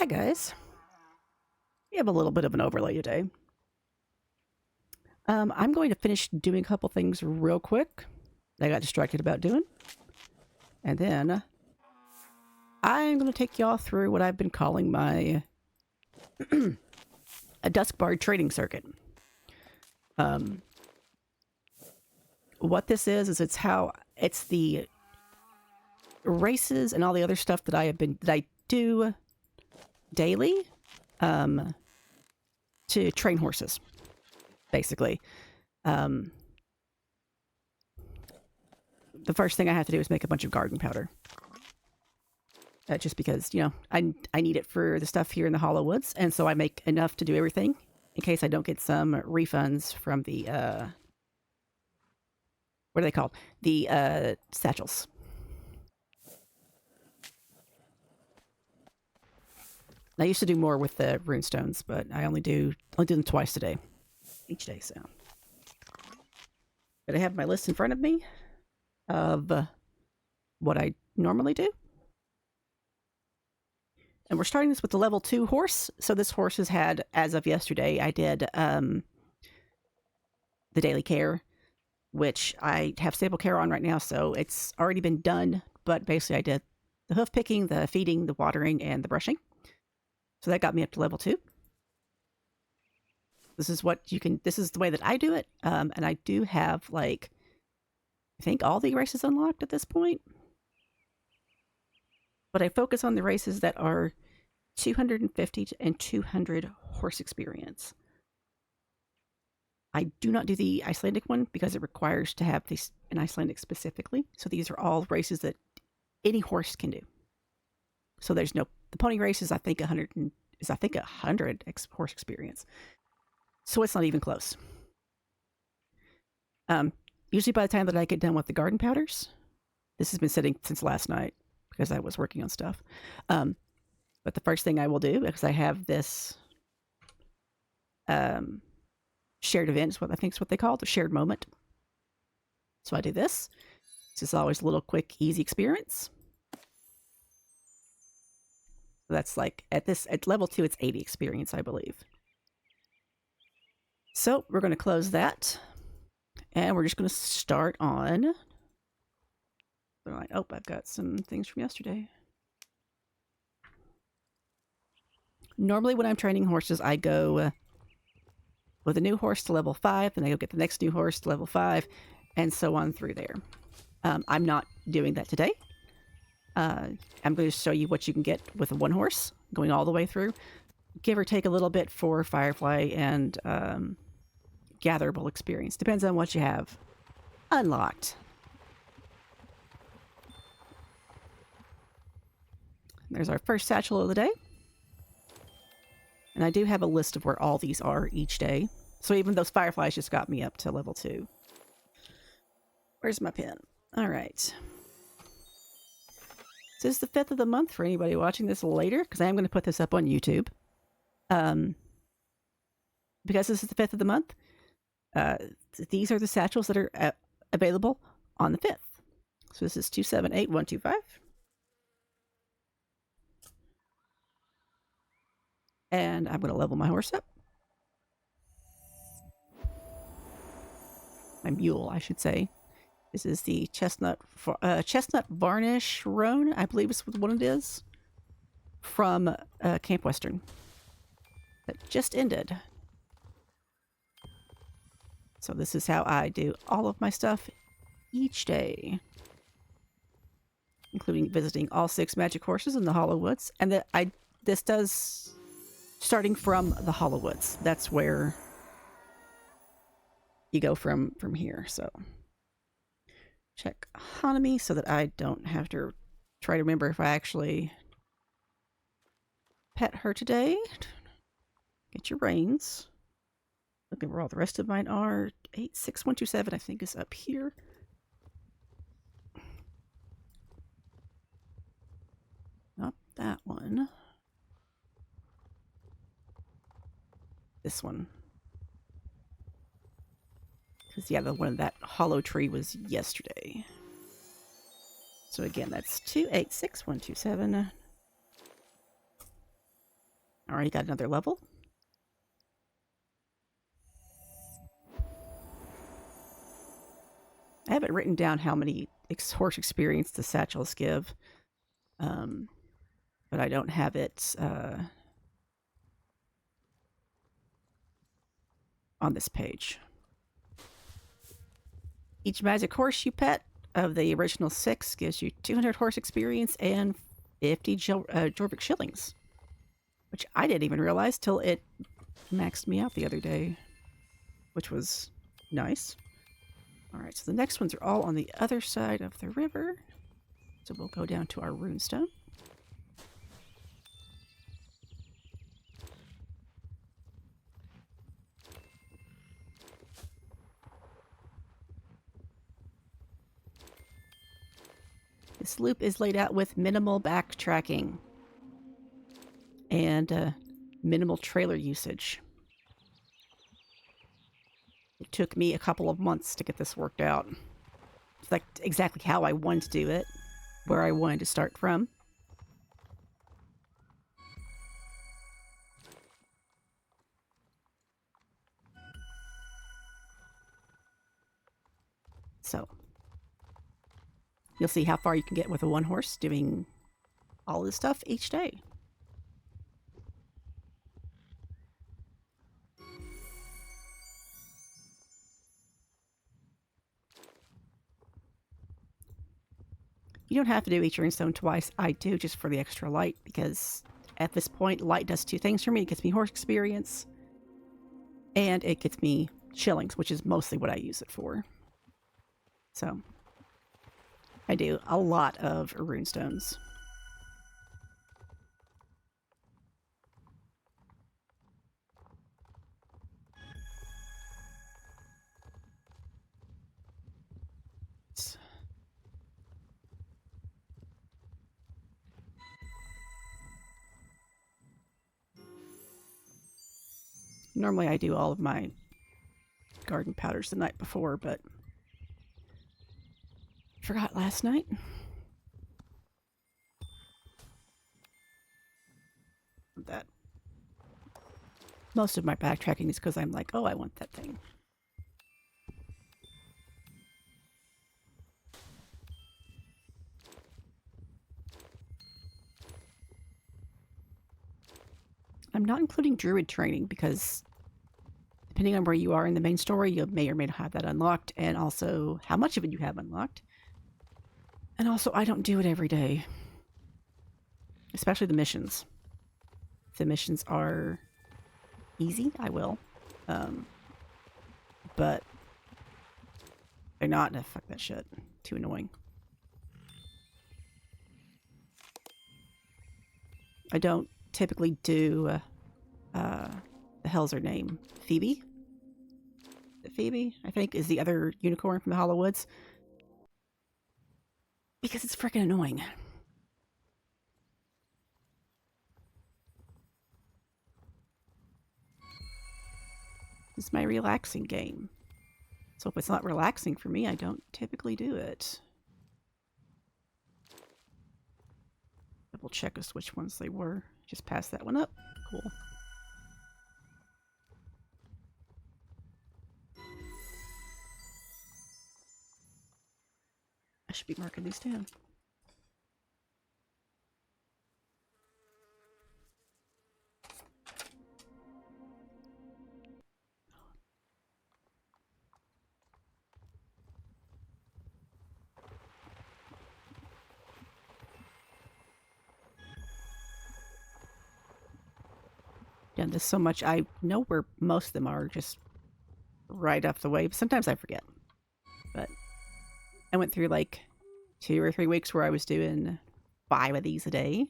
Hi guys. We have a little bit of an overlay today. I'm going to finish doing a couple things real quick that I got distracted about doing. And then I'm going to take y'all through what I've been calling my a Duskbard Training Circuit. What this is it's the races and all the other stuff that I do daily to train horses, basically. The first thing I have to do is make a bunch of garden powder. Just because, you know, I need it for the stuff here in the Hollow Woods, and so I make enough to do everything in case I don't get some refunds from the, what are they called? The satchels. I used to do more with the runestones, but I only do them twice a day, each day. So, but I have my list in front of me of what I normally do, and we're starting this with the level 2 horse. So this horse has had, as of yesterday, I did the daily care, which I have stable care on right now, so it's already been done. But basically, I did the hoof picking, the feeding, the watering, and the brushing. So that got me up to level 2. This is the way that I do it. And I do have, like, I think all the races unlocked at this point. But I focus on the races that are 250 and 200 horse experience. I do not do the Icelandic one because it requires to have an Icelandic specifically. So these are all races that any horse can do. So there's no, the pony race is I think 100 horse experience. So it's not even close. Usually by the time that I get done with the garden powders, this has been sitting since last night because I was working on stuff. But the first thing I will do, because I have this shared event, is what I think is what they call it, the shared moment. So I do this. This is always a little quick, easy experience. That's like, at level 2, it's 80 experience, I believe. So we're going to close that. And we're just going to start on... oh, I've got some things from yesterday. Normally when I'm training horses, I go with a new horse to level 5, then I go get the next new horse to level 5, and so on through there. I'm not doing that today. I'm going to show you what you can get with one horse, going all the way through. Give or take a little bit for Firefly and gatherable experience. Depends on what you have unlocked. There's our first satchel of the day. And I do have a list of where all these are each day. So even those Fireflies just got me up to level 2. Where's my pen? All right. This is the 5th of the month for anybody watching this later, because I am going to put this up on YouTube. Because this is the 5th of the month, these are the satchels that are available on the 5th. So this is 278125. And I'm going to level my horse up. My mule, I should say. This is the chestnut varnish roan, I believe is what it is, from Camp Western. That just ended. So this is how I do all of my stuff each day, including visiting all 6 magic horses in the Hollow Woods. And this does starting from the Hollow Woods. That's where you go from here. So check Hanami so that I don't have to try to remember if I actually pet her today. Get your reins. Look at where all the rest of mine are. 86127, I think, is up here. Not that one. This one. Because, yeah, the one that hollow tree was yesterday. So again, that's 286127. Already got another level. I haven't written down how many horse experience the satchels give, but I don't have it on this page. Each magic horse you pet of the original 6 gives you 200 horse experience and 50 Jorvik shillings, which I didn't even realize till it maxed me out the other day, which was nice. Alright, so the next ones are all on the other side of the river. So we'll go down to our runestone. This loop is laid out with minimal backtracking and minimal trailer usage. It took me a couple of months to get this worked out. It's like exactly how I wanted to do it, where I wanted to start from. So, you'll see how far you can get with a one horse doing all this stuff each day. You don't have to do each runestone twice. I do just for the extra light, because at this point, light does 2 things for me. It gets me horse experience, and it gets me shillings, which is mostly what I use it for. So, I do a lot of runestones. Normally I do all of my garden powders the night before, but forgot last night. That most of my backtracking is because I'm like, oh, I want that thing. I'm not including druid training because depending on where you are in the main story, you may or may not have that unlocked, and also how much of it you have unlocked. And also, I don't do it every day. Especially the missions. If the missions are easy, I will. But they're not. Fuck that shit. Too annoying. I don't typically do the hell's her name? Phoebe? Phoebe, I think, is the other unicorn from the Hollow Woods. Because it's freaking annoying. It's my relaxing game. So if it's not relaxing for me, I don't typically do it. Double check us which ones they were. Just pass that one up. Cool. I should be marking these down. Done this so much, I know where most of them are, just right off the way. But sometimes I forget. But I went through like 2 or 3 weeks where I was doing 5 of these a day.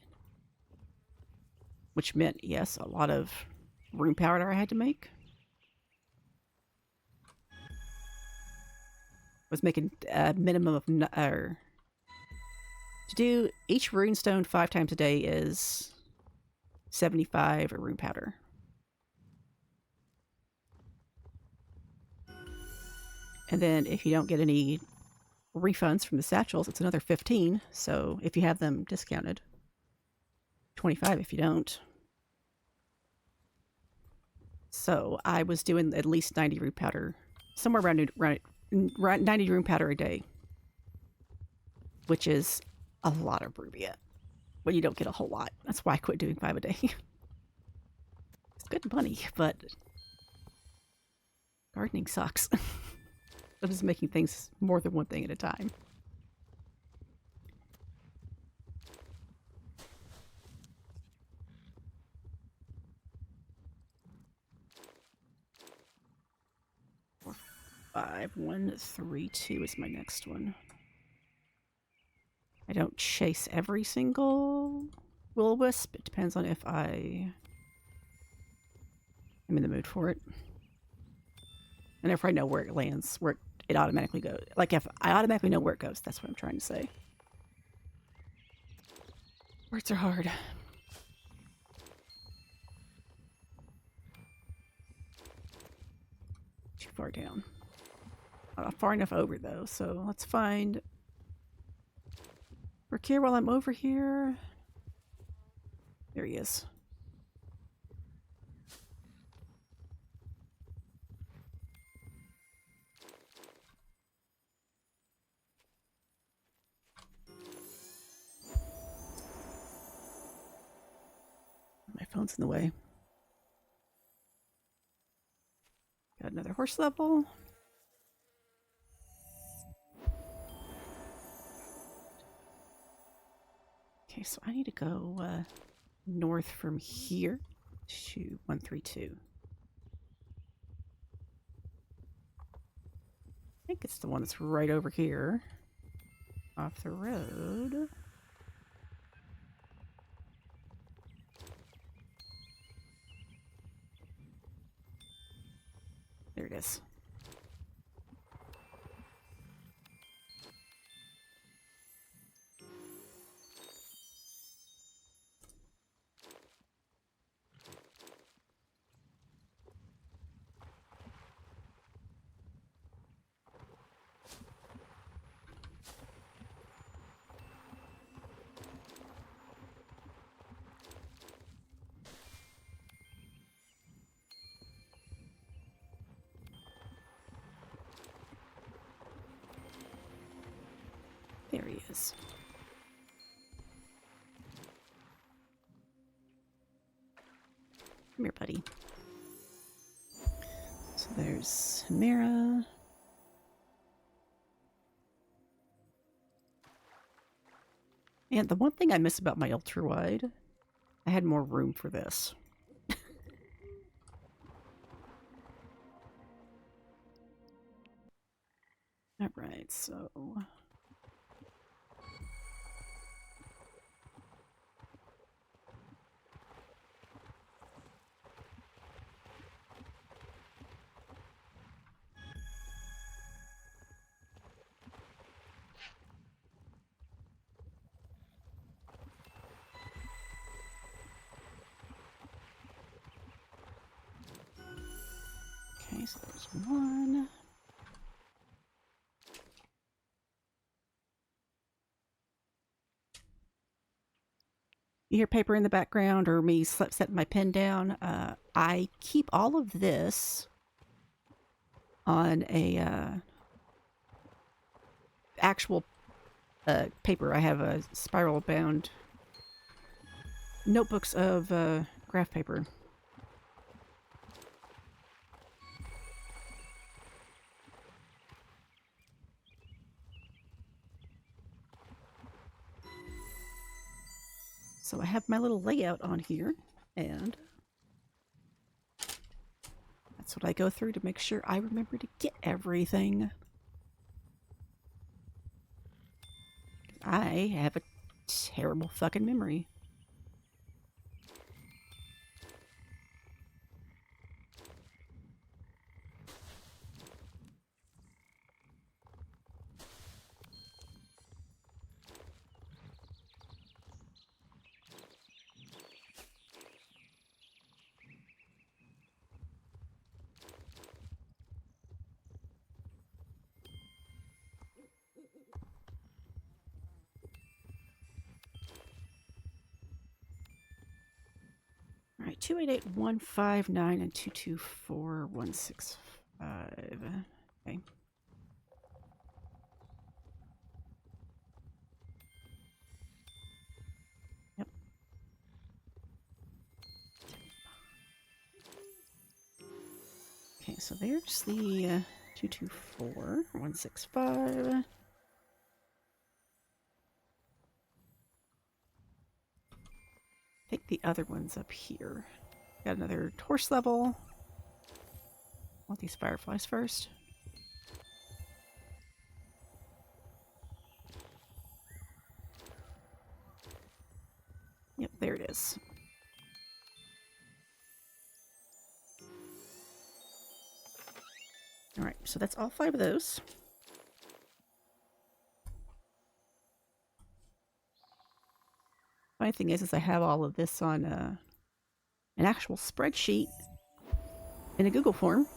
Which meant, yes, a lot of rune powder I had to make. Was making a minimum of... to do each runestone 5 times a day is 75 rune powder. And then if you don't get any refunds from the satchels, it's another 15. So if you have them discounted, 25 if you don't. So I was doing at least 90 root powder, somewhere around 90 root powder a day, which is a lot of rubia. But you don't get a whole lot. That's why I quit doing 5 a day. It's good money, but gardening sucks. I'm just making things more than one thing at a time. Four, 5, 1, 3, 2 is my next one. I don't chase every single will-o-wisp. It depends on if I am in the mood for it. And if I know where it lands, where it automatically goes. Like if I automatically know where it goes, that's what I'm trying to say. Words are hard. Too far down. Not far enough over though, so let's find work here while I'm over here. There he is. My phone's in the way. Got another horse level. Okay, so I need to go north from here to 132. I think it's the one that's right over here. Off the road. There it is. There he is. Come here, buddy. So there's Mira. And the one thing I miss about my ultra wide, I had more room for this. Alright, so okay, so there's one. You hear paper in the background or me setting my pen down. I keep all of this on a actual paper. I have a spiral bound notebooks of graph paper. So I have my little layout on here, and that's what I go through to make sure I remember to get everything. I have a terrible fucking memory. 288159 and 224165. Okay. Yep. Okay, so there's the 224165. I think the other one's up here. Got another horse level. I want these fireflies first. Yep, there it is. Alright, so that's all 5 of those. Funny thing is I have all of this on an actual spreadsheet in a Google form,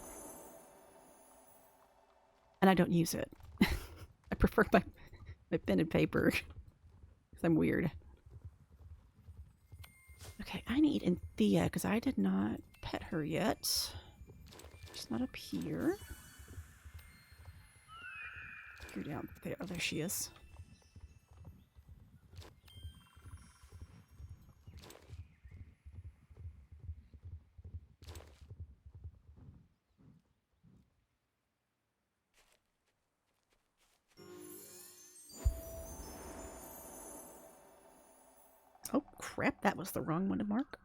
and I don't use it. I prefer my pen and paper, because I'm weird. Okay, I need Anthea, because I did not pet her yet. She's not up here. Go down there. Oh, there she is. Oh, crap. That was the wrong one to mark.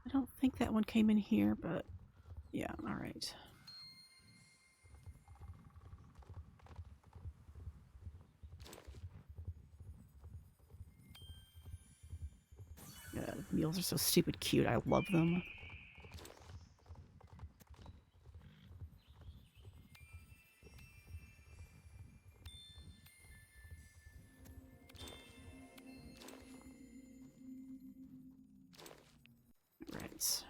I don't think that one came in here, but yeah, all right. Mules are so stupid cute. I love them. Right.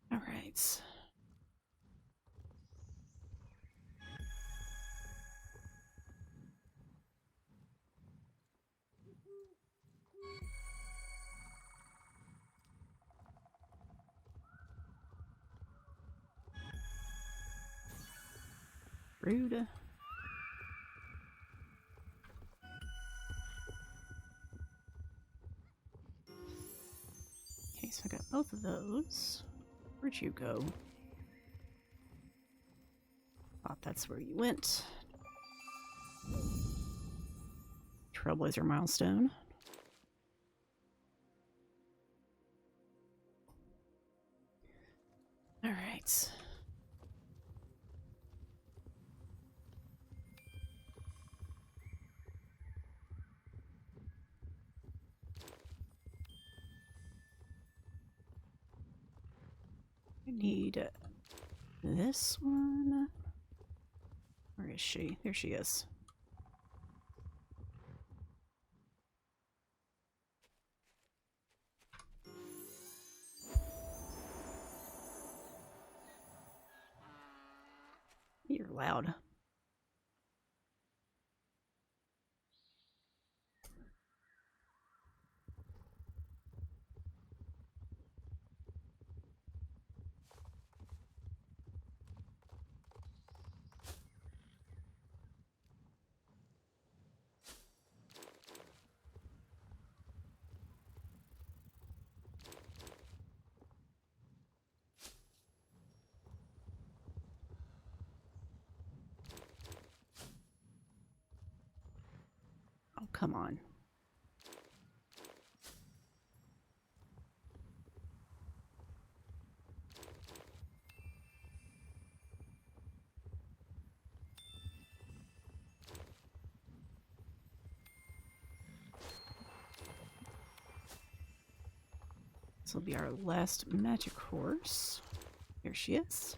All right. Rude. Okay, so I got both of those. Where'd you go? Thought that's where you went. Trailblazer milestone. All right. I need this one. Where is she? There she is. You're loud. Oh, come on. will be our last magic horse. Here she is.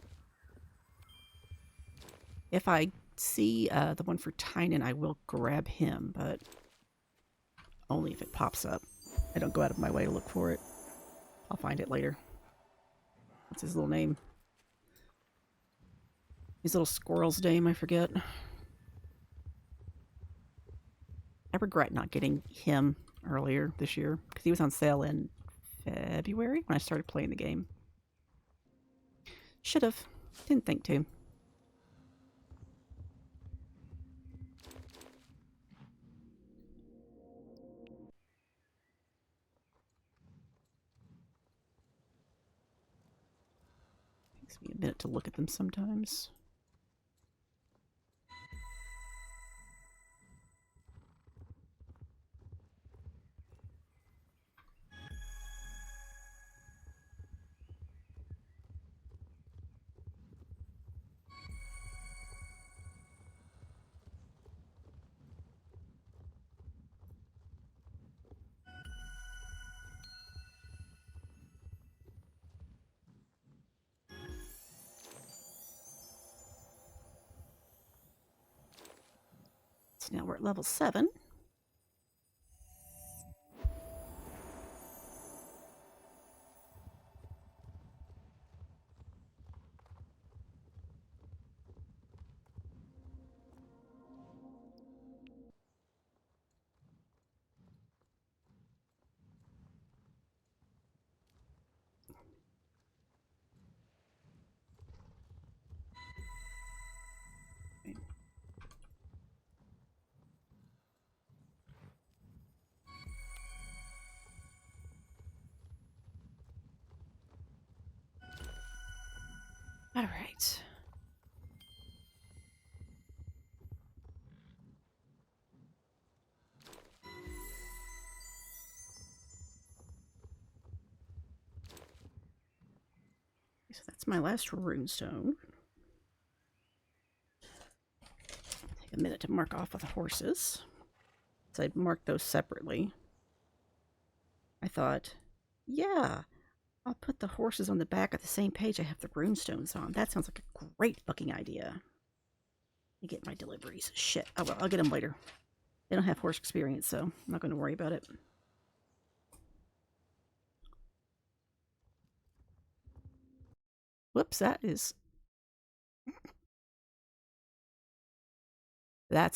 If I see the one for Tynan, I will grab him, but only if it pops up. I don't go out of my way to look for it. I'll find it later. What's his little name? His little squirrel's name, I forget. I regret not getting him earlier this year, because he was on sale in February when I started playing the game. Should have. Didn't think to. Takes me a minute to look at them sometimes. So now we're at level 7. All right. So that's my last runestone. Take a minute to mark off with the horses. So I'd marked those separately. I thought, yeah, I'll put the horses on the back of the same page I have the runestones on. That sounds like a great fucking idea. You get my deliveries. Shit. Oh well, I'll get them later. They don't have horse experience, so I'm not going to worry about it. Whoops, that's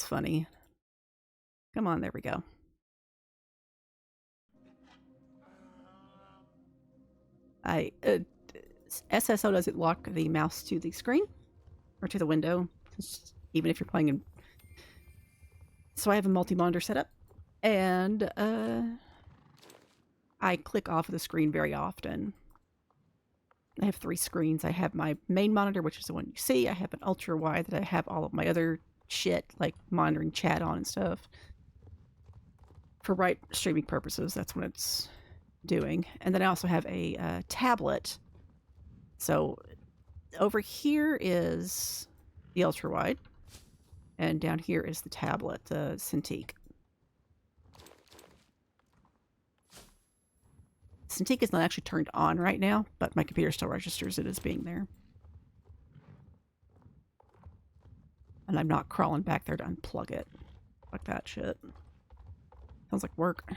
funny. Come on, there we go. SSO doesn't lock the mouse to the screen or to the window, even if you're playing in. So I have a multi-monitor setup, and I click off of the screen very often. I have 3 screens. I have my main monitor, which is the one you see. I have an ultra wide that I have all of my other shit, like monitoring chat on and stuff. For streaming purposes, that's what it's doing. And then I also have a tablet. So over here is the ultra wide, and down here is the tablet, the Cintiq. Cintiq is not actually turned on right now, but my computer still registers it as being there. And I'm not crawling back there to unplug it. Fuck that shit. Sounds like work.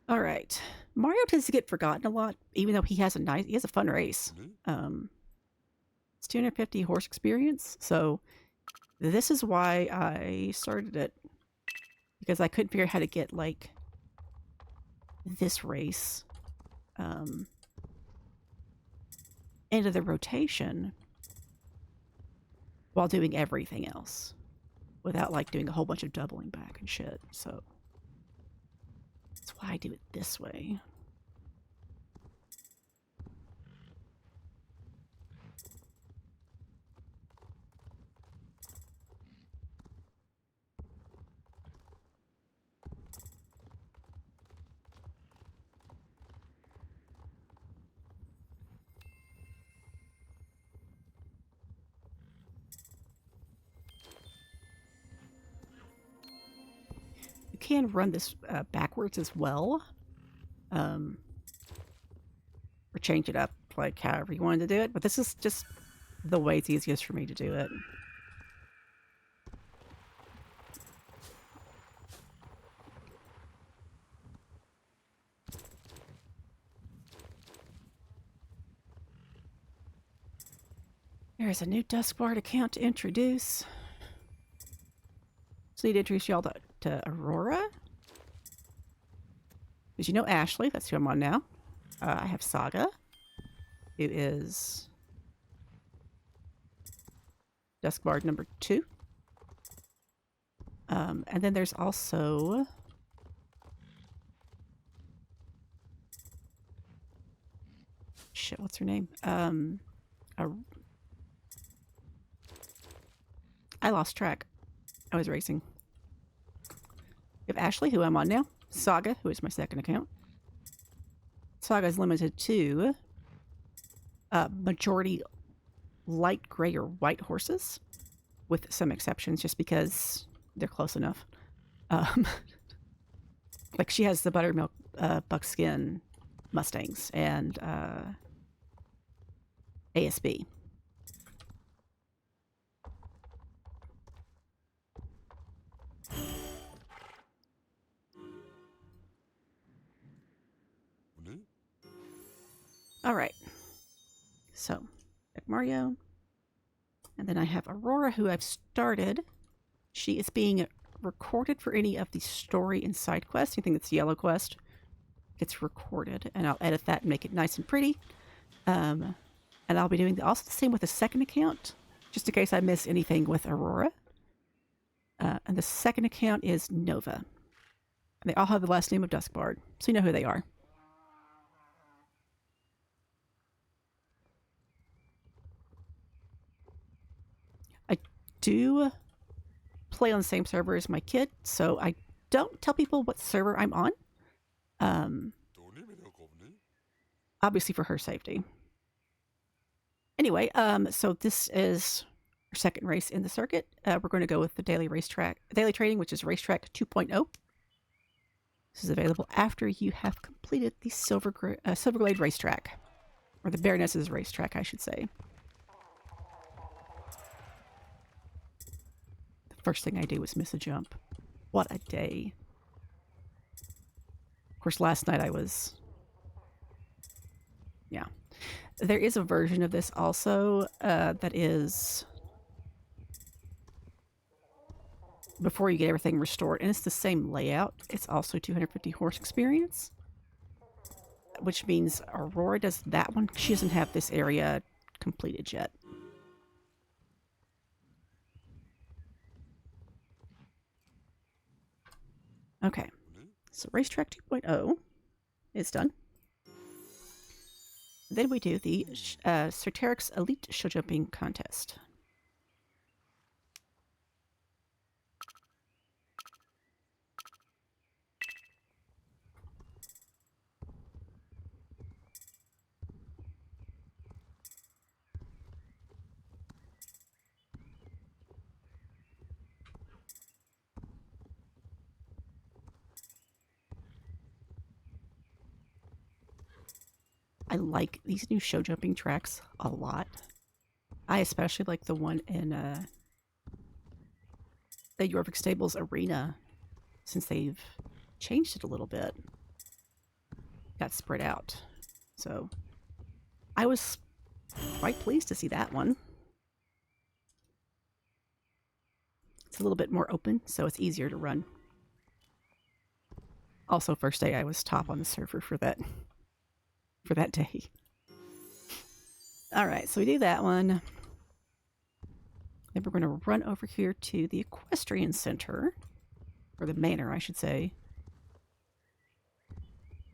Alright. Mario tends to get forgotten a lot, even though he has a fun race. It's 250 horse experience, so this is why I started it. Because I couldn't figure out how to get, like, this race into the rotation while doing everything else without, like, doing a whole bunch of doubling back and shit. So that's why I do it this way. You can run this backwards as well, Or change it up like however you wanted to do it. But this is just the way it's easiest for me to do it. There's a new Duskbard account to introduce. So I need to introduce y'all to Aurora. Because you know Ashley, that's who I'm on now. I have Saga, who is Duskbard number 2. And then there's also shit, what's her name? I lost track. I was racing. We have Ashley, who I'm on now. Saga, who is my second account. Saga is limited to majority light gray or white horses, with some exceptions, just because they're close enough. Like she has the buttermilk buckskin Mustangs and ASB. All right. So, Mario. And then I have Aurora, who I've started. She is being recorded for any of the story and side quests. Anything that's yellow quest gets recorded, and I'll edit that and make it nice and pretty. And I'll be doing also the same with the second account, just in case I miss anything with Aurora. And the second account is Nova. And they all have the last name of Duskbard, so you know who they are. I do play on the same server as my kid, so I don't tell people what server I'm on. Obviously for her safety. Anyway, so this is our second race in the circuit. We're going to go with the daily training, which is racetrack 2.0. This is available after you have completed the Silverglade racetrack, or the Baroness's racetrack, I should say. The first thing I do was miss a jump. What a day. Of course, last night I was... Yeah. There is a version of this also that is before you get everything restored, and it's the same layout. It's also 250 horse experience, which means Aurora does that one. She doesn't have this area completed yet. Okay, so racetrack 2.0 is done. Then we do the Soteric's Elite Show Jumping Contest. I like these new show jumping tracks a lot. I especially like the one in the Jorvik Stables Arena, since they've changed it a little bit. Got spread out. So I was quite pleased to see that one. It's a little bit more open, so it's easier to run. Also, first day I was top on the server for that day. All right, so we do that one. Then we're going to run over here to the Equestrian Center, or the Manor, I should say,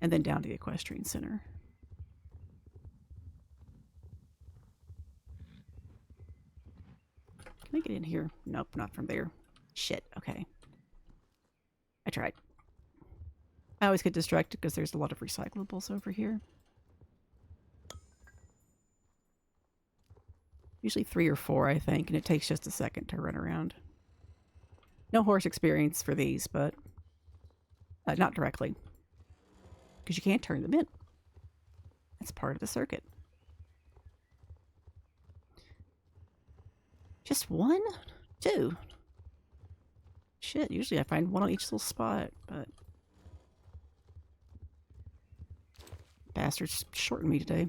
and then down to the Equestrian Center. Can I get in here? Nope, not from there. Shit, okay. I tried. I always get distracted because there's a lot of recyclables over here. Usually 3 or 4, I think, and it takes just a second to run around. No horse experience for these, but not directly. because you can't turn them in. That's part of the circuit. Just one? Two? Shit, usually I find one on each little spot, but... Bastards shortened me today.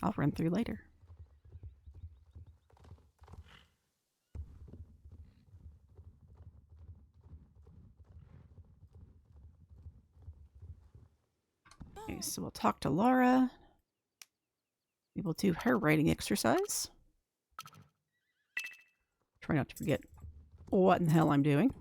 I'll run through later. Okay, so we'll talk to Laura. We will do her writing exercise. Try not to forget what in the hell I'm doing.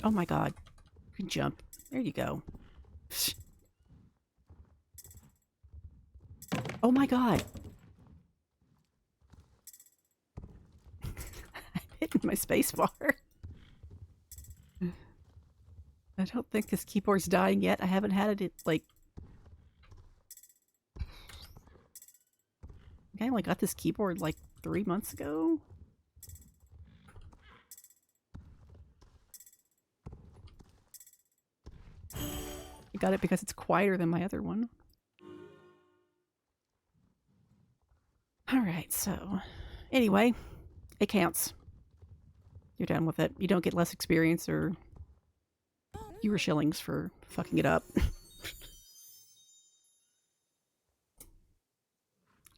Oh my god. You can jump. There you go. Oh my god. I'm hitting my space bar. I don't think this keyboard's dying yet. I haven't had it like... I only got this keyboard like 3 months ago. I got it because it's quieter than my other one. Alright, so... Anyway, it counts. You're done with it. You don't get less experience or fewer shillings for fucking it up.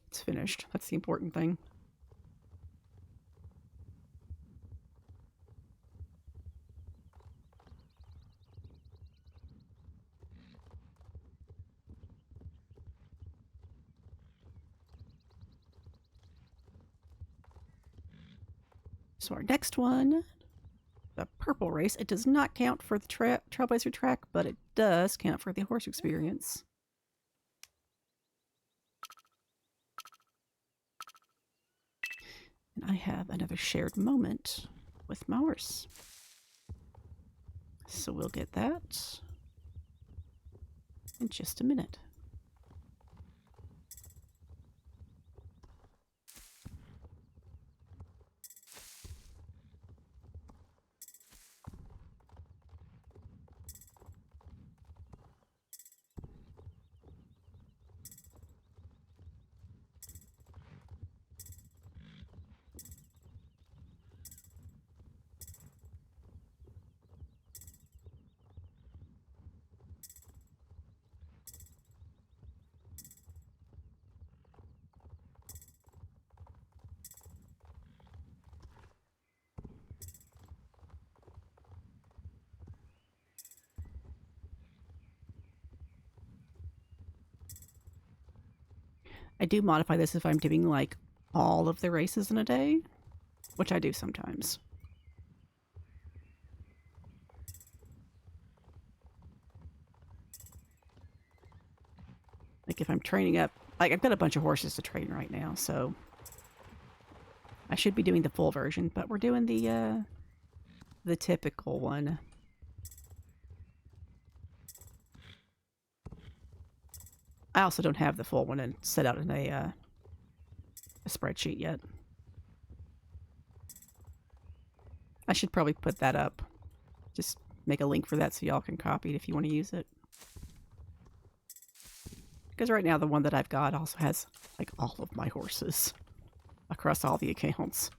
It's finished. That's the important thing. So our next one, the purple race, it does not count for the Trailblazer track, but it does count for the horse experience. And I have another shared moment with my horse. So we'll get that in just a minute. I do modify this if I'm doing like all of the races in a day, which I do sometimes. Like if I'm training up, like I've got a bunch of horses to train right now, so I should be doing the full version, but we're doing the typical one. I also don't have the full one and set out in a spreadsheet yet. I should probably put that up. Just make a link for that so y'all can copy it if you want to use it. Because right now the one that I've got also has like all of my horses across all the accounts.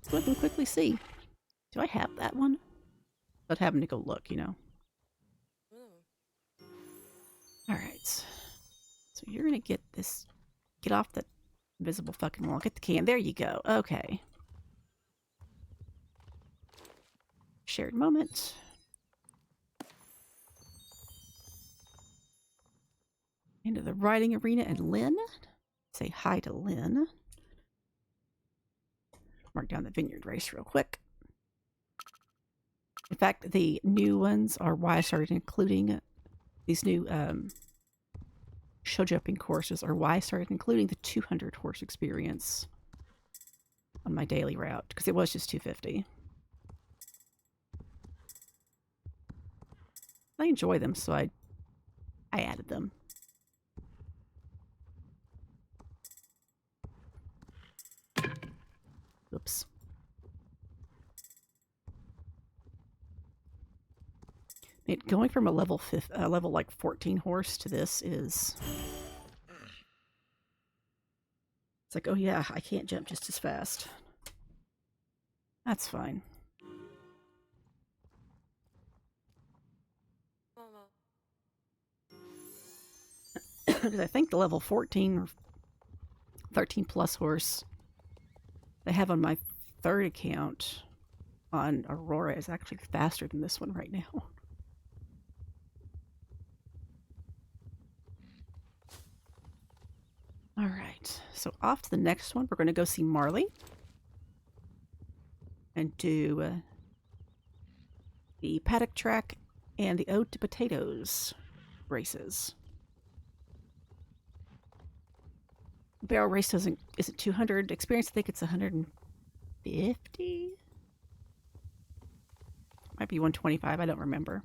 So I can quickly see. Do I have that one? But having to go look, you know. Alright. So you're gonna get this... Get off the invisible fucking wall. Get the can. There you go. Okay. Shared moment. Into the riding arena and Lynn. Say hi to Lynn. Mark down the vineyard race real quick. In fact, the new ones are why I started including these new show jumping courses, are why I started including the 200 horse experience on my daily route, because it was just 250. I enjoy them, so I added them. Oops. Going from a level like 14 horse to this is, it's like, oh yeah, I can't jump just as fast. That's fine. Because I think the level 14 or 13 plus horse they have on my third account on Aurora is actually faster than this one right now. All right, so off to the next one. We're going to go see Marley and do the paddock track and the Ode to Potatoes races. Barrel race isn't 200 experience. I think it's 150. Might be 125. I don't remember.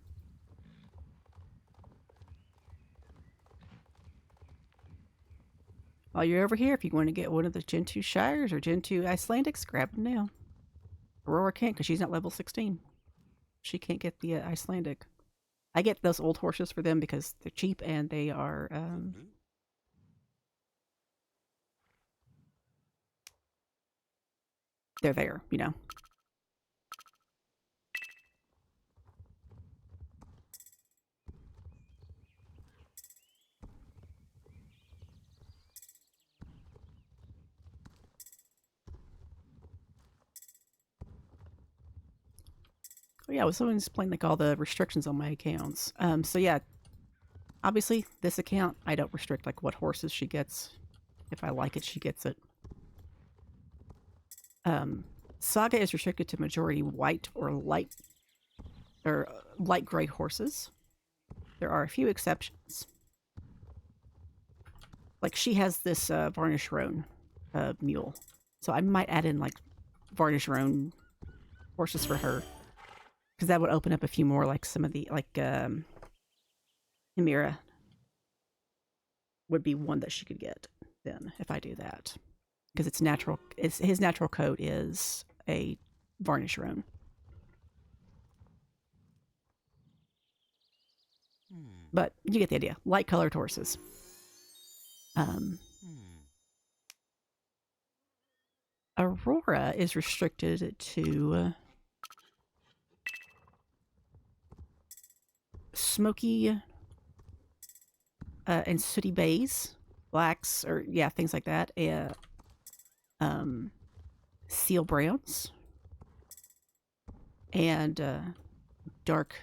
While you're over here, if you want to get one of the Gen 2 Shires or Gen 2 Icelandics, grab them now. Aurora can't because she's not level 16. She can't get the Icelandic. I get those old horses for them because they're cheap and they are they're there, you know. Oh yeah, I was always explaining like all the restrictions on my accounts. So yeah, obviously this account I don't restrict like what horses she gets. If I like it, she gets it. Saga is restricted to majority white or light gray horses. There are a few exceptions. Like she has this Varnish Roan mule, so I might add in like Varnish Roan horses for her, because that would open up a few more, like some of the like Himira would be one that she could get then if I do that, because it's natural. His natural coat is a Varnish Roan. But you get the idea. Light colored horses. Aurora is restricted to smoky and sooty bays, blacks, or yeah, things like that. Seal browns and dark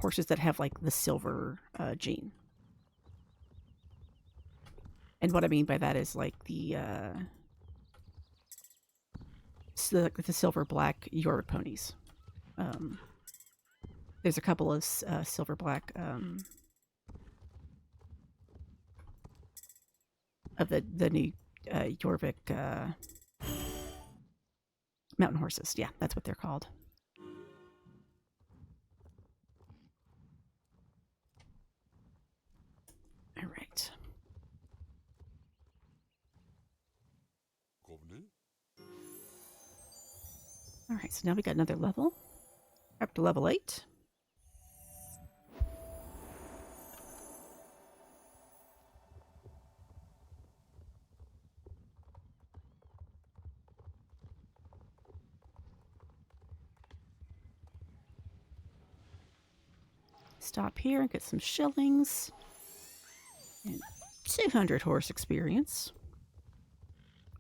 horses that have like the silver gene. And what I mean by that is like the silver black York ponies. There's a couple of silver black of the new Jorvik mountain horses. Yeah, that's what they're called. All right. All right, so now we got another level. Up to level 8. Stop here and get some shillings. And 200 horse experience.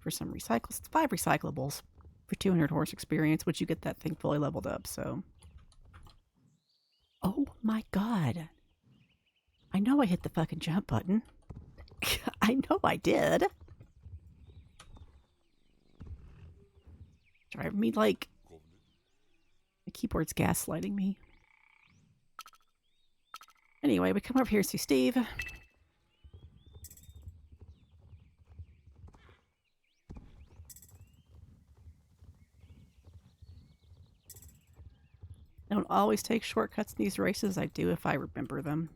For some recycles. 5 recyclables for 200 horse experience, which you get that thing fully leveled up, so. Oh my god. I know I hit the fucking jump button. I know I did. Drive me like keyboard's gaslighting me. Anyway, we come over here to see Steve. I don't always take shortcuts in these races. I do if I remember them.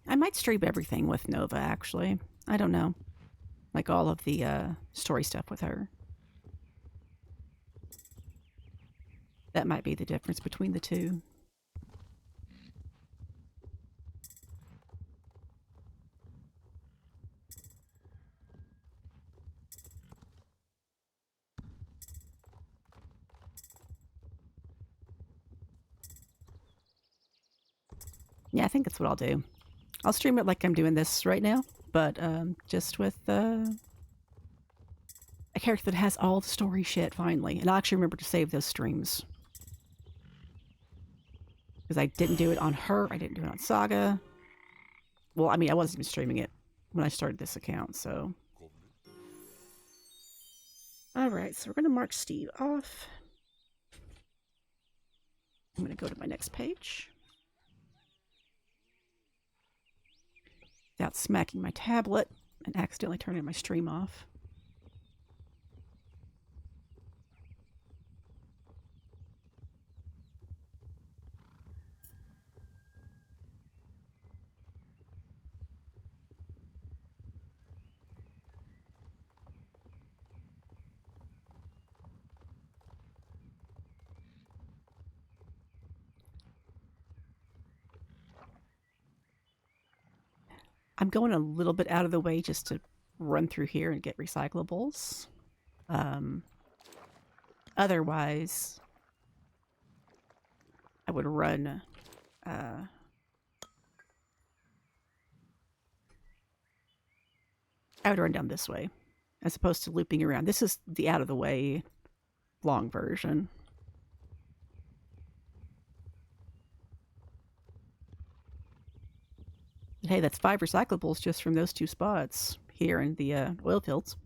I might stream everything with Nova, actually. I don't know. Like all of the story stuff with her. That might be the difference between the two. Yeah, I think that's what I'll do. I'll stream it like I'm doing this right now, but just with a character that has all the story shit, finally. And I'll actually remember to save those streams. Because I didn't do it on her, I didn't do it on Saga. Well, I mean, I wasn't even streaming it when I started this account, so... Alright, so we're going to mark Steve off. I'm going to go to my next page. Without smacking my tablet and accidentally turning my stream off. I'm going a little bit out of the way just to run through here and get recyclables. Otherwise, I would run... I would run down this way, as opposed to looping around. This is the out-of-the-way long version. Hey, that's 5 recyclables just from those 2 spots here in the oil fields.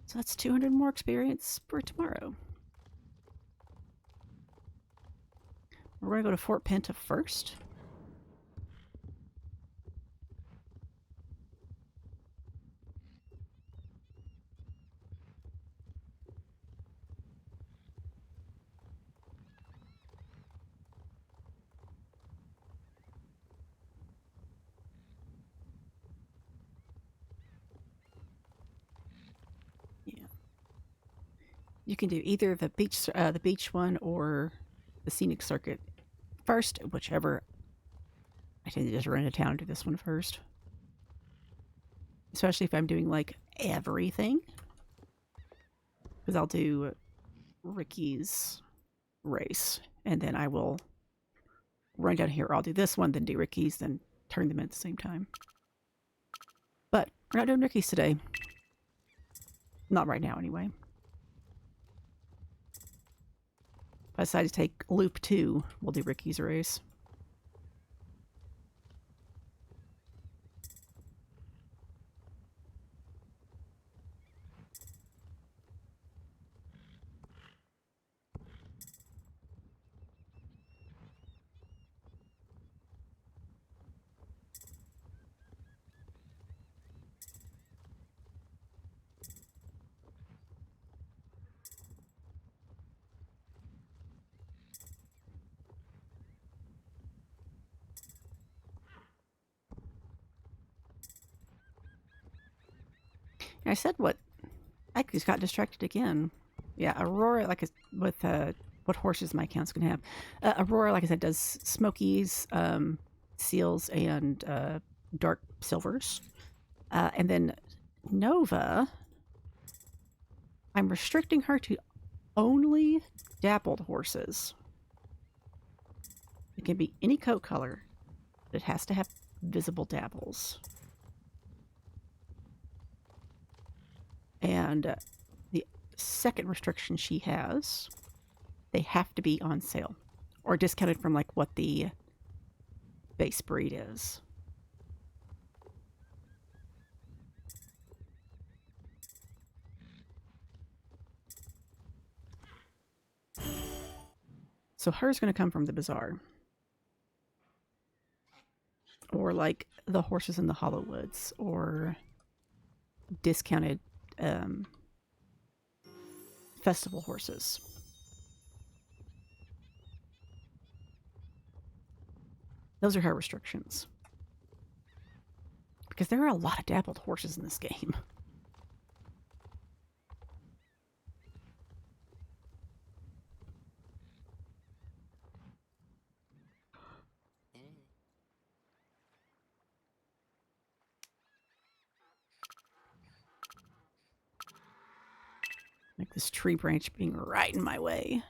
So that's 200 more experience for tomorrow. We're going to go to Fort Penta first. You can do either the beach one or the scenic circuit first, whichever. I tend to just run into town and do this one first. Especially if I'm doing like everything. Because I'll do Ricky's race and then I will run down here. I'll do this one, then do Ricky's, then turn them in at the same time. But we're not doing Ricky's today. Not right now, anyway. If I decide to take loop 2, we'll do Ricky's race. I said what? I just got distracted again. Yeah, Aurora, like with what horses my account's gonna have. Aurora, like I said, does Smokies, Seals, and Dark Silvers. And then Nova, I'm restricting her to only dappled horses. It can be any coat color. It has to have visible dapples. And the second restriction she has, they have to be on sale or discounted from like what the base breed is. So hers going to come from the bazaar. Or like the horses in the Hollow Woods, or discounted festival horses. Those are her restrictions. Because there are a lot of dappled horses in this game. Like this tree branch being right in my way.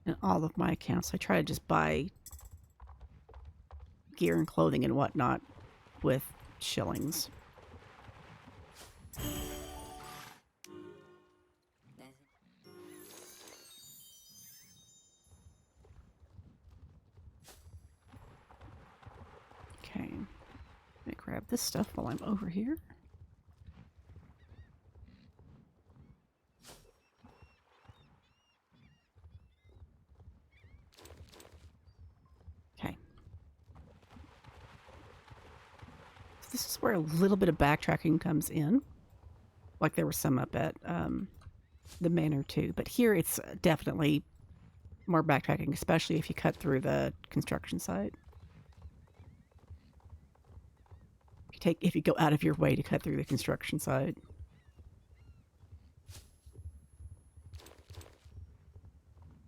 In all of my accounts, I try to just buy gear and clothing and whatnot with shillings. Okay, let me grab this stuff while I'm over here. Okay. So this is where a little bit of backtracking comes in. Like there was some up at the manor too, but here it's definitely more backtracking, especially if you cut through the construction site. If you go out of your way to cut through the construction site.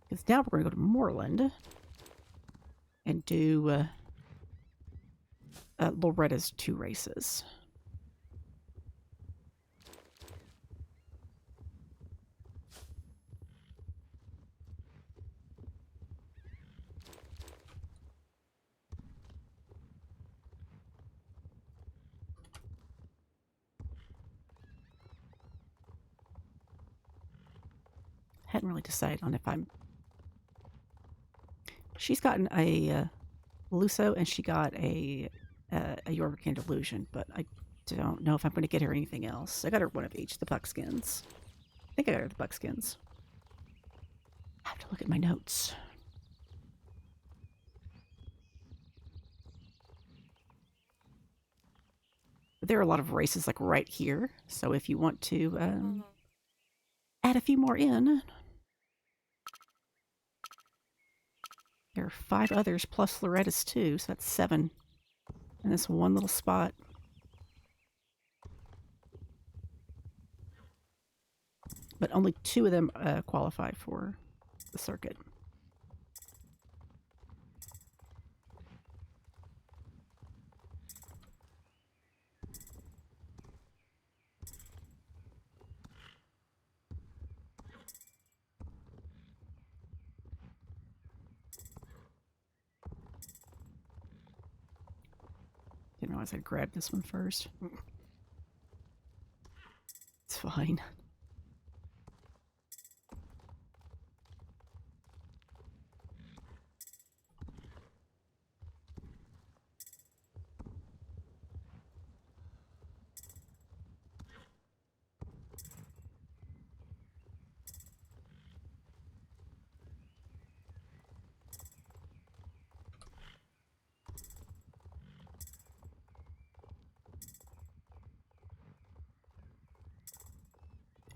Because now we're going to go to Moorland and do Loretta's 2 races. Hadn't really decided on if I'm... She's gotten a Luso and she got a Yorvican Delusion, but I don't know if I'm going to get her anything else. I got her one of each, the Buckskins. I think I got her the Buckskins. I have to look at my notes. But there are a lot of races like right here, so if you want to add a few more in... There are 5 others plus Loretta's 2, so that's 7 in this one little spot. But only 2 of them qualify for the circuit. Didn't realize I'd grab this one first. It's fine.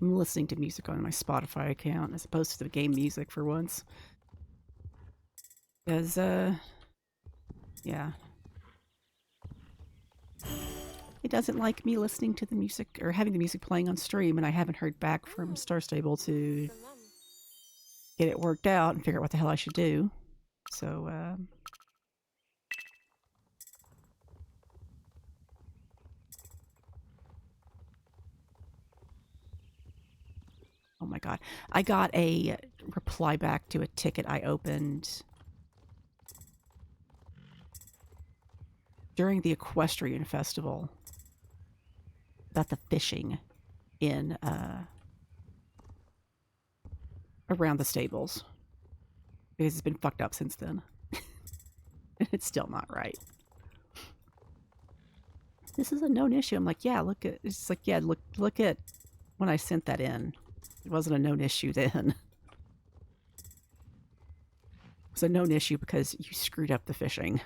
I'm listening to music on my Spotify account as opposed to the game music for once. Because, yeah. It doesn't like me listening to the music or having the music playing on stream, and I haven't heard back from Star Stable to get it worked out and figure out what the hell I should do. So, oh my god. I got a reply back to a ticket I opened during the Equestrian Festival about the fishing in around the stables, because it's been fucked up since then. And it's still not right. This is a known issue. I'm like, yeah, look at, it's like, yeah, look at when I sent that in. It wasn't a known issue then. It was a known issue because you screwed up the fishing.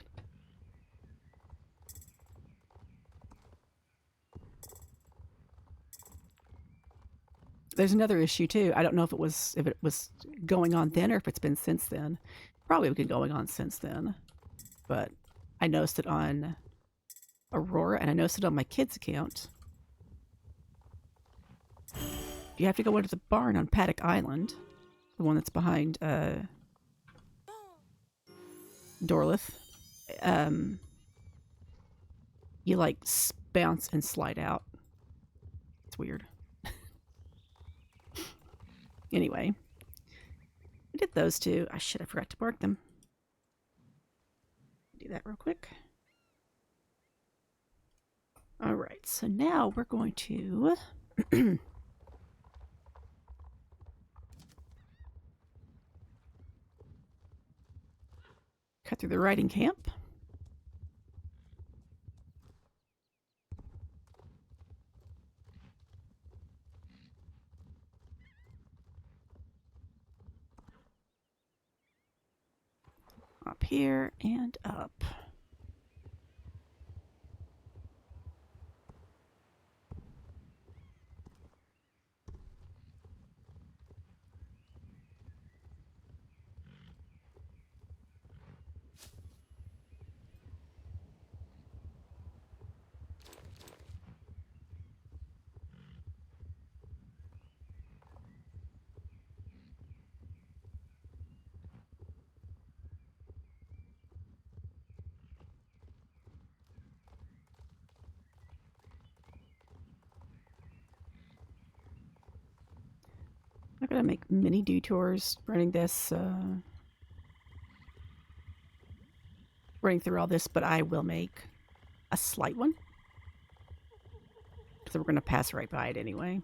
There's another issue too. I don't know if it was going on then or if it's been since then. Probably been going on since then. But I noticed it on Aurora and I noticed it on my kid's account. You have to go into the barn on Paddock Island, the one that's behind Dorlith. You like bounce and slide out. It's weird. Anyway, I did those two. I forgot to mark them. Do that real quick. All right, so now we're going to cut through the riding camp. Up here and up. I'm gonna make mini detours running this, running through all this, but I will make a slight one because we're gonna pass right by it anyway.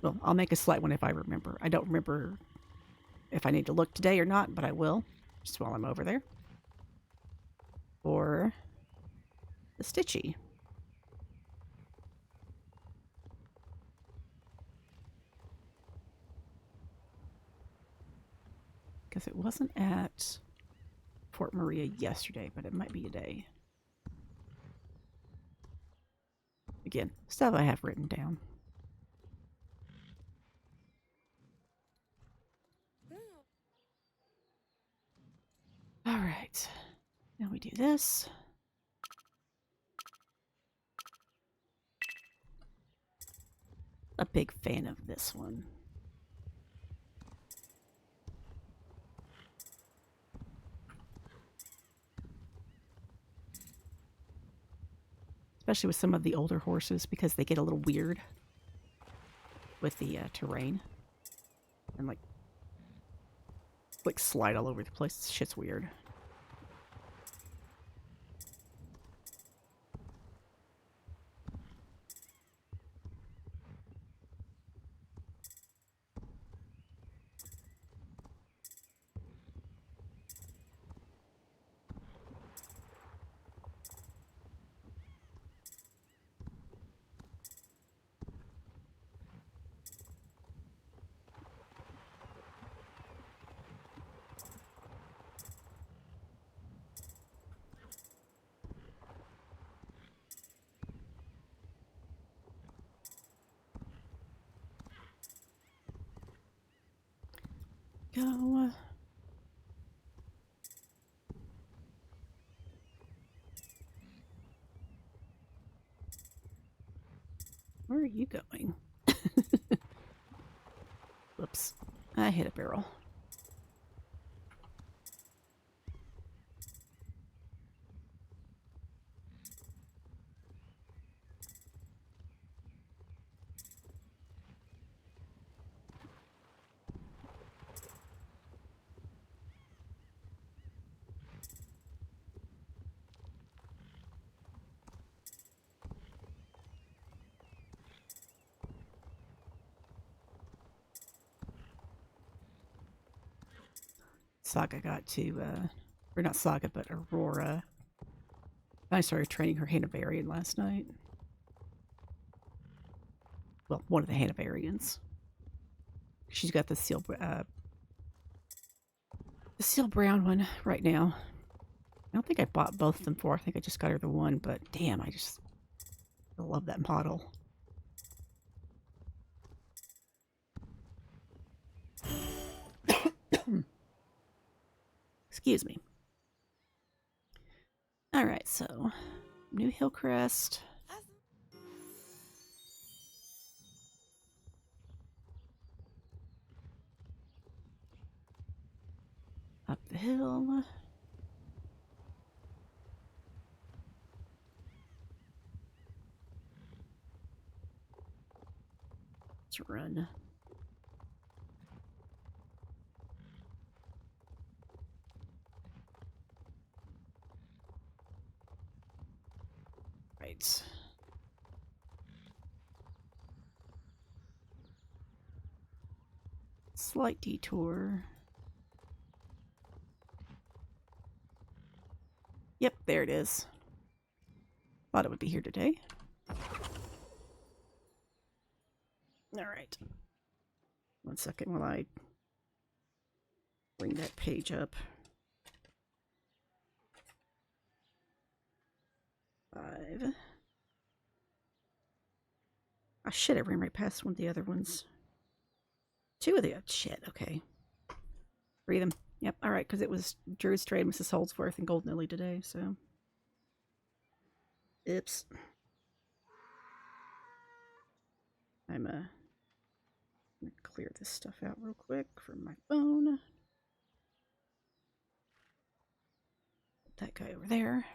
Well, I'll make a slight one if I remember. I don't remember if I need to look today or not, but I will, just while I'm over there. Or the Stitchy. Because it wasn't at Fort Maria yesterday, but it might be today. Again, stuff I have written down. All right, now we do this. A big fan of this one. Especially with some of the older horses because they get a little weird with the terrain. And like slide all over the place. Shit's weird. go. Where are you going? Whoops. I hit a barrel. Saga got to, or not Saga, but Aurora. I started training her Hanoverian last night. Well, one of the Hanoverians. She's got the seal brown one right now. I don't think I bought both of them for. I think I just got her the one, but damn, I love that model. Excuse me. All right, so New Hillcrest. Up the hill. Let's run. Right. Slight detour. Yep, there it is. Thought it would be here today. Alright. 1 second while I bring that page up. 5. Oh shit, I ran right past one of the other ones. 2 of the... shit, okay. Read them. Yep, alright, because it was Druid Strait, Mrs. Holdsworth, and Golden Lily today, so... Oops. I'm gonna clear this stuff out real quick from my phone. Put that guy over there.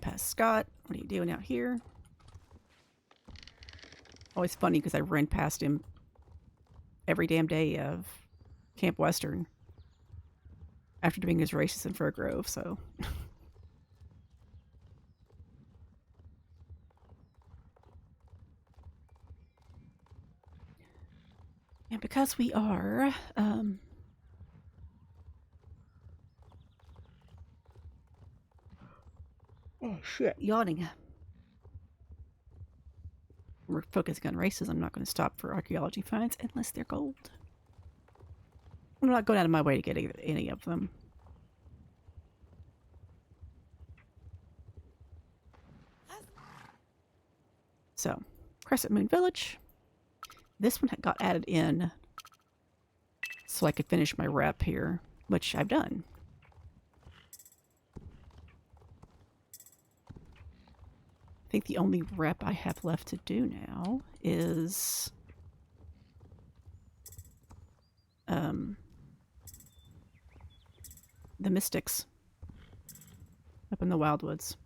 Past Scott. What are you doing out here? Always funny because I ran past him every damn day of Camp Western after doing his races in Fir Grove, so... And because we are, oh shit, yawning. We're focusing on races. I'm not going to stop for archaeology finds unless they're gold. I'm not going out of my way to get any of them. So, Crescent Moon Village. This one got added in so I could finish my rep here, which I've done. I think the only rep I have left to do now is the Mystics up in the Wildwoods.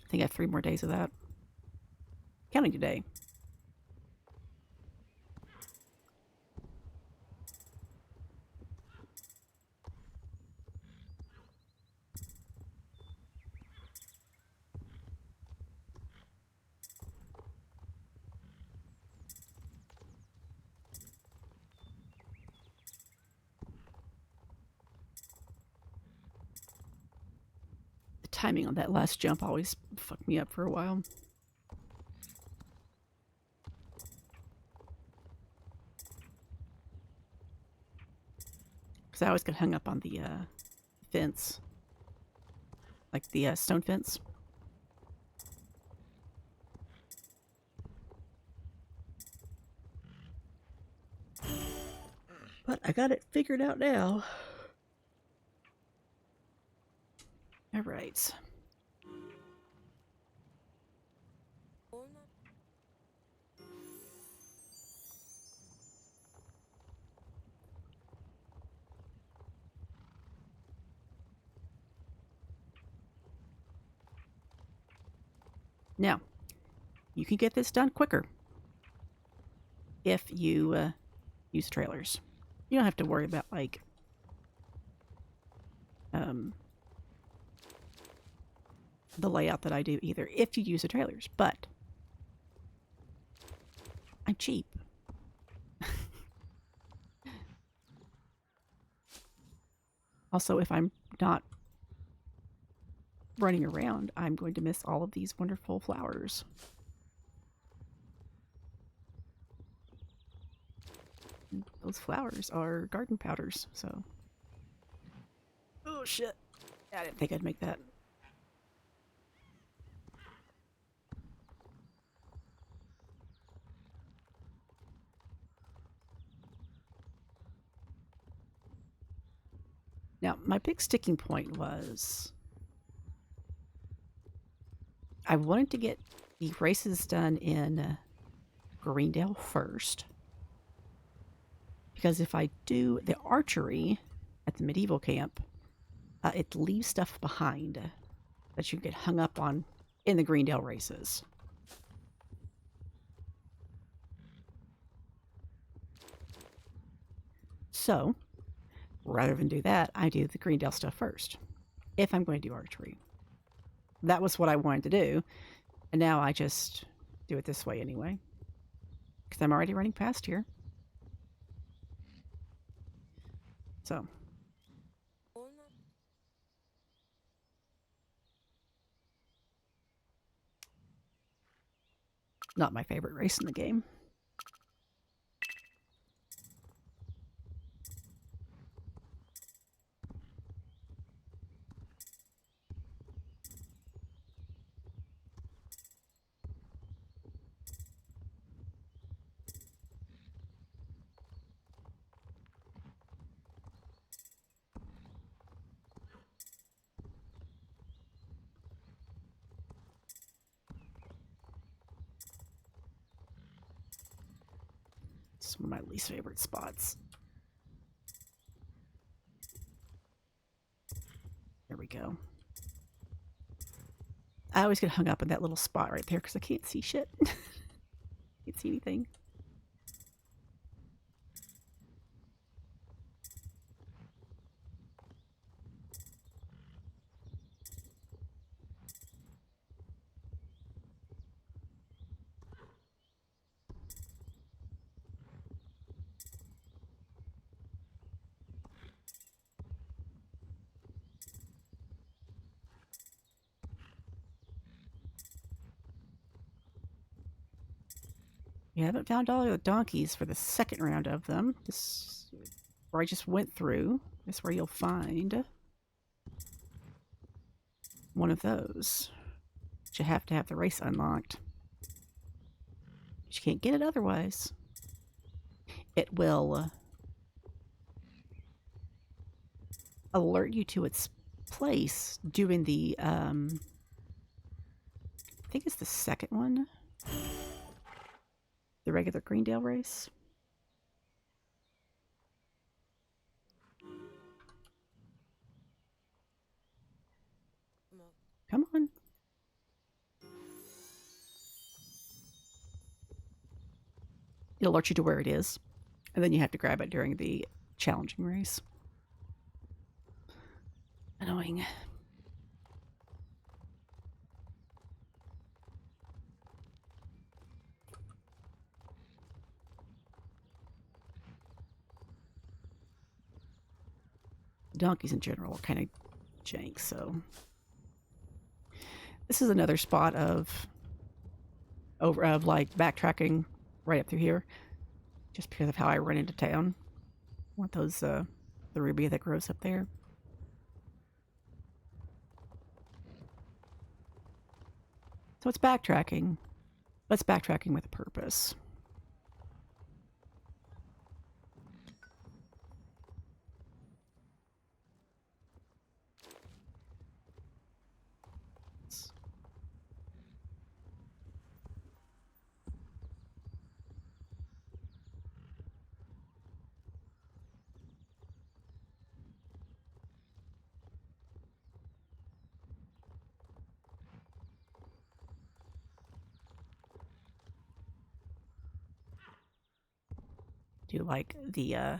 I think I have 3 more days of that. Counting today. Timing on that last jump always fucked me up for a while. Because I always get hung up on the fence. Like the stone fence. But I got it figured out now. All right. Now, you can get this done quicker if you use trailers. You don't have to worry about, like, the layout that I do either, if you use the trailers. But I'm cheap. Also, if I'm not running around, I'm going to miss all of these wonderful flowers. And those flowers are garden powders, so... Oh, shit. I didn't think I'd make that. Now, my big sticking point was I wanted to get the races done in Greendale first. Because if I do the archery at the medieval camp, it leaves stuff behind that you get hung up on in the Greendale races. So, rather than do that, I do the Greendale stuff first, if I'm going to do archery. That was what I wanted to do, and now I just do it this way anyway, because I'm already running past here. So. Not my favorite race in the game. It's one of my least favorite spots. There we go. I always get hung up in that little spot right there because I can't see shit. Can't see anything. We haven't found all of the donkeys for the second round of them. This, where I just went through, is where you'll find one of those. But you have to have the race unlocked. But you can't get it otherwise. It will alert you to its place doing the, I think it's the second one. The regular Greendale race. Come on. It'll alert you to where it is, and then you have to grab it during the challenging race. Annoying. Donkeys in general are kind of jank, so this is another spot of like backtracking right up through here, just because of how I run into town. I want those the ruby that grows up there. So it's backtracking. But it's backtracking with a purpose. Do like the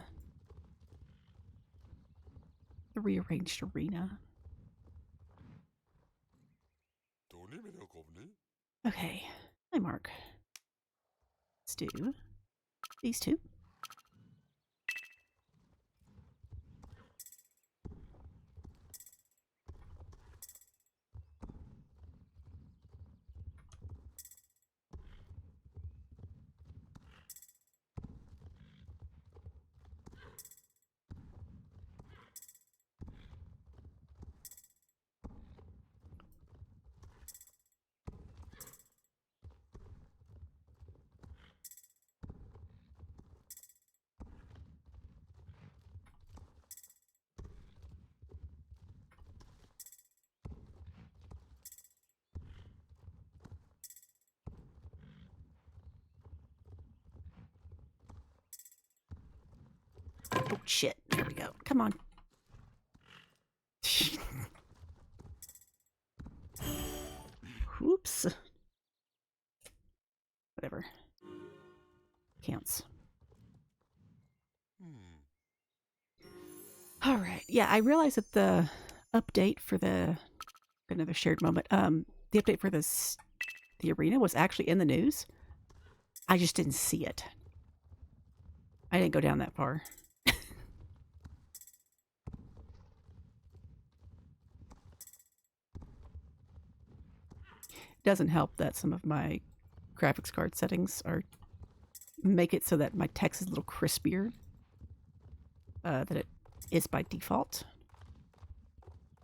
rearranged arena. Okay, hi Mark. Let's do these two. Oh shit, there we go. Come on. Oops. Whatever. Counts. Alright, yeah, I realized that the update for another shared moment, the update for the arena was actually in the news. I just didn't see it. I didn't go down that far. Doesn't help that some of my graphics card settings make it so that my text is a little crispier than it is by default.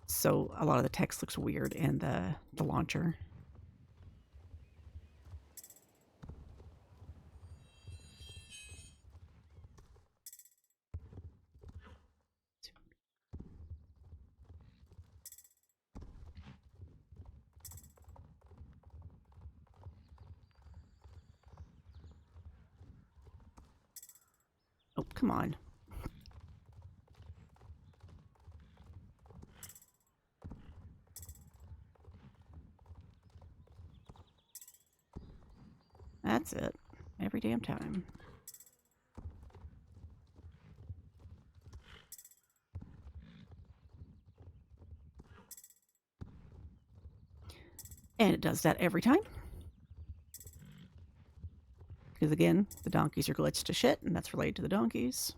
So a lot of the text looks weird in the launcher. Oh, come on. That's it. Every damn time. And it does that every time. Because again, the donkeys are glitched to shit, and that's related to the donkeys.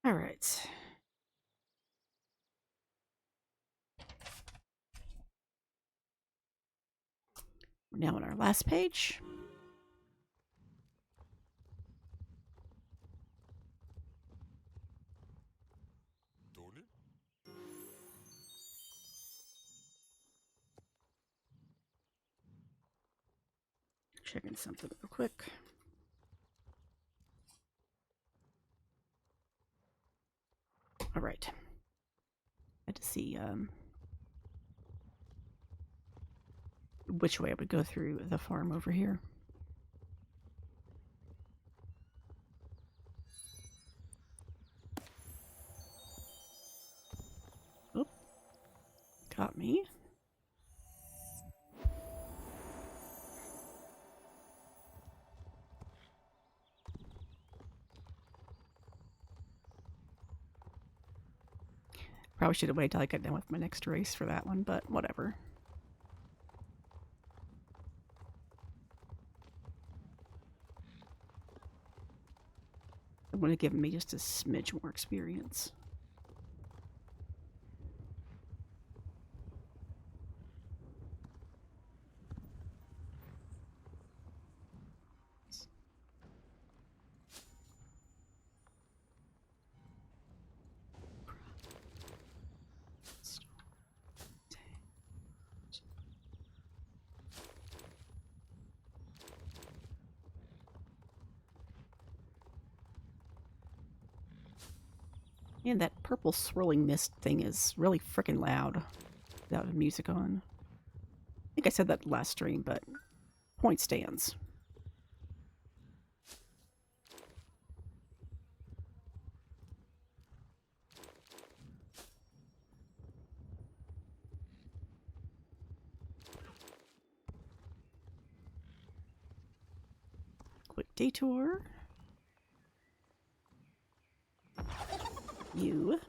All right. We're now on our last page. Checking something real quick. All right. I had to see which way I would go through the farm over here. Oop. Got me. Probably should have waited till I got done with my next race for that one, but whatever. I want to give me just a smidge more experience. And that purple swirling mist thing is really freaking loud without the music on. I think I said that last stream, but point stands. Quick detour. You.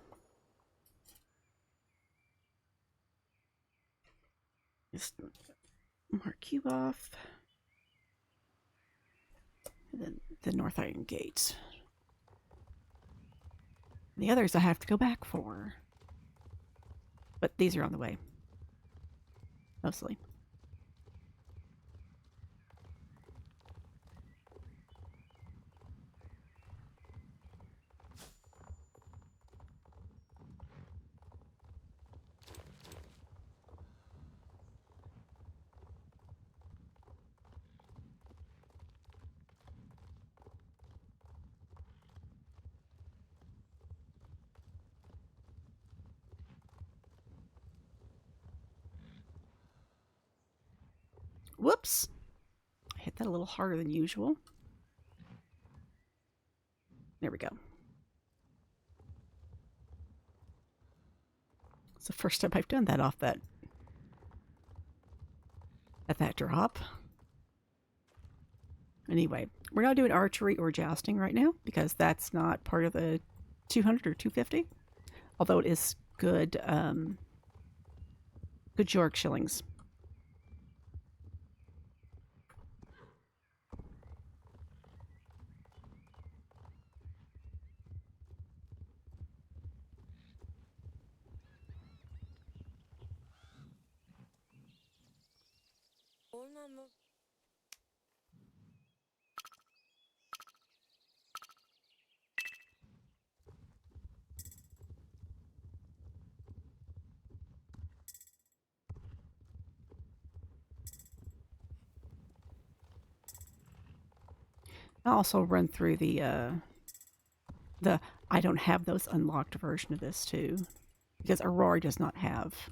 Just mark you off. And then the North Iron Gate. The others I have to go back for. But these are on the way. Mostly. Whoops! I hit that a little harder than usual. There we go. It's the first time I've done that off that at that drop. Anyway, we're not doing archery or jousting right now because that's not part of the 200 or 250. Although it is good, good York shillings. I'll also run through the I don't have those unlocked version of this too, because Aurora does not have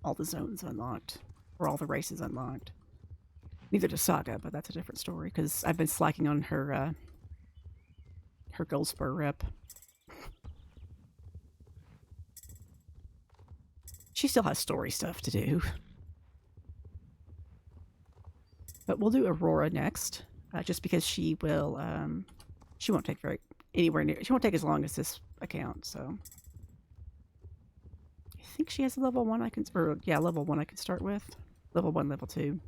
all the zones unlocked or all the races unlocked. Neither does Saga, but that's a different story because I've been slacking on her her gold spur rep. She still has story stuff to do. But we'll do Aurora next, just because she will, she won't take anywhere near, she won't take as long as this account, so. I think she has a level 1 I can, or yeah, level 1 I can start with. Level 1, level 2.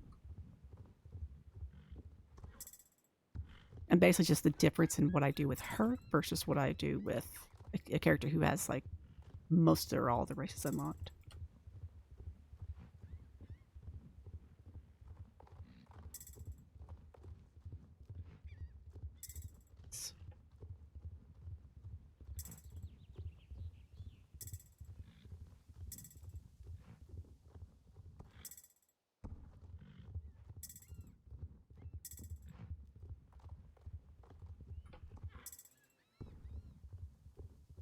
And basically just the difference in what I do with her versus what I do with a character who has like most or all the races unlocked.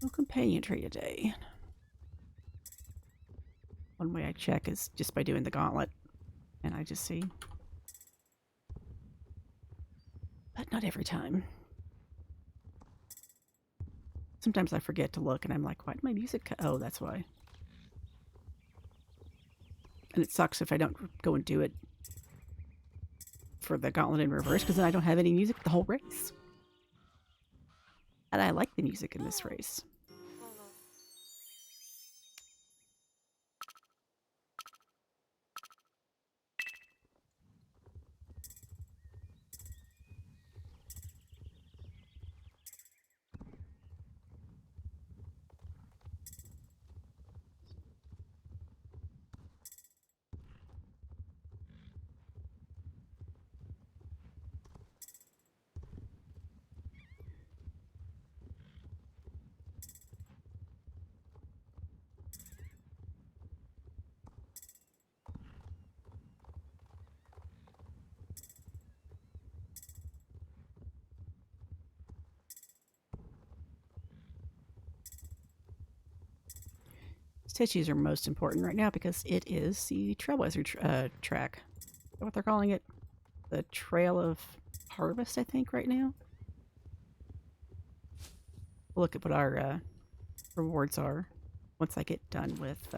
No companion tree today. One way I check is just by doing the gauntlet, and I just see. But not every time. Sometimes I forget to look, and I'm like, why did my music cut? Oh, that's why. And it sucks if I don't go and do it for the gauntlet in reverse, because then I don't have any music the whole race. And I like the music in this race. Stitchies are most important right now because it is the Trailblazer track. Is that what they're calling it? The Trail of Harvest, I think, right now. Look at what our rewards are once I get done with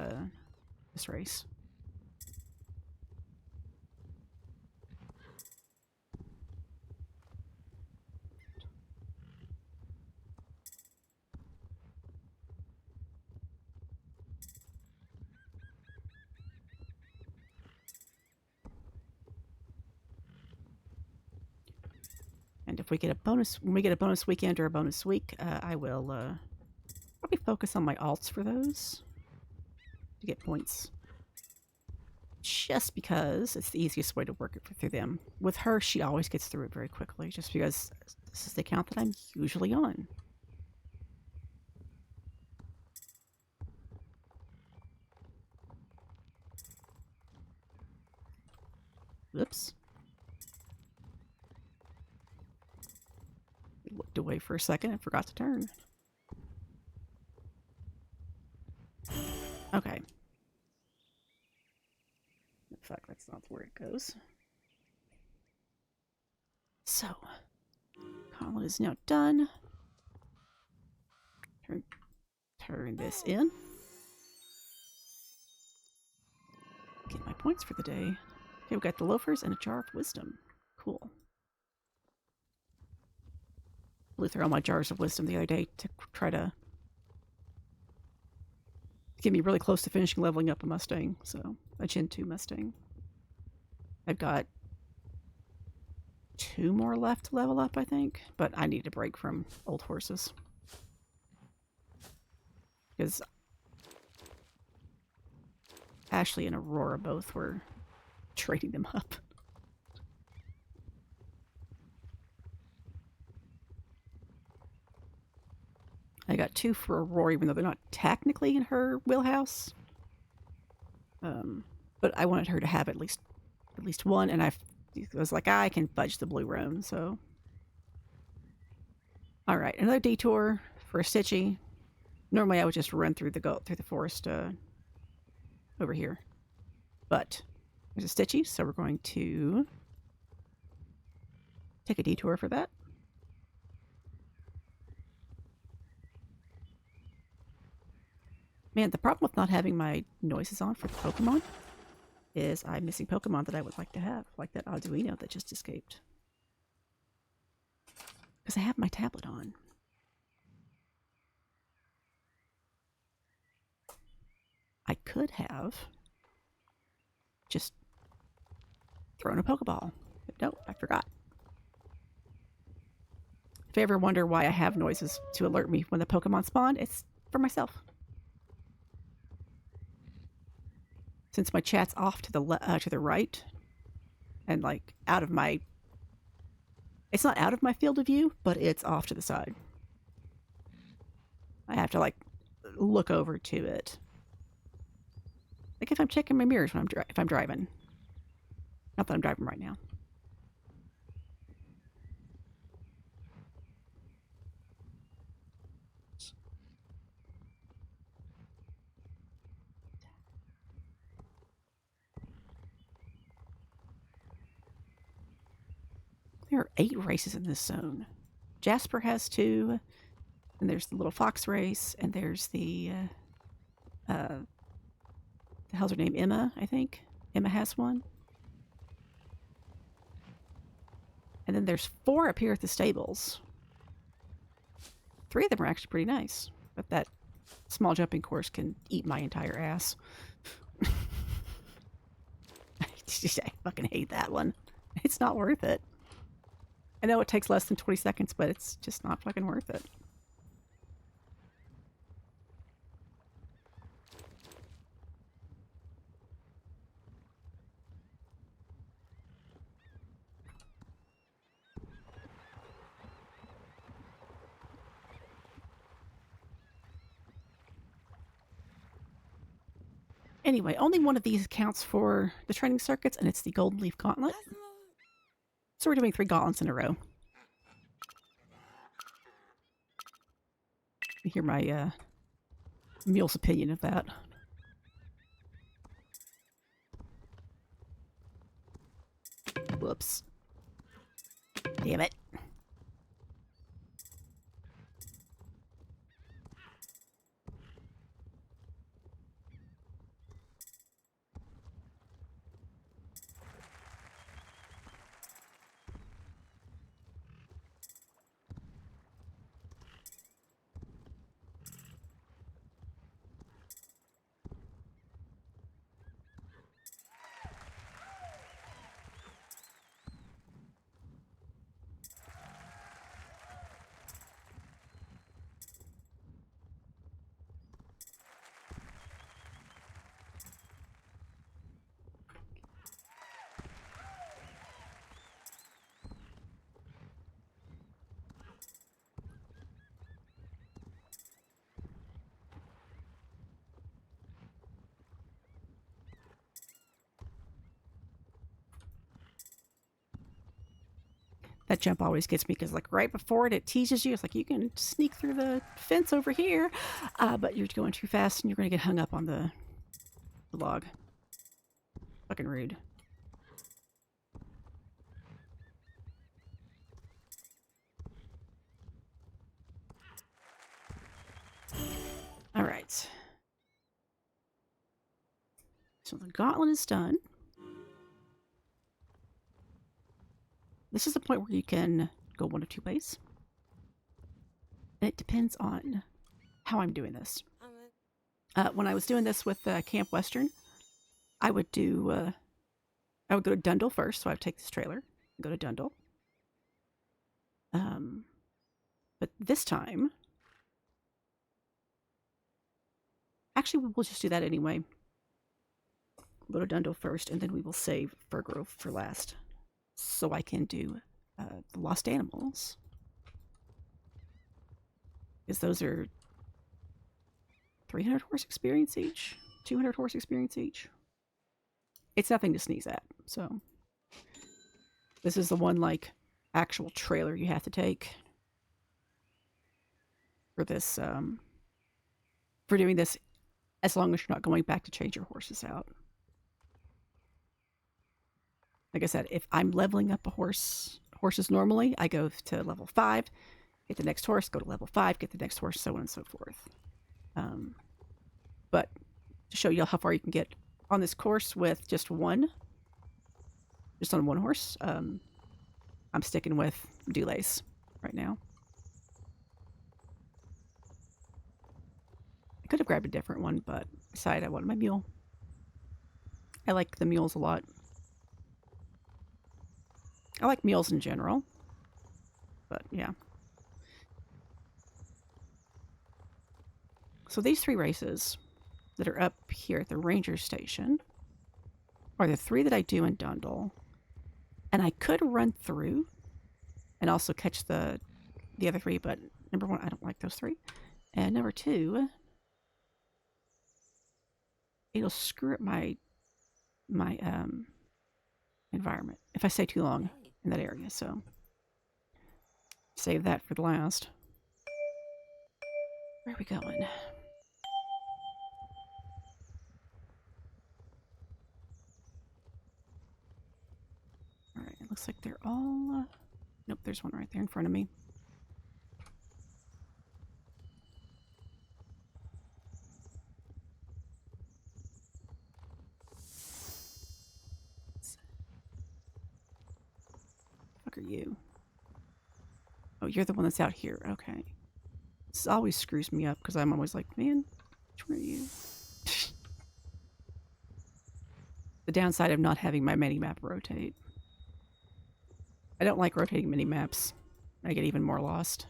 this race. And if we get a bonus, when we get a bonus weekend or a bonus week, I will probably focus on my alts for those to get points. Just because it's the easiest way to work it through them. With her, she always gets through it very quickly, just because this is the account that I'm usually on. Oops. Looked away for a second and forgot to turn. Okay. In fact, that's not where it goes. So, column is now done. Turn this in. Get my points for the day. Okay, we've got the loafers and a jar of wisdom. Cool. Blew through all my jars of wisdom the other day to try to get me really close to finishing leveling up a Mustang, so a Gen 2 Mustang. I've got 2 more left to level up, I think, but I need a break from old horses. Because Ashley and Aurora both were trading them up. I got 2 for Aurora, even though they're not technically in her wheelhouse. But I wanted her to have at least one, and I was like, I can fudge the blue roan, so. Alright, another detour for a Stitchy. Normally I would just run through the forest over here. But there's a Stitchy, so we're going to take a detour for that. Man, the problem with not having my noises on for the Pokemon is I'm missing Pokemon that I would like to have, like that Arduino that just escaped. Because I have my tablet on. I could have just thrown a Pokeball. But no, I forgot. If you ever wonder why I have noises to alert me when the Pokemon spawn, it's for myself. Since my chat's off to the right, and like out of my, it's not out of my field of view, but it's off to the side. I have to like look over to it, like if I'm checking my mirrors when if I'm driving. Not that I'm driving right now. There are 8 races in this zone. Jasper has 2, and there's the little fox race, and there's the hell's her name? Emma, I think. Emma has one. And then there's 4 up here at the stables. 3 of them are actually pretty nice, but that small jumping course can eat my entire ass. I fucking hate that one. It's not worth it. I know it takes less than 20 seconds, but it's just not fucking worth it. Anyway, only one of these accounts for the training circuits, and it's the Golden Leaf Gauntlet. So we're doing 3 gauntlets in a row. You hear my mule's opinion of that. Whoops. Damn it. That jump always gets me because, like, right before it teases you. It's like, you can sneak through the fence over here, but you're going too fast and you're going to get hung up on the log. Fucking rude. All right. So the gauntlet is done. This is the point where you can go one of two ways. And it depends on how I'm doing this. When I was doing this with Camp Western, I would do, I would go to Dundle first, so I would take this trailer and go to Dundle. But this time, actually, we'll just do that anyway. We'll go to Dundle first, and then we will save Furgrove for last, so I can do the Lost Animals. Because those are 300 horse experience each, 200 horse experience each. It's nothing to sneeze at, so. This is the one, like, actual trailer you have to take for this, for doing this, as long as you're not going back to change your horses out. Like I said, if I'm leveling up a horses normally, I go to level 5, get the next horse, go to level 5, get the next horse, so on and so forth. But to show you how far you can get on this course with just on one horse, I'm sticking with Delays right now. I could have grabbed a different one, but decided I wanted my mule. I like the mules a lot. I like mules in general, but yeah. So these 3 races that are up here at the ranger station are the 3 that I do in Dundle. And I could run through and also catch the other 3, but number 1, I don't like those 3. And number 2, it'll screw up my environment if I stay too long in that area, so save that for the last. Where are we going? Alright, it looks like they're all... Nope, there's one right there in front of me. Fuck are you? Oh, you're the one that's out here. Okay. This always screws me up because I'm always like, man, which one are you? The downside of not having my mini-map rotate. I don't like rotating mini-maps. I get even more lost.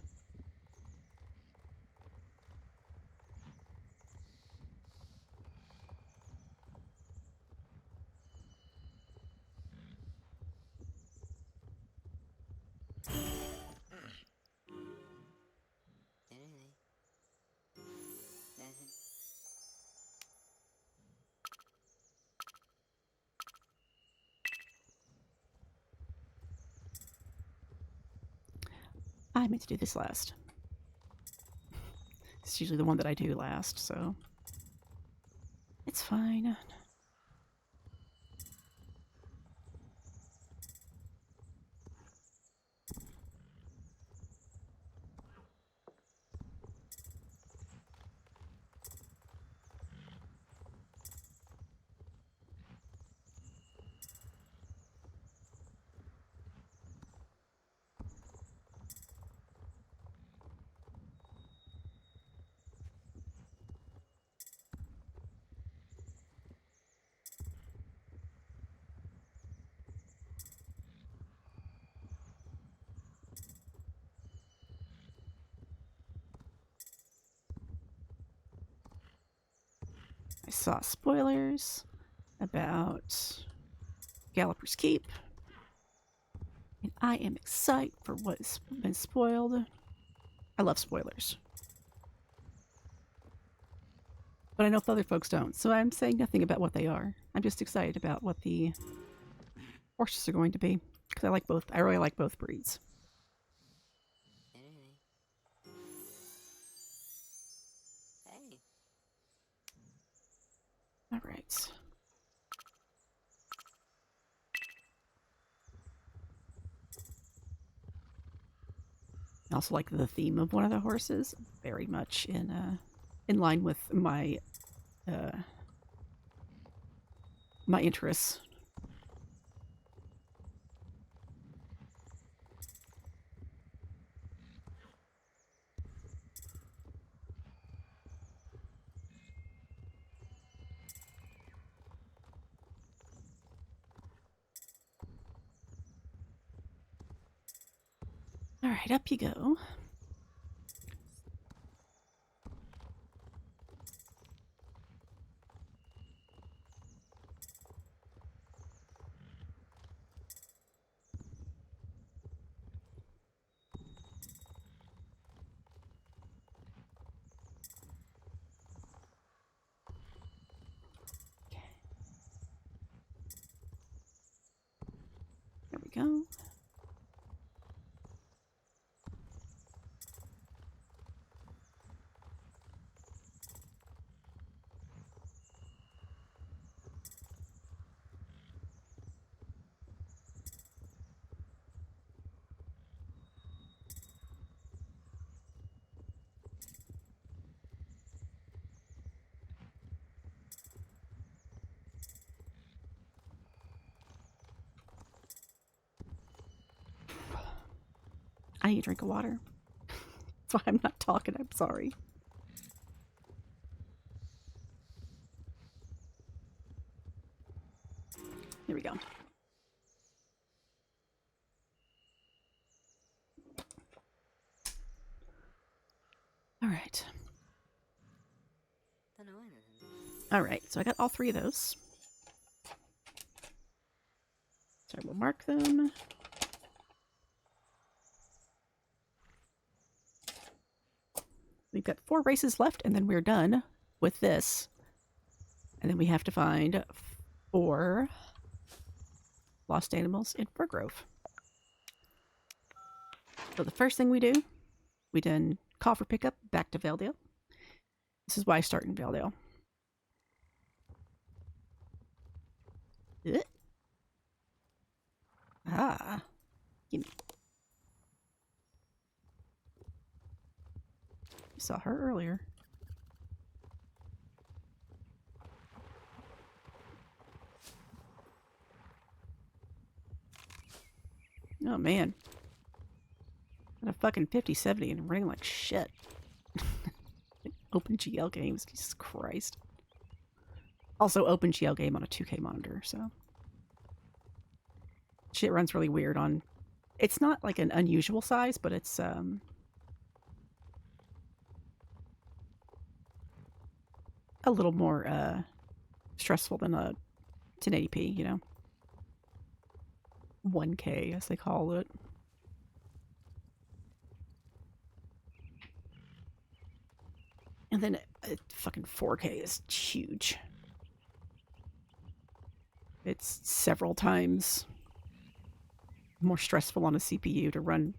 I meant to do this last. It's usually the one that I do last, so it's fine. I saw spoilers about Galloper's Keep. And I am excited for what's been spoiled. I love spoilers. But I know other folks don't, so I'm saying nothing about what they are. I'm just excited about what the horses are going to be. Because I like both. I really like both breeds. Hey. Alright. I also like the theme of one of the horses. Very much in line with my my interests. Alright, up you go. There we go. I need a drink of water. That's why I'm not talking. I'm sorry. Here we go. Alright. Alright, so I got all three of those. So I will mark them. We've got 4 races left, and then we're done with this. And then we have to find 4 lost animals in Furgrove. So the first thing we do, we then call for pickup back to Valedale. This is why I start in Valedale. Ah. Gimme. You saw her earlier. Oh man. Got a fucking 50-70 and running like shit. Open GL games, Jesus Christ. Also open GL game on a 2K monitor, so. Shit runs really weird on. It's not like an unusual size, but it's a little more stressful than a 1080p, you know. 1K as they call it. And then fucking 4K is huge. It's several times more stressful on a CPU to run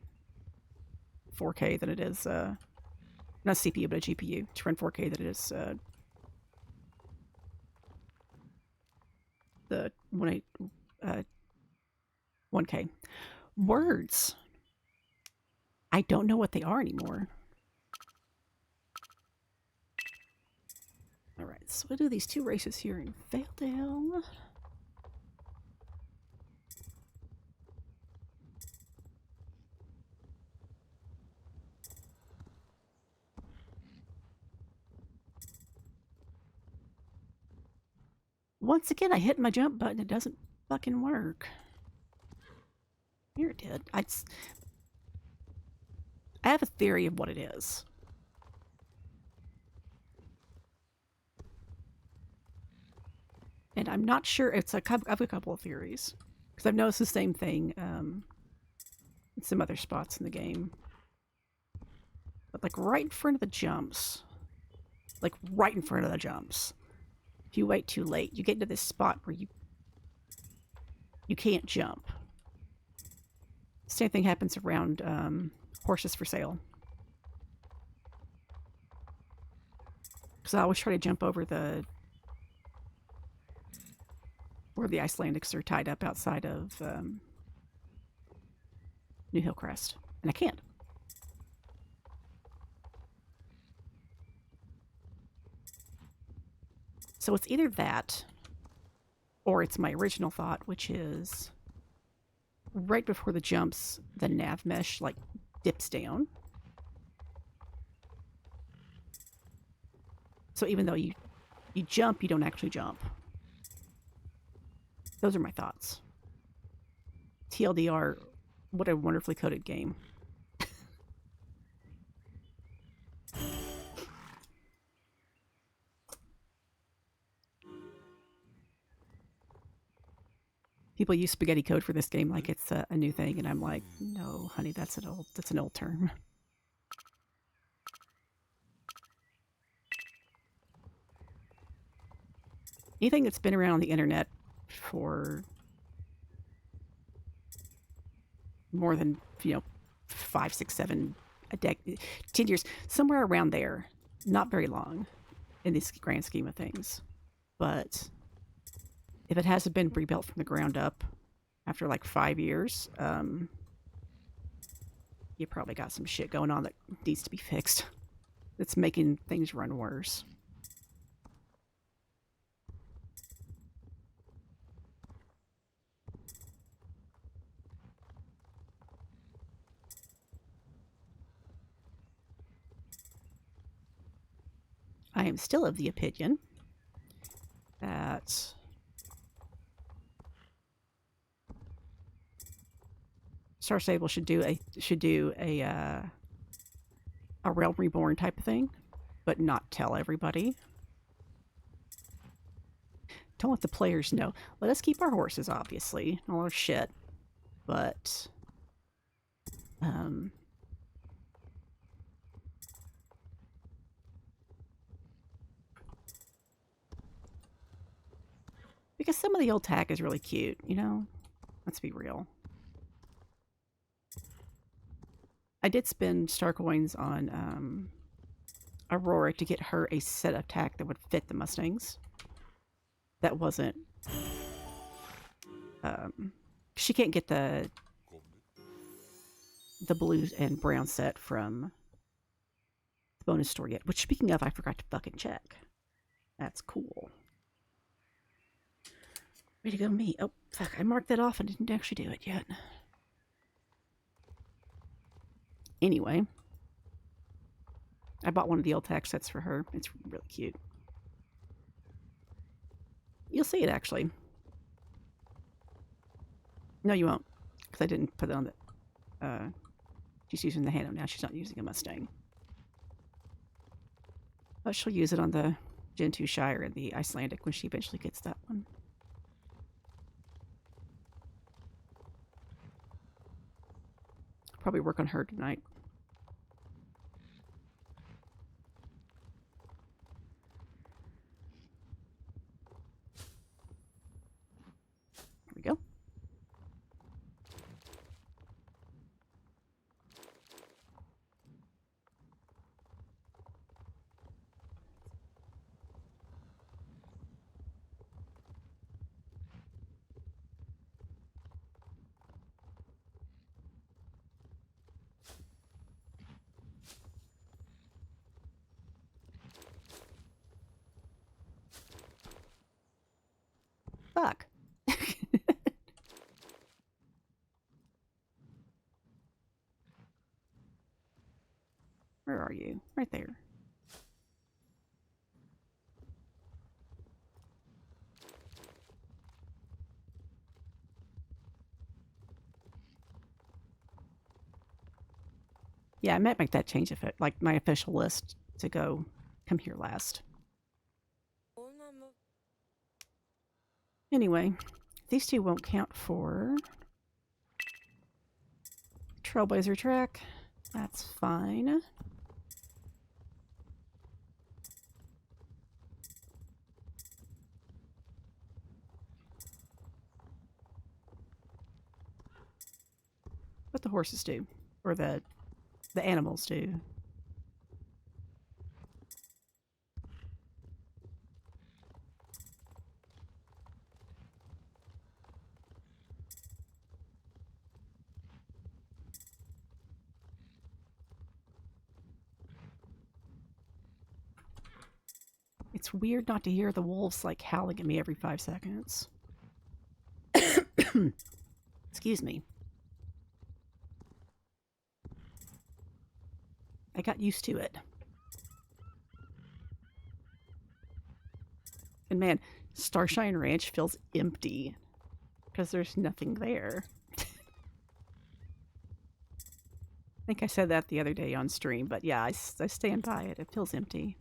4K than it is, not a CPU, but a GPU to run 4K than it is the 1K. Words. I don't know what they are anymore. Alright, so we'll do these 2 races here in Valedale. Once again, I hit my jump button. It doesn't fucking work. Here it did. I have a theory of what it is. And I'm not sure. I've a couple of theories because I've noticed the same thing in some other spots in the game. But like right in front of the jumps, like right in front of the jumps, if you wait too late, you get into this spot where you can't jump. Same thing happens around horses for sale. Because I always try to jump over where the Icelandics are tied up outside of New Hillcrest, and I can't. So it's either that, or it's my original thought, which is right before the jumps, the nav mesh like dips down. So even though you jump, you don't actually jump. Those are my thoughts. TLDR, what a wonderfully coded game. People use spaghetti code for this game like it's a new thing, and I'm like, no, honey, that's an old term. Anything that's been around on the internet for more than 5, 6, 7, a decade, 10 years, somewhere around there, not very long in this grand scheme of things, but if it hasn't been rebuilt from the ground up after like 5 years, you probably got some shit going on that needs to be fixed. That's making things run worse. I am still of the opinion that Star Stable should do a Realm Reborn type of thing, but not tell everybody. Don't let the players know. Let us keep our horses, obviously, all our shit, but because some of the old tag is really cute, Let's be real. I did spend star coins on Aurora to get her a set attack that would fit the Mustangs. That wasn't. She can't get the blue and brown set from the bonus store yet. Which, speaking of, I forgot to fucking check. That's cool. Way to go, me. Oh, fuck. I marked that off and didn't actually do it yet. Anyway, I bought one of the old tax sets for her. It's really cute. You'll see it, actually. No, you won't. Because I didn't put it on the... she's using the Hano now. She's not using a Mustang. But she'll use it on the Gen 2 Shire and the Icelandic when she eventually gets that one. Probably work on her tonight. There we go. Fuck. Where are you? Right there. Yeah, I might make that change if it, like my official list to go come here last. Anyway, these two won't count for Trailblazer track. That's fine. What the horses do, or the animals do. It's weird not to hear the wolves like howling at me every 5 seconds. Excuse me. I got used to it. And man, Starshine Ranch feels empty because there's nothing there. I think I said that the other day on stream, but yeah, I stand by it. It feels empty.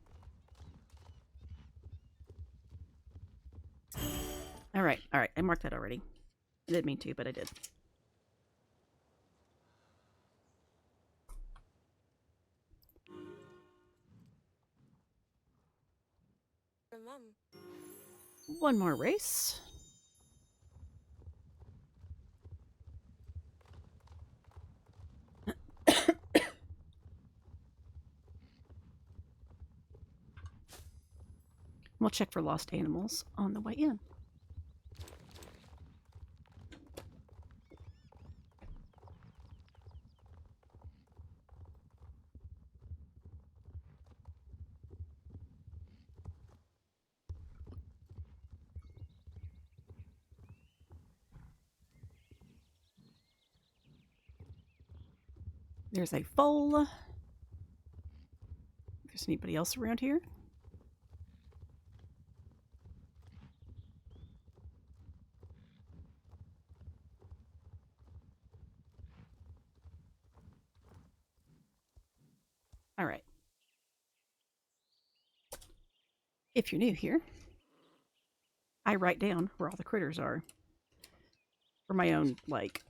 All right. I marked that already. I didn't mean to, but I did. Mom. One more race. We'll check for lost animals on the way in. There's a foal. If there's anybody else around here. All right. If you're new here, I write down where all the critters are. For my own, like...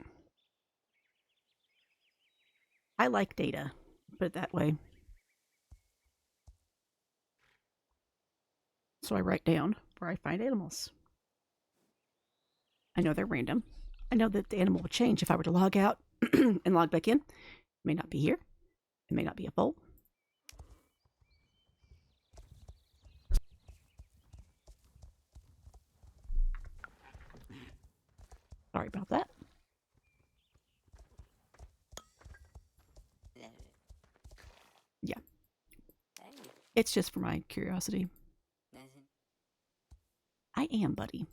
I like data. Put it that way. So I write down where I find animals. I know they're random. I know that the animal would change if I were to log out and log back in. It may not be here. It may not be a foal. Sorry about that. Yeah. Hey. It's just for my curiosity. I am, buddy.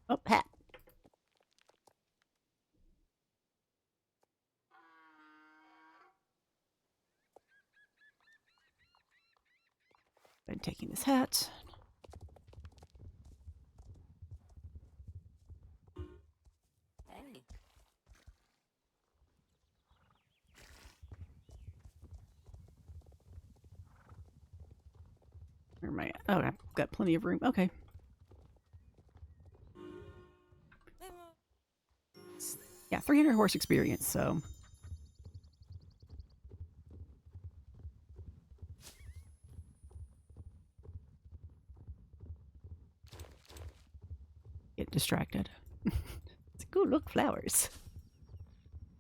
Oh, hat. I'm taking this hat. Hey. Where am I at? Oh, I've got plenty of room. Okay. Yeah, 300 horse experience, so... Get distracted. It's like, oh, look, flowers.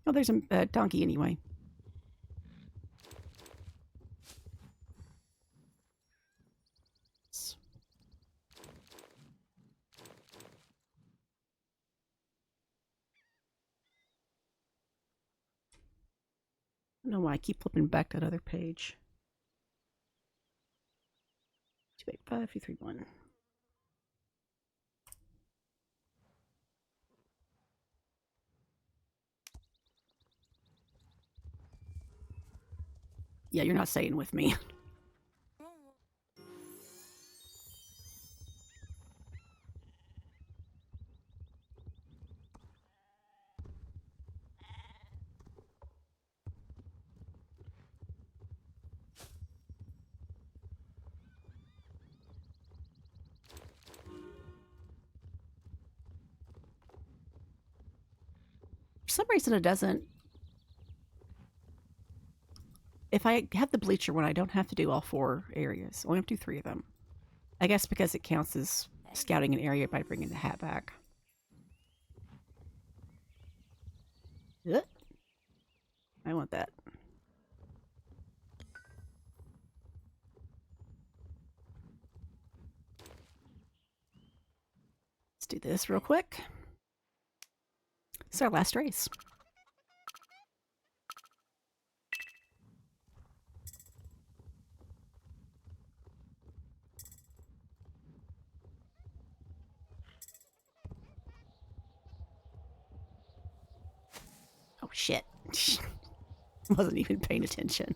Oh, there's a donkey anyway. I don't know why I keep flipping back that other page. 285231. Yeah, you're not staying with me. some reason it doesn't. If I have the bleacher one, I don't have to do all 4 areas. I only have to do 3 of them. I guess because it counts as scouting an area by bringing the hat back. Ugh. I want that. Let's do this real quick. It's our last race. Oh shit. Wasn't even paying attention.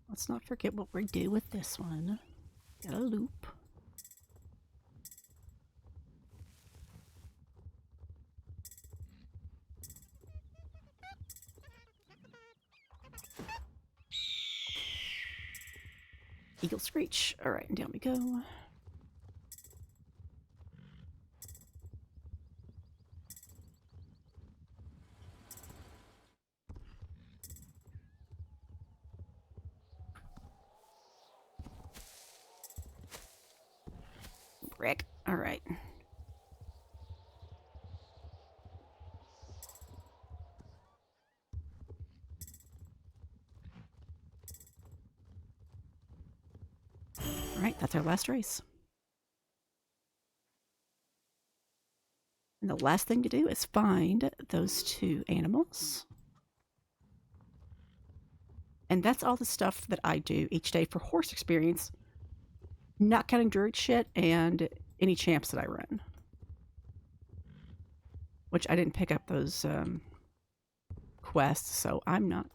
Let's not forget what we do with this one. Got a loop. Eagle screech. All right, and down we go. Rick. All right. All right, that's our last race. And the last thing to do is find those 2 animals. And that's all the stuff that I do each day for horse experience, not counting druid shit and any champs that I run. Which I didn't pick up those quests, so I'm not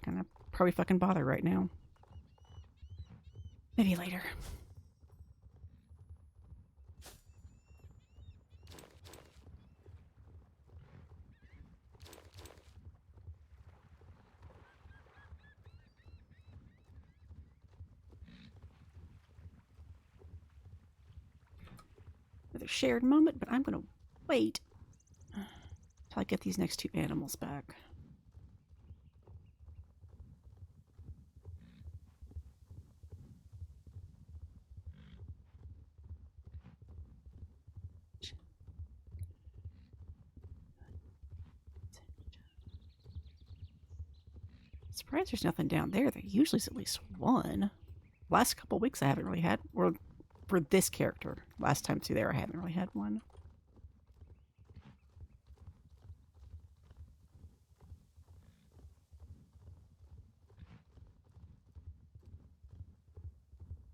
gonna probably fucking bother right now. Maybe later. Another shared moment, but I'm gonna wait till I get these next 2 animals back. Surprised there's nothing down there. There usually is at least one. Last couple weeks I haven't really had, or for this character, last time through there I haven't really had one.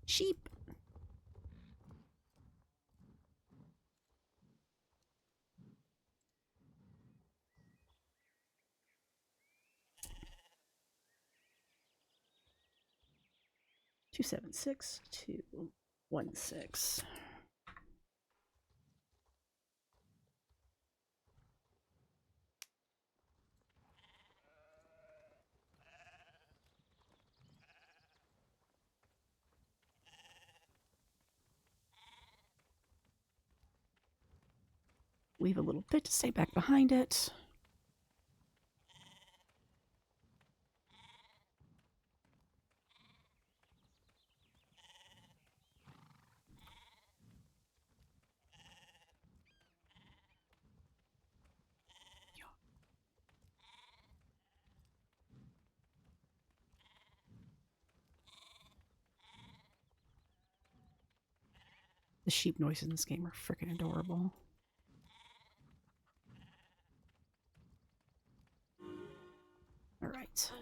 Sheep. Two 7-6, 2-1-6. Leave a little bit to stay back behind it. The sheep noises in this game are freaking adorable. All right.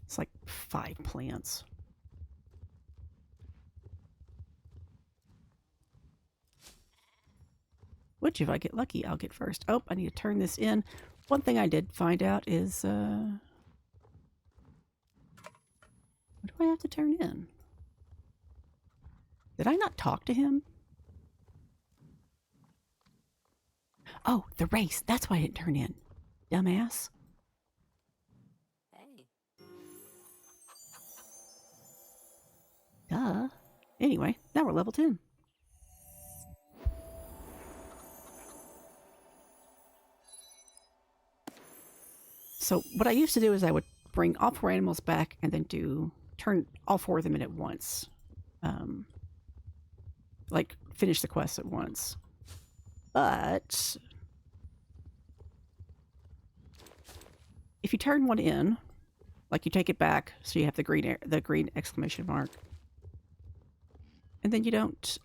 It's like 5 plants. Which, if I get lucky, I'll get first. Oh, I need to turn this in. One thing I did find out is What do I have to turn in? Did I not talk to him? Oh, the race. That's why I didn't turn in. Dumbass. Hey. Duh. Anyway, now we're level 10. So what I used to do is I would bring all 4 animals back and then turn all 4 of them in at once. Like finish the quest at once. But if you turn one in, like you take it back, so you have the green exclamation mark, and then you don't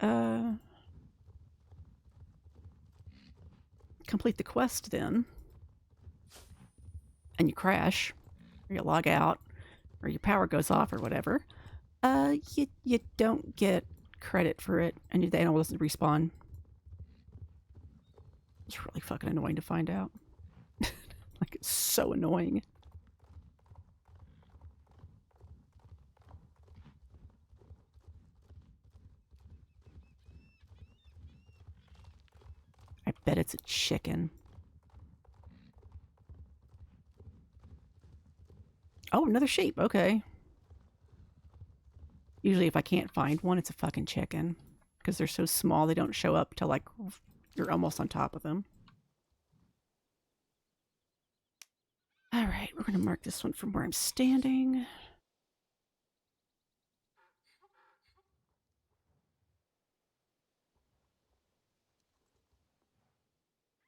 complete the quest then, and you crash, or you log out, or your power goes off, or whatever, you don't get credit for it, and the animal doesn't respawn. It's really fucking annoying to find out. Like, it's so annoying. I bet it's a chicken. Oh, another sheep. Okay. Usually if I can't find one, it's a fucking chicken. Because they're so small, they don't show up till, like, you're almost on top of them. Alright, we're going to mark this one from where I'm standing.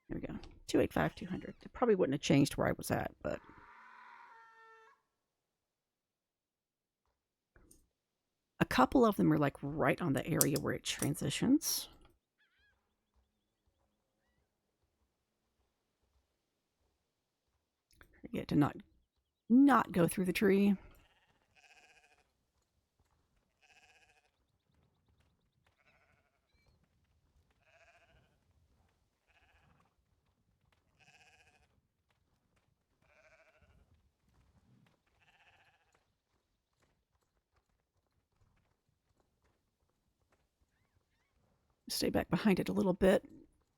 There we go. 285, 200. It probably wouldn't have changed where I was at, but... A couple of them are, like, right on the area where it transitions. Forget to not go through the tree. Stay back behind it a little bit,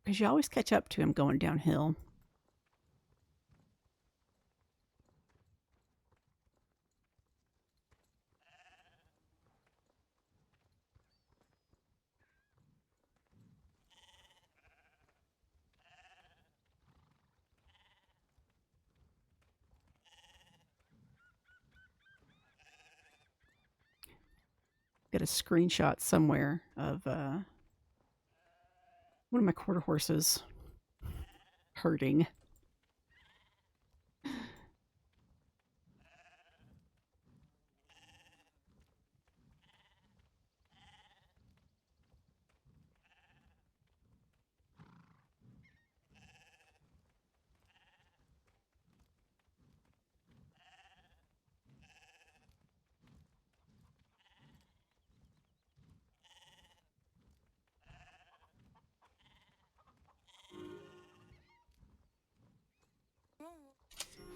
because you always catch up to him going downhill. Got a screenshot somewhere of one of my quarter horses herding.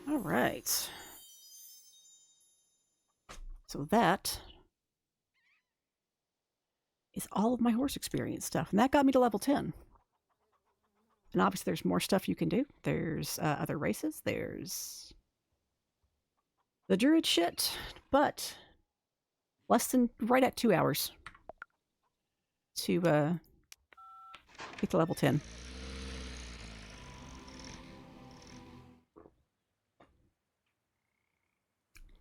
All right. So that is all of my horse experience stuff. And that got me to level 10. And obviously there's more stuff you can do. There's other races. There's the druid shit. But right at 2 hours to get to level 10.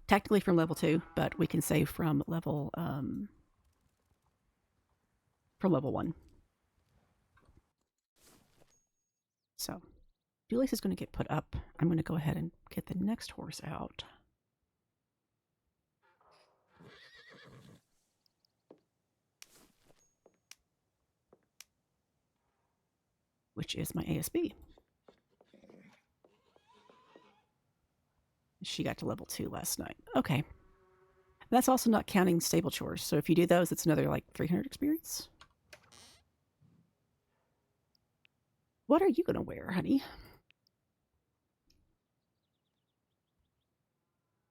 Technically from level 2, but we can save from level 1. So, Julius is going to get put up. I'm going to go ahead and get the next horse out. Which is my ASB. She got to level 2 last night. Okay. That's also not counting stable chores. So if you do those, it's another like 300 experience. What are you going to wear, honey?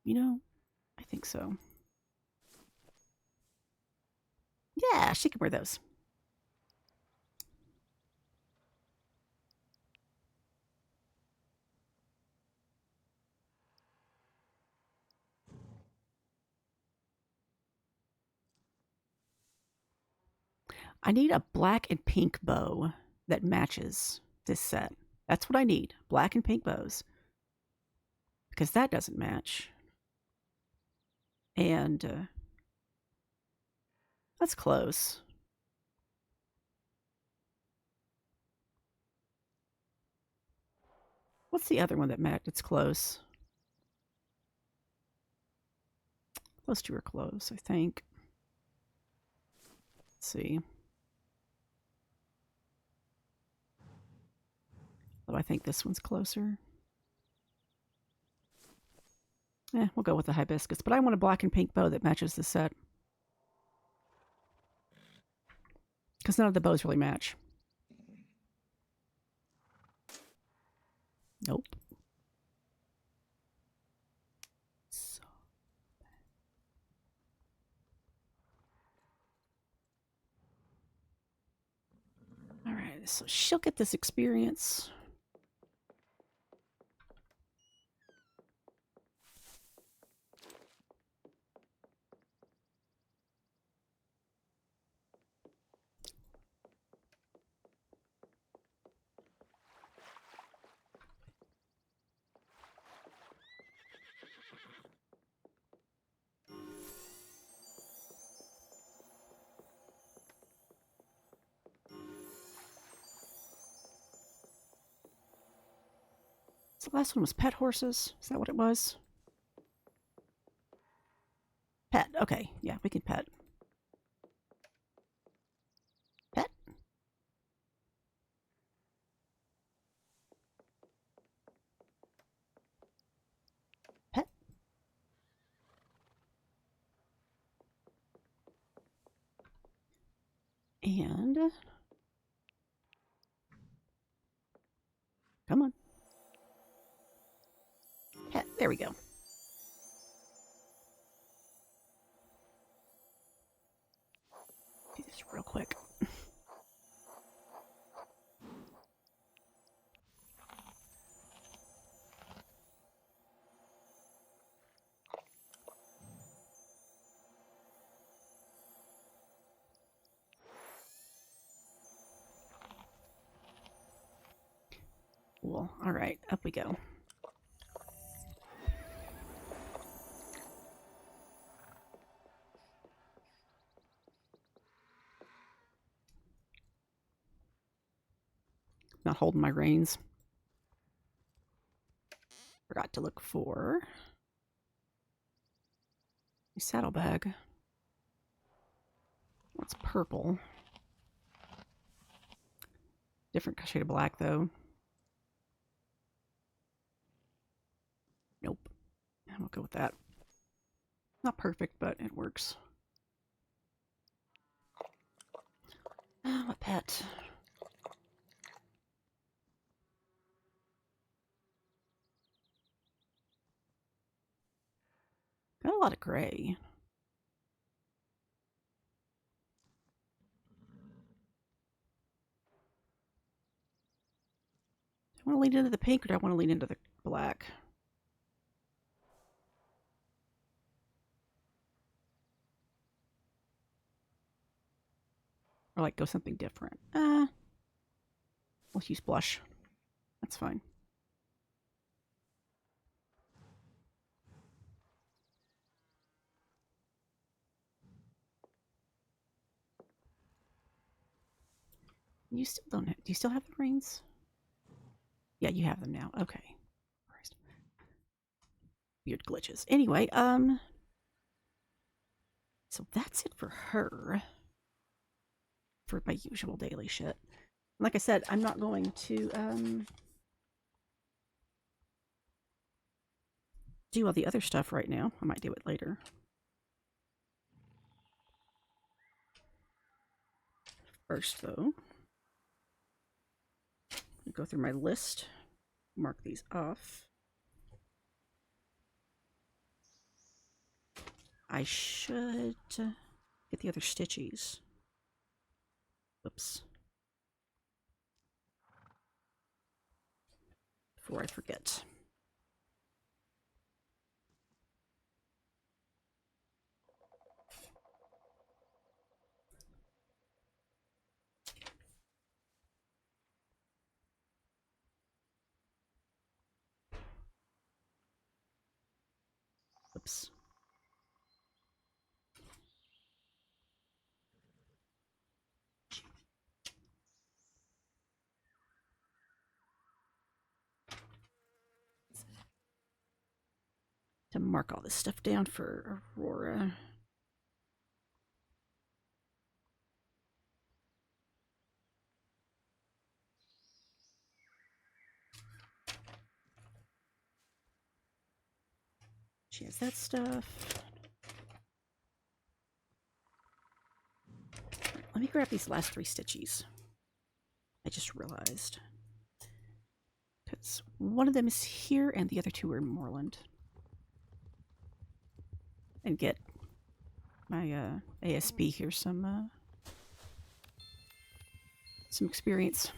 You know, I think so. Yeah, she can wear those. I need a black and pink bow that matches this set. That's what I need. Black and pink bows. Because that doesn't match. And that's close. What's the other one that matched? It's close. Those two are close, I think. Let's see. But I think this one's closer. We'll go with the hibiscus. But I want a black and pink bow that matches the set. Because none of the bows really match. Nope. So. All right, so she'll get this experience. So the last one was pet horses. Is that what it was? Pet. Okay. Yeah, we can pet. Pet. Pet. And come on. Pet. There we go. Do this real quick. Cool. All right, up we go. Not holding my reins. Forgot to look for a saddlebag. What's purple? Different shade of black, though. Nope. We'll go with that. Not perfect, but it works. What pet? Got a lot of gray. Do I want to lean into the pink or do I want to lean into the black? Or like go something different. Let's use blush. That's fine. You still don't have, do you still have the reins? Yeah, you have them now. Okay. Christ. Weird glitches. Anyway, so that's it for her. For my usual daily shit. Like I said, I'm not going to do all the other stuff right now. I might do it later. First, though, go through my list, mark these off. I should get the other stitchies. Oops. Before I forget. Oops. To mark all this stuff down for Aurora. She has that stuff. Let me grab these last 3 stitchies. I just realized. Because one of them is here and the other 2 are in Moreland. And get my ASB here some experience.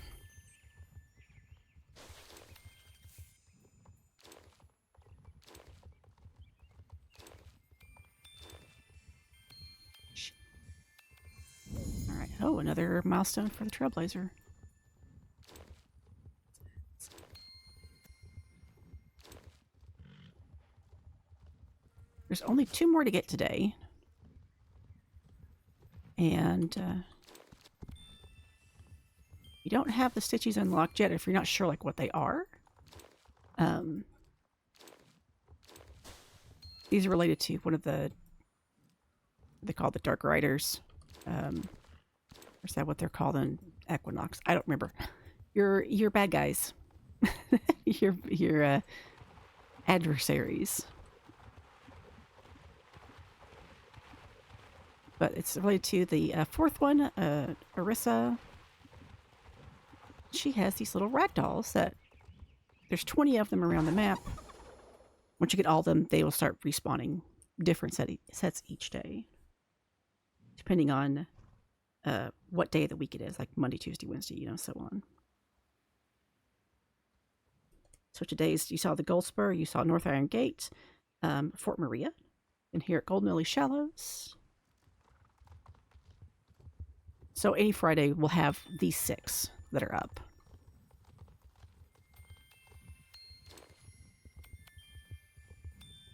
All right. Oh, another milestone for the Trailblazer. There's only 2 more to get today. And you don't have the stitchies unlocked yet if you're not sure like what they are. These are related to one of the, they call the Dark Riders. Or is that what they're called in Equinox? I don't remember. Your bad guys. your adversaries. But it's related to the 4th one, Arissa. She has these little ragdolls that there's 20 of them around the map. Once you get all of them, they will start respawning different sets each day, depending on what day of the week it is, like Monday, Tuesday, Wednesday, you know, so on. So today's, you saw the Gold Spur, you saw North Iron Gate, Fort Maria, and here at Golden Lily Shallows. So any Friday, we'll have these 6 that are up.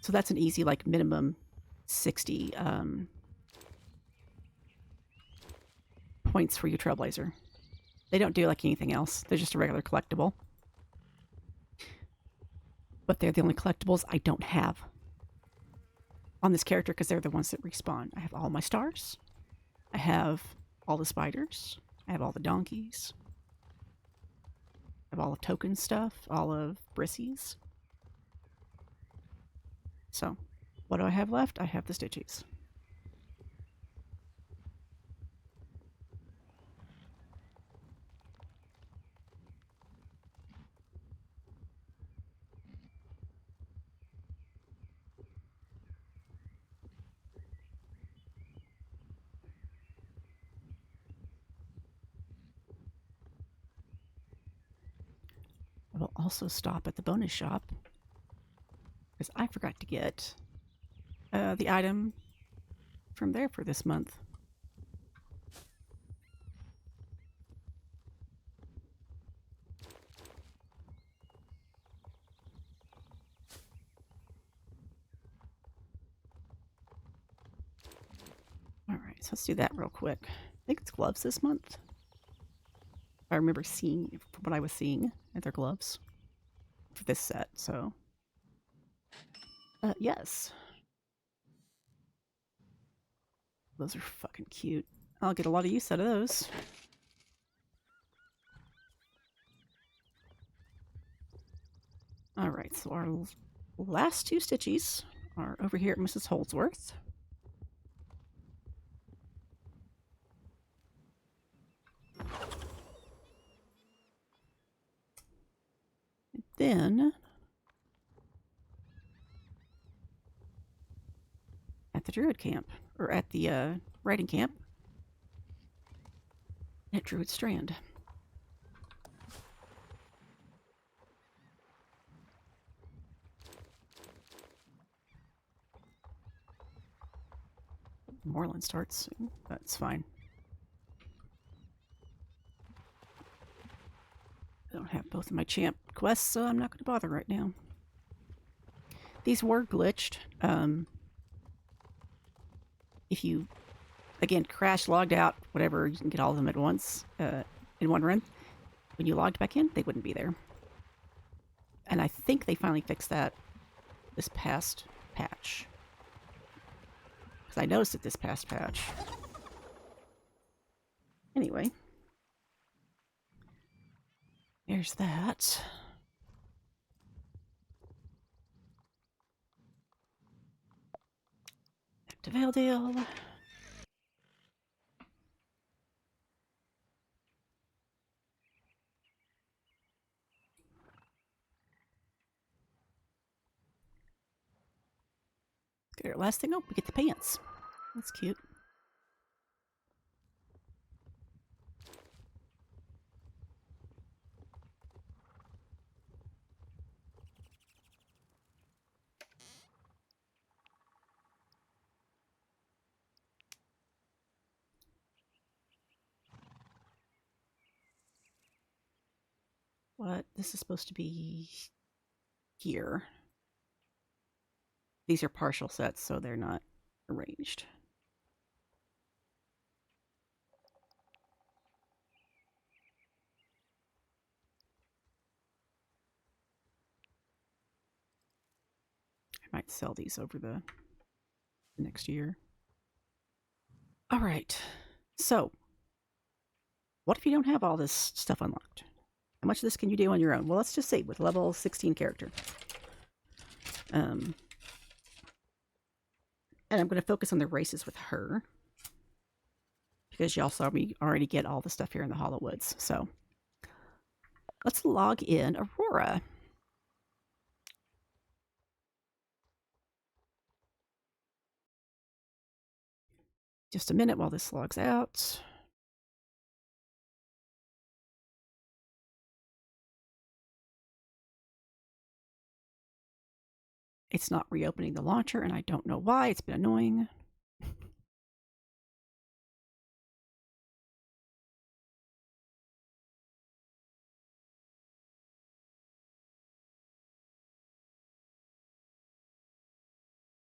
So that's an easy, like, minimum 60 points for your Trailblazer. They don't do like anything else. They're just a regular collectible. But they're the only collectibles I don't have on this character because they're the ones that respawn. I have all my stars. I have all the spiders. I have all the donkeys. I have all of token stuff, all of Brissies. So, what do I have left? I have the stitchies. I will also stop at the bonus shop because I forgot to get the item from there for this month. Alright, so let's do that real quick. I think it's gloves this month. I remember seeing, from what I was seeing, at their gloves for this set, so. Yes. Those are fucking cute. I'll get a lot of use out of those. Alright, so our last 2 stitchies are over here at Mrs. Holdsworth. And then at the Druid camp, or at the writing camp, At Druid Strand. Moreland starts soon. That's fine. I don't have both of my champ quests, so I'm not going to bother right now. These were glitched. If you, again, crashed, logged out, whatever, you can get all of them at once in one run. When you logged back in, they wouldn't be there. And I think they finally fixed that this past patch. Because I noticed it this past patch. Anyway. There's that. Back to Valedale. Get our last thing. Oh, we get the pants. That's cute. What? This is supposed to be here. These are partial sets, so they're not arranged. I might sell these over the next year. All right. So, what if you don't have all this stuff unlocked? How much of this can you do on your own? Well, let's just see with level 16 character. And I'm going to focus on the races with her. Because y'all saw me already get all the stuff here in the Hollow Woods. So, let's log in Aurora. Just a minute while this logs out. It's not reopening the launcher, and I don't know why. It's been annoying.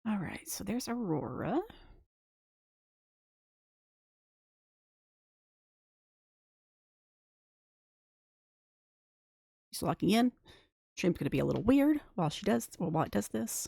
All right, so there's Aurora. She's locking in. Stream's going to be a little weird while she does, well, while it does this.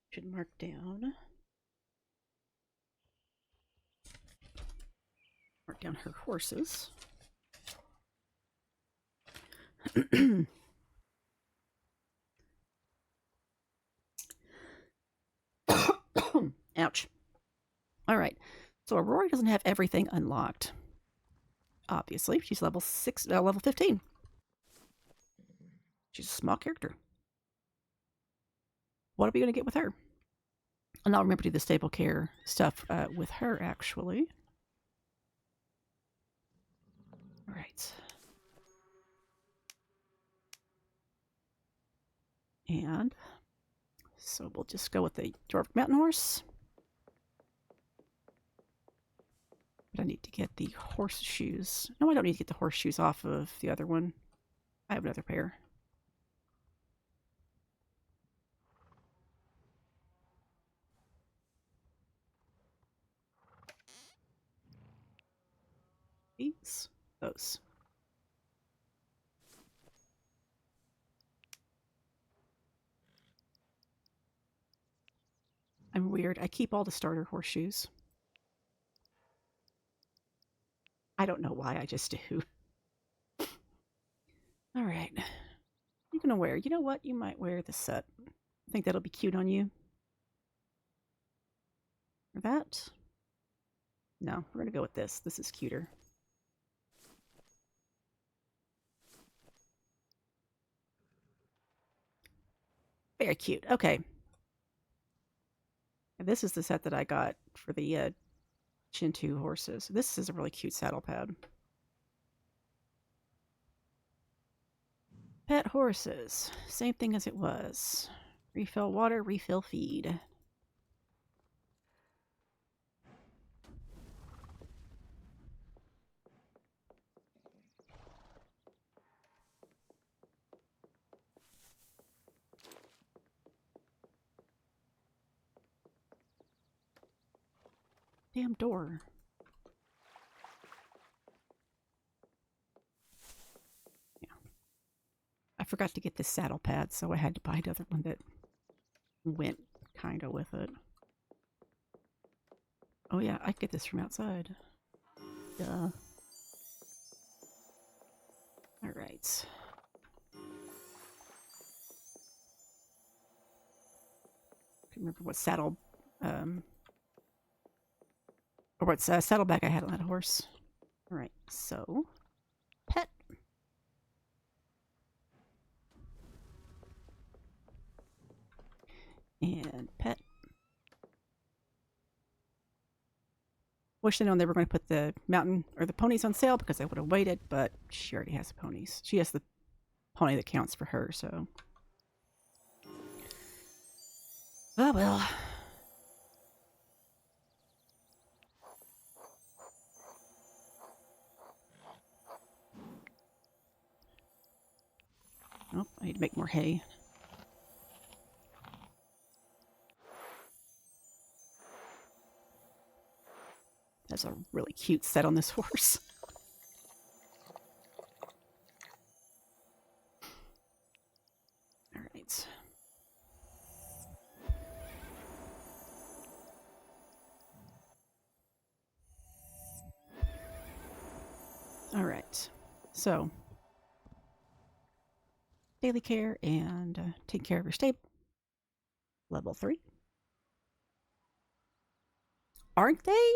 Should mark down her horses. Ouch. All right. So Aurora doesn't have everything unlocked. Obviously, she's level 15. She's a small character. What are we going to get with her? And I'll remember to do the stable care stuff with her, actually. All right. And so we'll just go with the Dwarf Mountain Horse. But I need to get the horseshoes. No, I don't need to get the horseshoes off of the other one. I have another pair. Those. I'm weird. I keep all the starter horseshoes. I don't know why, I just do. gonna wear? You know what? You might wear the set. I think that'll be cute on you. Or that? No, we're gonna go with this. This is cuter. Very cute. Okay. And this is the set that I got for the Chintu horses. This is a really cute saddle pad. Pet horses. Same thing as it was. Refill water, refill feed. Damn door. Yeah. I forgot to get this saddle pad, so I had to buy another one that went kind of with it. Oh yeah, I get this from outside. Duh. Alright. Can't remember what saddle, or what saddleback I had on that horse. Alright, so, pet. And pet. Wish I'd known they were going to put the mountain or the ponies on sale because I would have waited, but she already has the ponies. She has the pony that counts for her, so. Oh well. Oh, I need to make more hay. That's a really cute set on this horse. All right. All right. So, daily care and take care of your stable. Level 3. Aren't they?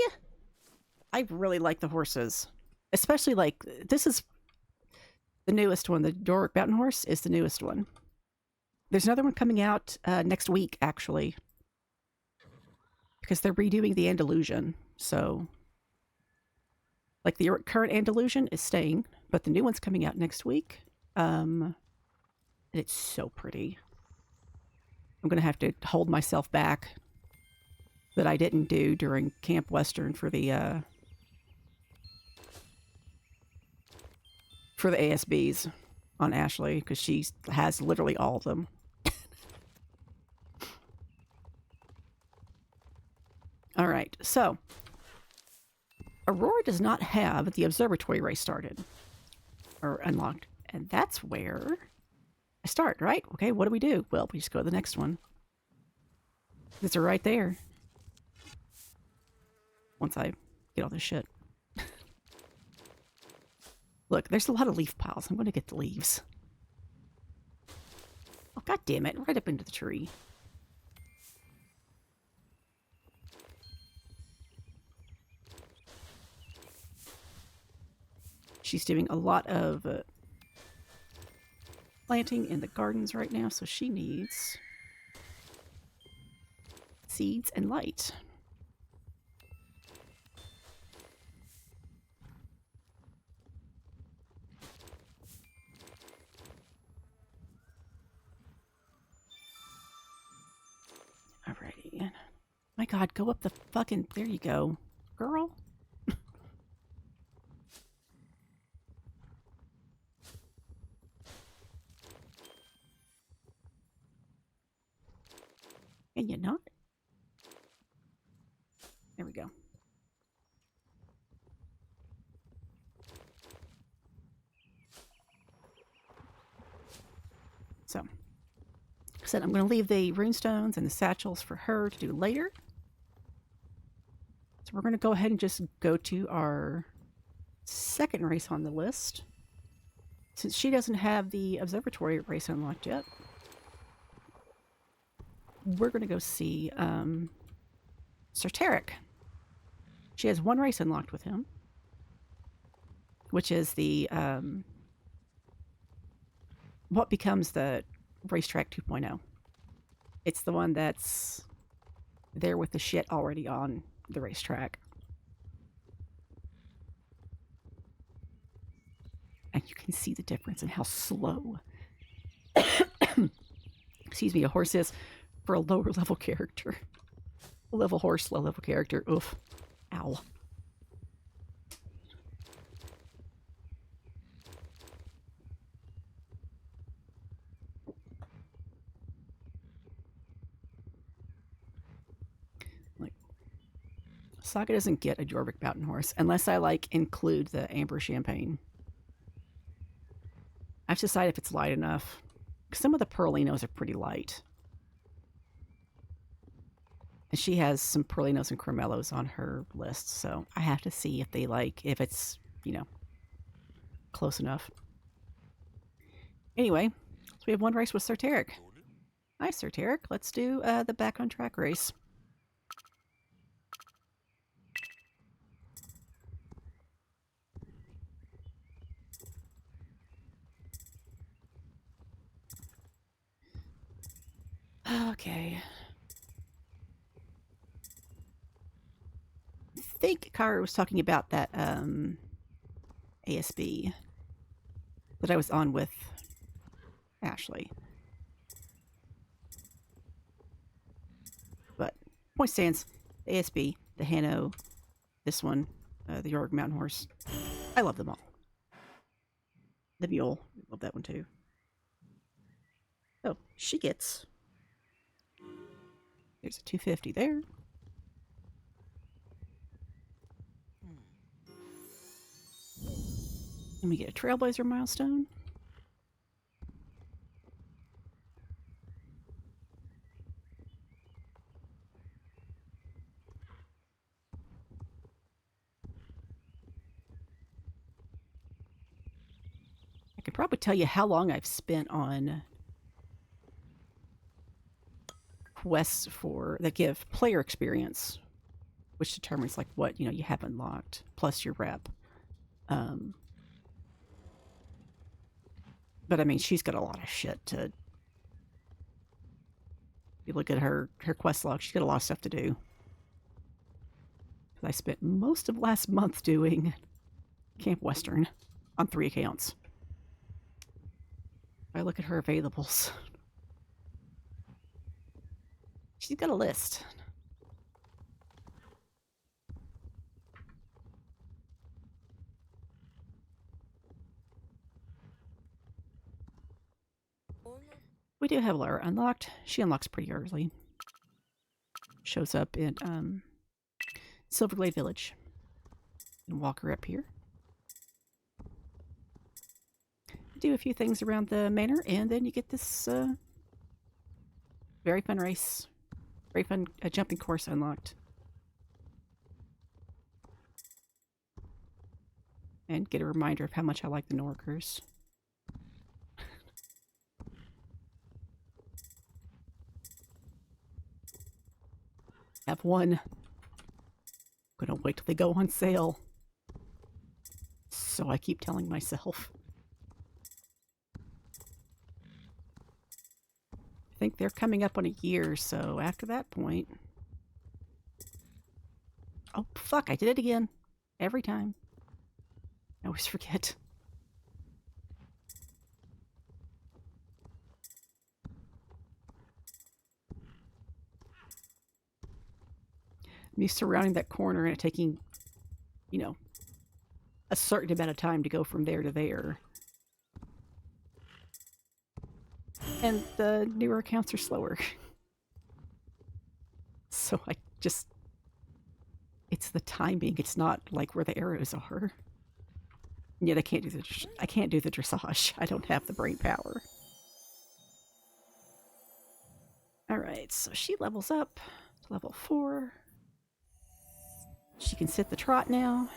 I really like the horses. Especially like, this is the newest one. The Doric Mountain Horse is the newest one. There's another one coming out next week, actually. Because they're redoing the Andalusian. So, like the current Andalusian is staying, but the new one's coming out next week. It's so pretty. I'm going to have to hold myself back that I didn't do during Camp Western for the ASBs on Ashley, because she has literally all of them. All right, so Aurora does not have the observatory race started or unlocked, and that's where I start, right? Okay, what do we do? Well, we just go to the next one. It's right there. Once I get all this shit. Look, there's a lot of leaf piles. I'm going to get the leaves. Oh, god damn it. Right up into the tree. She's doing a lot of planting in the gardens right now, so she needs seeds and light. Alrighty. My god, go up the fucking... There you go. Girl. Can you not? There we go. So, like I said, I'm going to leave the runestones and the satchels for her to do later. So we're going to go ahead and just go to our second race on the list. since she doesn't have the observatory race unlocked yet, we're going to go see Sir Tarek. She has one race unlocked with him, which is the what becomes the racetrack 2.0. It's the one that's there with the shit already on the racetrack. And you can see the difference in how slow, excuse me, a horse is for a lower level character. A level horse, low level character. Oof. Ow. Like, Saga doesn't get a Jorvik Mountain horse unless I like include the Amber Champagne. I have to decide if it's light enough. Some of the Perlinos are pretty light. And she has some Perlinos and Cremellos on her list, so I have to see if they if it's, close enough. Anyway, so we have one race with Sir Tarek. Hi, Sir Tarek. Let's do the back on track race. Okay. I think Kara was talking about that ASB that I was on with Ashley. But point stands, ASB, the Hano, this one, the Jorvik Mountain Horse. I love them all. The Mule, love that one too. Oh, she gets... There's a 250 there. And we get a Trailblazer milestone. I could probably tell you how long I've spent on quests that give player experience, which determines what you have unlocked plus your rep. But I mean, she's got a lot of shit to. You look at her quest log; she's got a lot of stuff to do. I spent most of last month doing Camp Western on 3 accounts. I look at her availables. She's got a list. We do have Laura unlocked. She unlocks pretty early. Shows up in Silverglade Village. And walk her up here. Do a few things around the manor, and then you get this very fun race. Very fun jumping course unlocked. And get a reminder of how much I like the Norkers. Have one. I'm gonna wait till they go on sale. So I keep telling myself. I think they're coming up on a year, so after that point... Oh, fuck, I did it again. Every time. I always forget. Me surrounding that corner and it taking, a certain amount of time to go from there to there. And the newer accounts are slower. So I just... It's the timing. It's not like where the arrows are. And yet I can't do the dressage. I don't have the brain power. Alright, so she levels up to level 4. She can sit the trot now.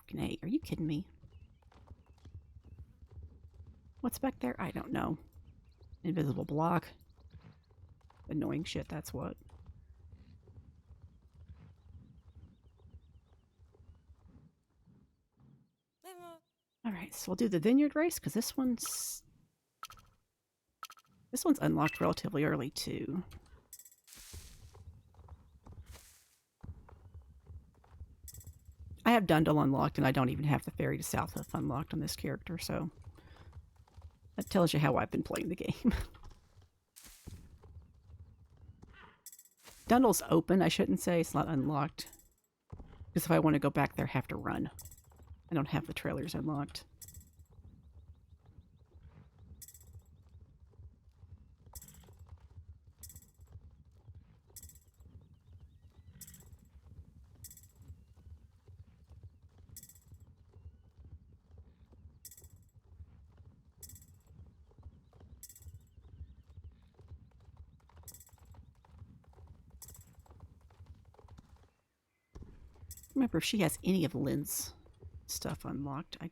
Fucking A. Are you kidding me? What's back there? I don't know. Invisible block. Annoying shit, that's what. Alright, so we'll do the vineyard race, because this one's unlocked relatively early, too. I have Dundle unlocked, and I don't even have the Ferry to Southhoof unlocked on this character, so that tells you how I've been playing the game. Dundle's open, I shouldn't say. It's not unlocked. Because if I want to go back there, I have to run. I don't have the trailers unlocked. Remember if she has any of Lynn's stuff unlocked. I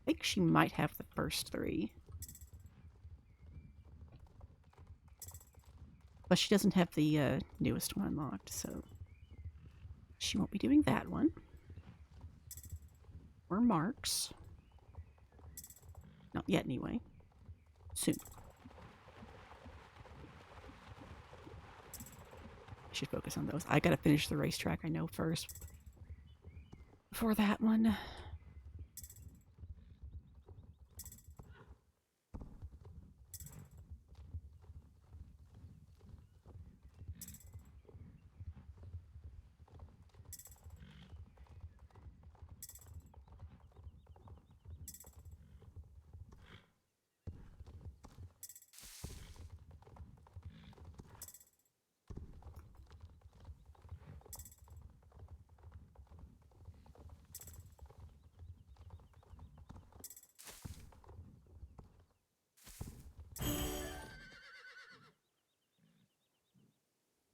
think she might have the first 3. But she doesn't have the newest one unlocked, so she won't be doing that one. Or Mark's. Not yet, anyway. Soon. I should focus on those. I gotta finish the racetrack, I know, first. Before that one.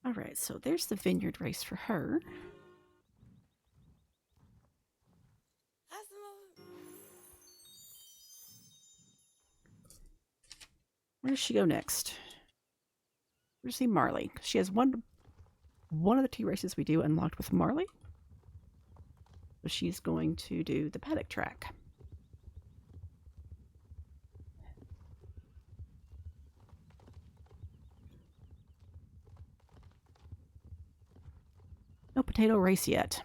Alright, so there's the vineyard race for her. Where does she go next? Where's see Marley? She has one of the 2 races we do unlocked with Marley. So she's going to do the paddock track. No potato race yet.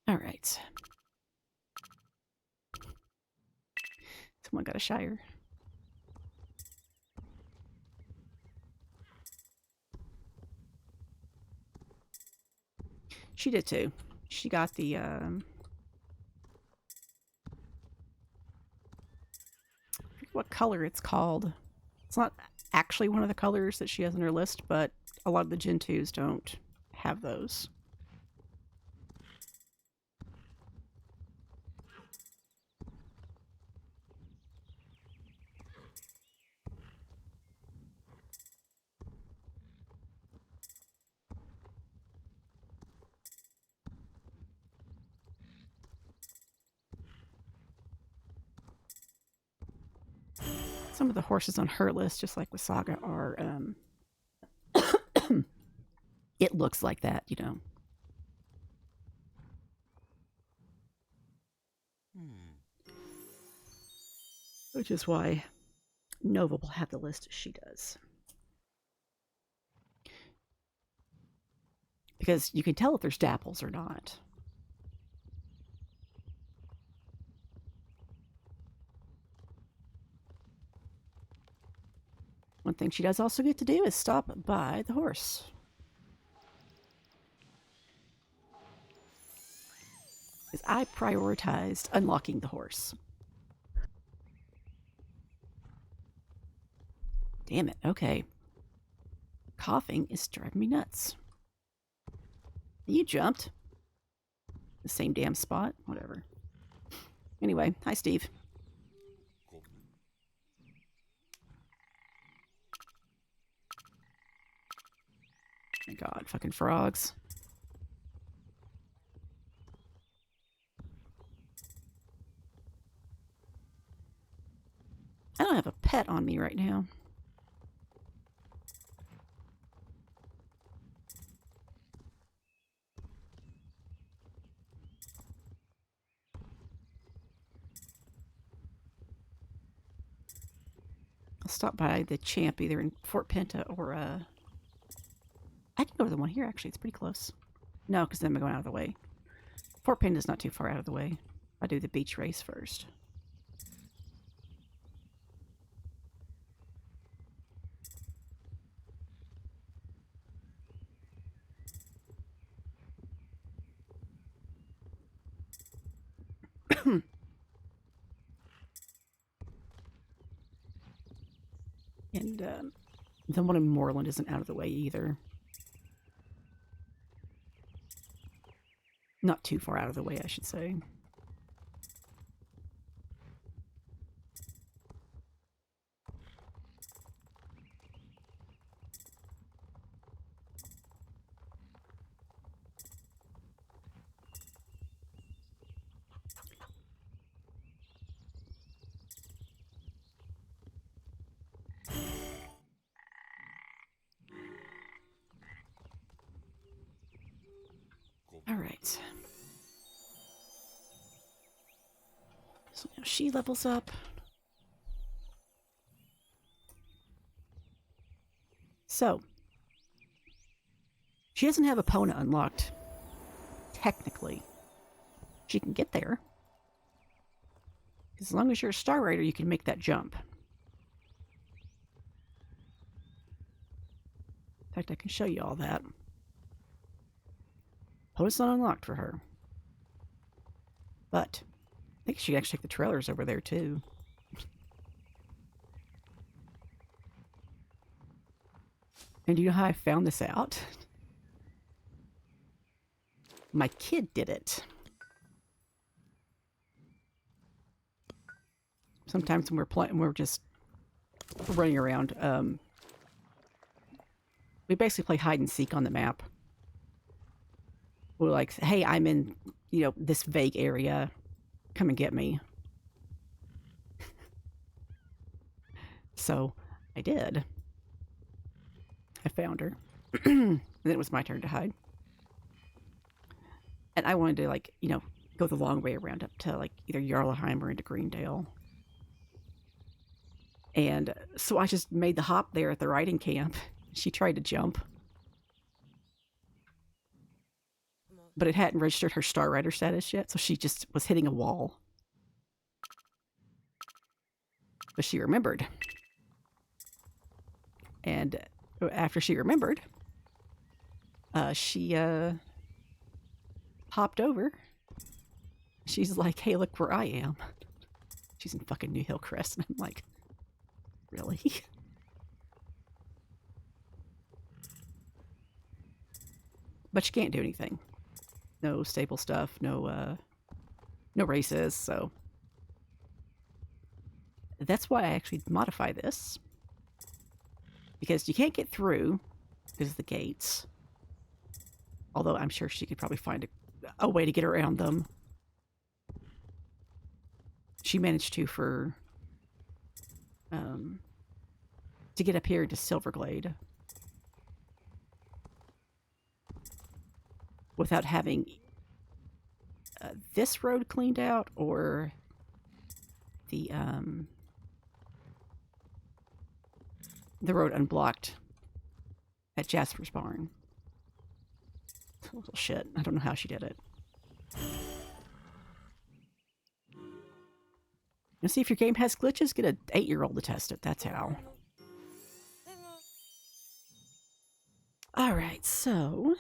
All right. Someone got a Shire. She did too. She got the what color it's called. It's not actually one of the colors that she has on her list, but a lot of the Gen 2s don't have those. Some of the horses on her list, just like with Saga, are it looks like that, you know. Which is why Nova will have the list as she does. Because you can tell if there's dapples or not. One thing she does also get to do is stop by the horse. Because I prioritized unlocking the horse. Damn it, okay. Coughing is driving me nuts. You jumped. The same damn spot? Whatever. Anyway, hi Steve. My god, fucking frogs. I don't have a pet on me right now. I'll stop by the champ either in Fort Penta or I can go to the one here actually, it's pretty close. No, because then I'm going out of the way. Fort Penta's not too far out of the way. I do the beach race first. And the one in Moreland isn't out of the way either. Not too far out of the way, I should say. All right. So now she levels up. So, she doesn't have Epona unlocked. Technically. She can get there. As long as you're a Star Rider, you can make that jump. In fact, I can show you all that. Epona's not unlocked for her. But I think she can actually take the trailers over there too. And do you know how I found this out? My kid did it. Sometimes when we're playing, we're just running around. We basically play hide and seek on the map. We're like, hey, I'm in, this vague area. Come and get me. So I did. I found her. And then it was my turn to hide. And I wanted to, go the long way around up to, either Jarlheim or into Greendale. And so I just made the hop there at the riding camp. She tried to jump. But it hadn't registered her Star Rider status yet, so she just was hitting a wall. But she remembered. And after she remembered, she hopped over. She's like, hey, look where I am. She's in fucking New Hillcrest. And I'm like, really? But she can't do anything. No stable stuff, no races, so that's why I actually modify this. Because you can't get through because of the gates. Although I'm sure she could probably find a way to get around them. She managed to get up here to Silverglade without having this road cleaned out or the road unblocked at Jasper's barn. Little shit. I don't know how she did it. You see if your game has glitches, get an 8-year-old to test it. That's how. All right, so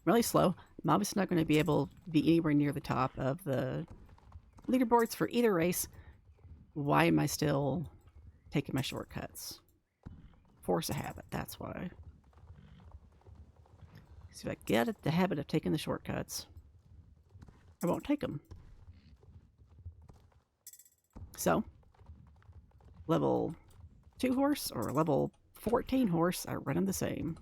really slow. I'm obviously not going to be able to be anywhere near the top of the leaderboards for either race. Why am I still taking my shortcuts? Force a habit, that's why. See if I get the habit of taking the shortcuts, I won't take them. So, level 2 horse or level 14 horse, I run them the same.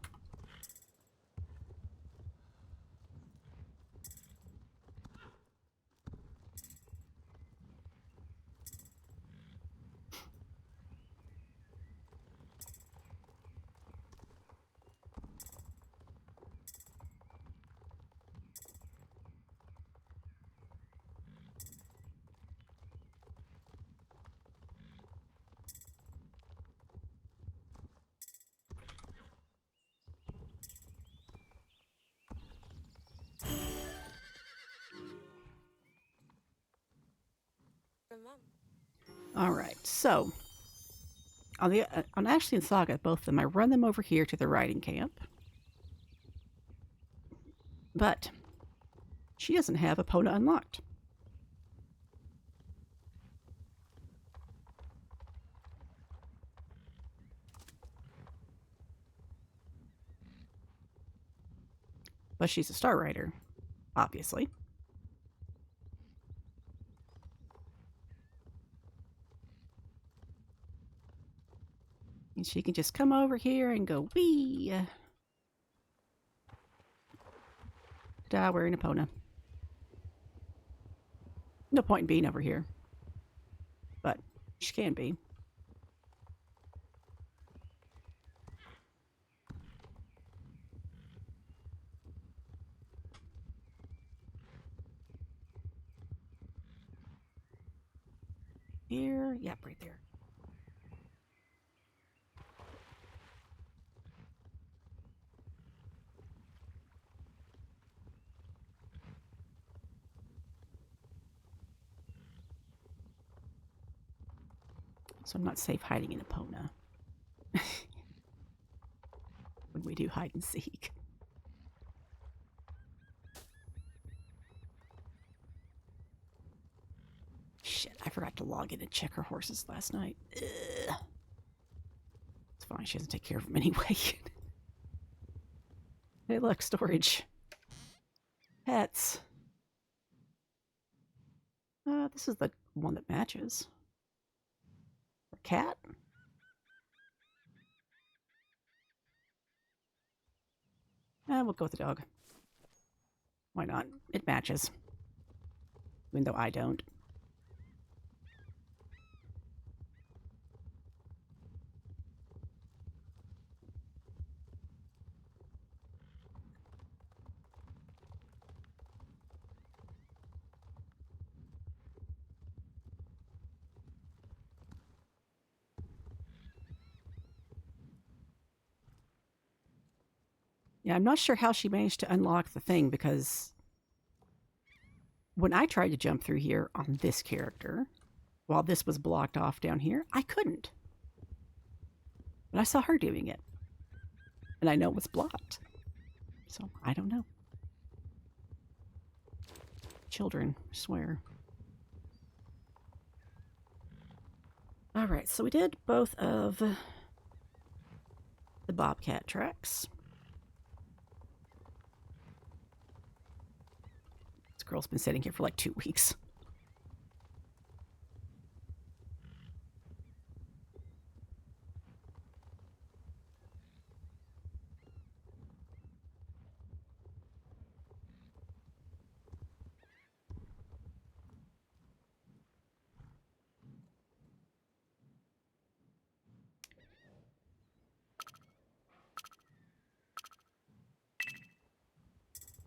Remember. All right, so on Ashley and Saga, both of them, I run them over here to the riding camp. But she doesn't have Epona unlocked. But she's a star rider, obviously. And she can just come over here and go, wee. Da, we're in Epona. No point in being over here. But she can be. Here, yep, right there. So I'm not safe hiding in Epona. When we do hide and seek. Shit, I forgot to log in and check her horses last night. Ugh. It's fine, she doesn't take care of them anyway. Hey, look, storage. Pets. This is the one that matches. A cat? We'll go with the dog. Why not? It matches. Even though I don't. Yeah, I'm not sure how she managed to unlock the thing because when I tried to jump through here on this character, while this was blocked off down here, I couldn't. But I saw her doing it. And I know it was blocked. So, I don't know. Children, I swear. Alright, so we did both of the Bobcat tracks. This girl's been sitting here for like 2 weeks.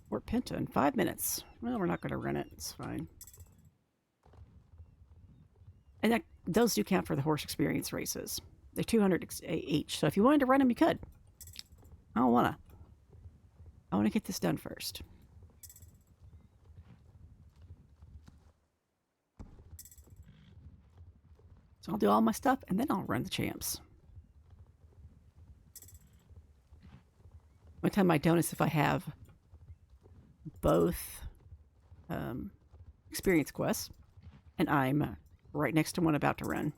We're Penta in 5 minutes. Well, we're not going to run it. It's fine. And those do count for the horse experience races. They're 200 each. So if you wanted to run them, you could. I don't want to. I want to get this done first. So I'll do all my stuff, and then I'll run the champs. One time I don't is if I have both experience quests, and I'm right next to one about to run.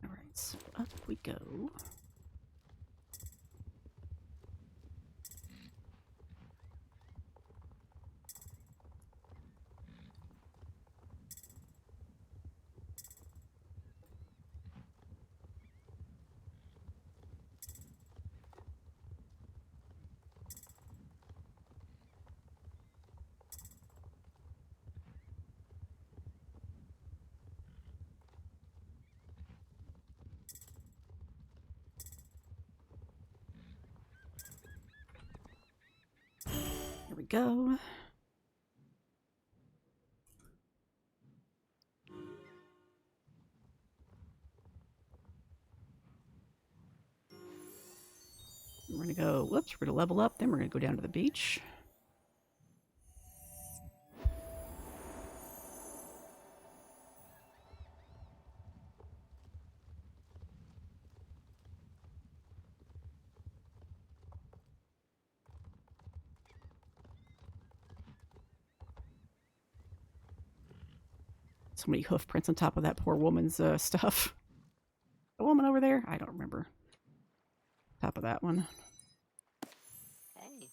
All right, so up we go. Here we go. We're going to go, whoops, we're going to level up, then we're going to go down to the beach. So many hoof prints on top of that poor woman's stuff. The woman over there? I don't remember. Top of that one. Hey.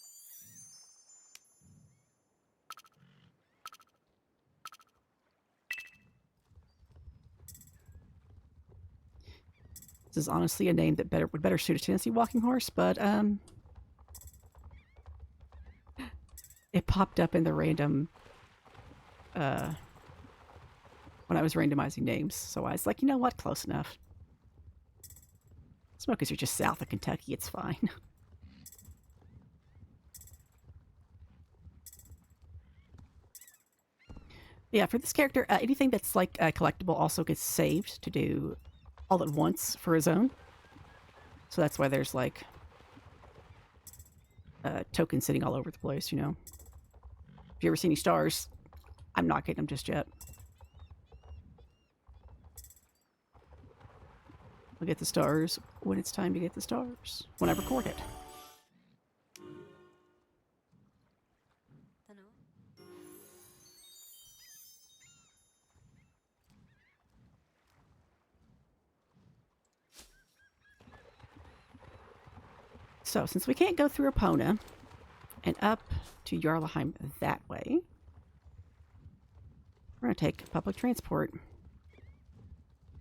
This is honestly a name that would better suit a Tennessee walking horse, but it popped up in the random when I was randomizing names, so I was like, you know what, close enough. Smokies are just south of Kentucky, it's fine. Yeah, for this character, anything that's like collectible also gets saved to do all at once for his own. So that's why there's like tokens sitting all over the place, you know. If you ever see any stars, I'm not getting them just yet. I'll get the stars when it's time to get the stars, when I record it. Hello. So, since we can't go through Epona and up to Jarlaheim that way, we're going to take public transport.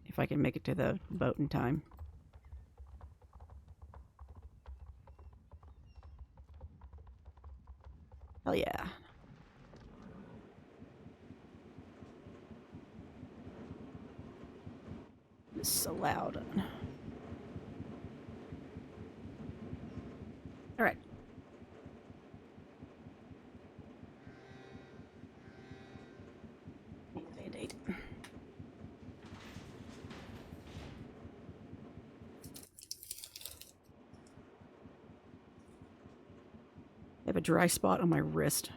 If I can make it to the boat in time. Hell yeah. It's so loud. Alright. Band-Aid. I have a dry spot on my wrist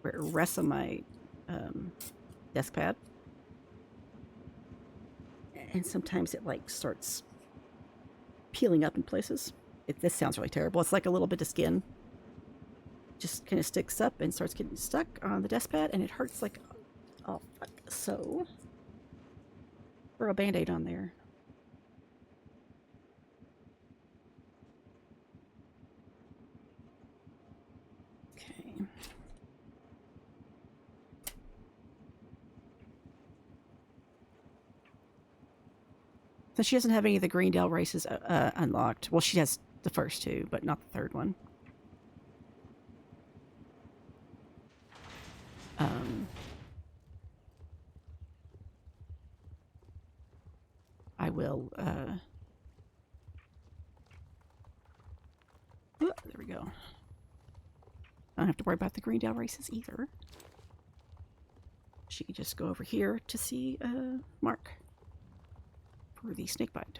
where it rests on my desk pad. And sometimes it like starts peeling up in places. This sounds really terrible. It's like a little bit of skin. Just kind of sticks up and starts getting stuck on the desk pad and it hurts like, oh fuck. So, throw a Band-Aid on there. So she doesn't have any of the Greendale races unlocked. Well, she has the first two, but not the third one. I will. There we go. I don't have to worry about the Greendale races either. She can just go over here to see Mark for the snakebite.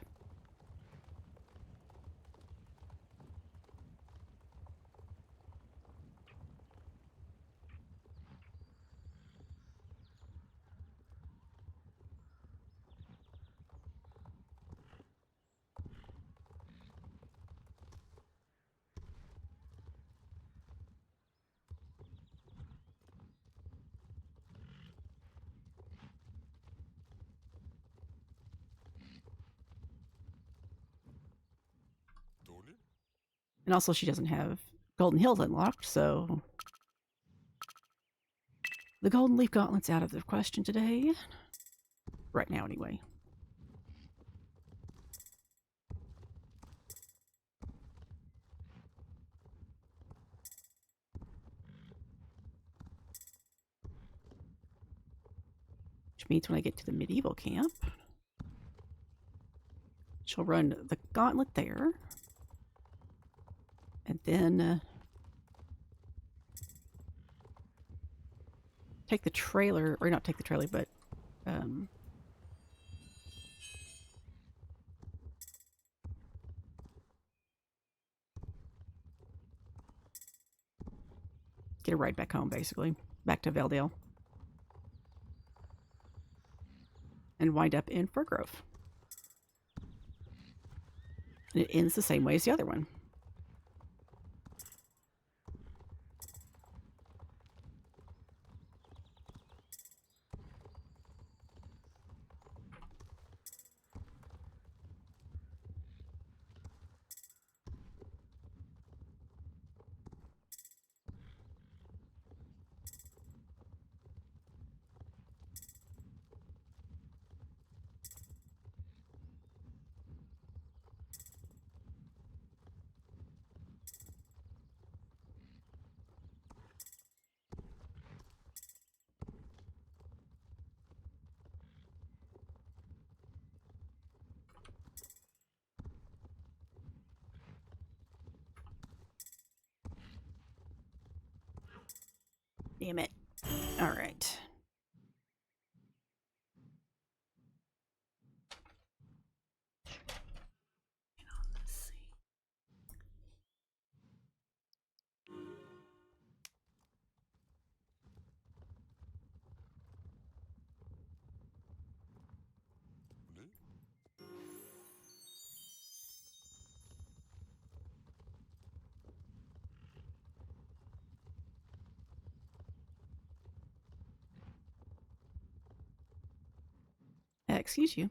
And also she doesn't have Golden Hills unlocked, so the Golden Leaf Gauntlet's out of the question today. Right now, anyway. Which means when I get to the medieval camp, she'll run the gauntlet there. And then take the trailer, or not take the trailer, but get a ride back home, basically. Back to Veldale. And wind up in Firgrove. And it ends the same way as the other one. Damn it. All right. Let's see. Excuse you.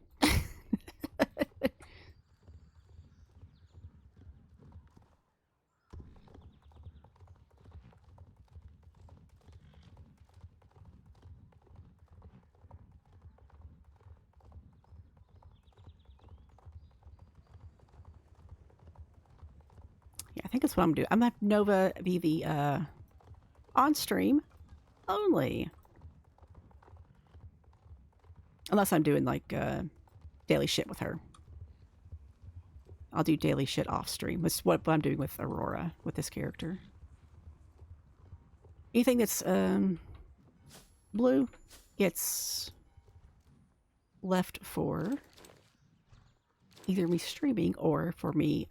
Yeah, I think that's what I'm doing. I'm gonna have Nova be the on stream only. Unless I'm doing like daily shit with her. I'll do daily shit off stream. That's what I'm doing with Aurora, with this character. Anything that's blue gets left for either me streaming or for me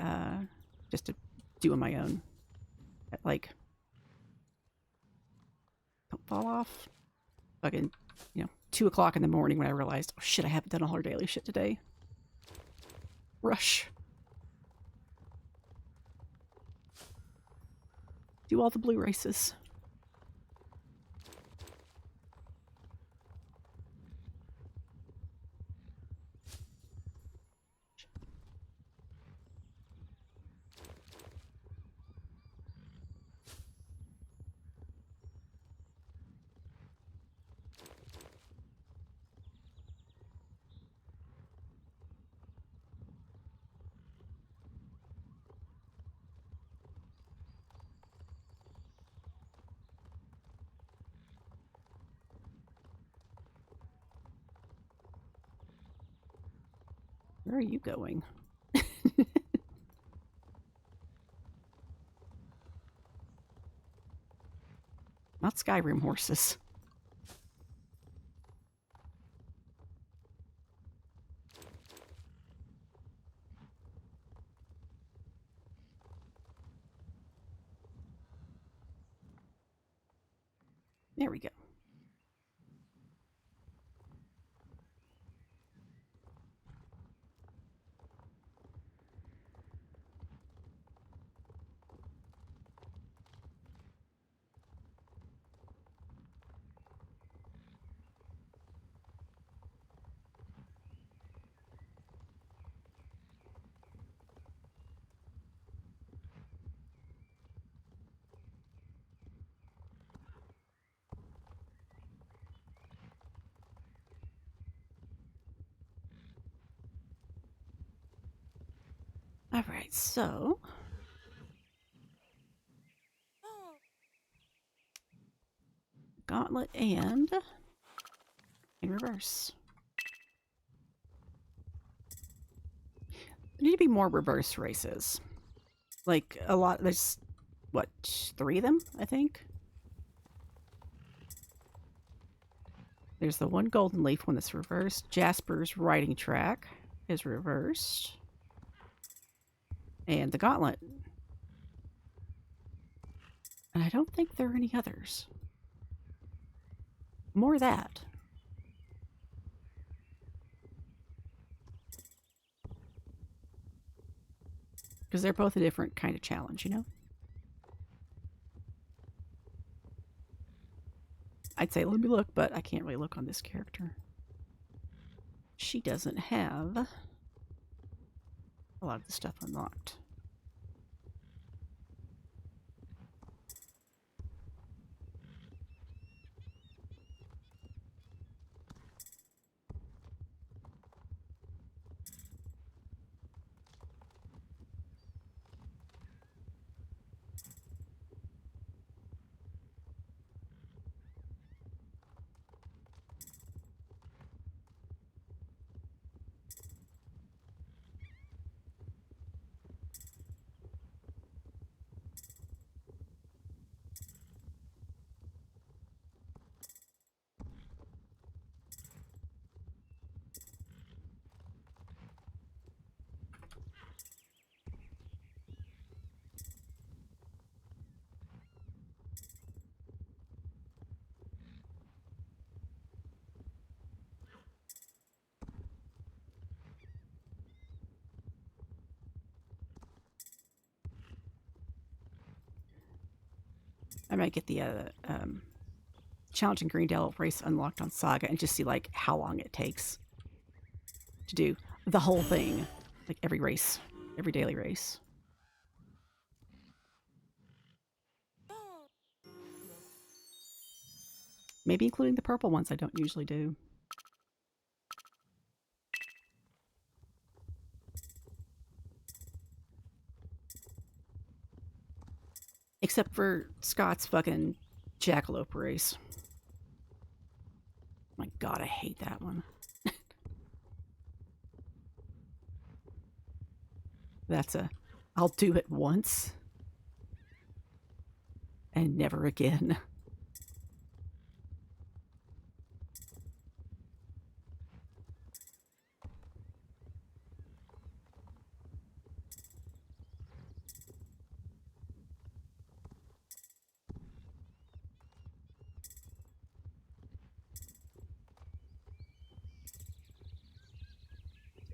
just to do on my own. Like, don't fall off. Fucking, 2 o'clock in the morning when I realized, oh shit, I haven't done all her daily shit today. Rush. Do all the blue races. Where are you going? Not Skyrim horses. There we go. All right, so gauntlet and in reverse. There need to be more reverse races. Like a lot. There's what, 3 of them, I think. There's the one golden leaf one that's reversed. Jasper's riding track is reversed. And the gauntlet. And I don't think there are any others. More of that. Because they're both a different kind of challenge, you know? I'd say let me look, but I can't really look on this character. She doesn't have a lot of the stuff unlocked. I might get the challenging Greendale race unlocked on Saga and just see like how long it takes to do the whole thing, like every race, every daily race. Maybe including the purple ones I don't usually do. Except for Scott's fucking jackalope race. My god, I hate that one. That's a, I'll do it once and never again.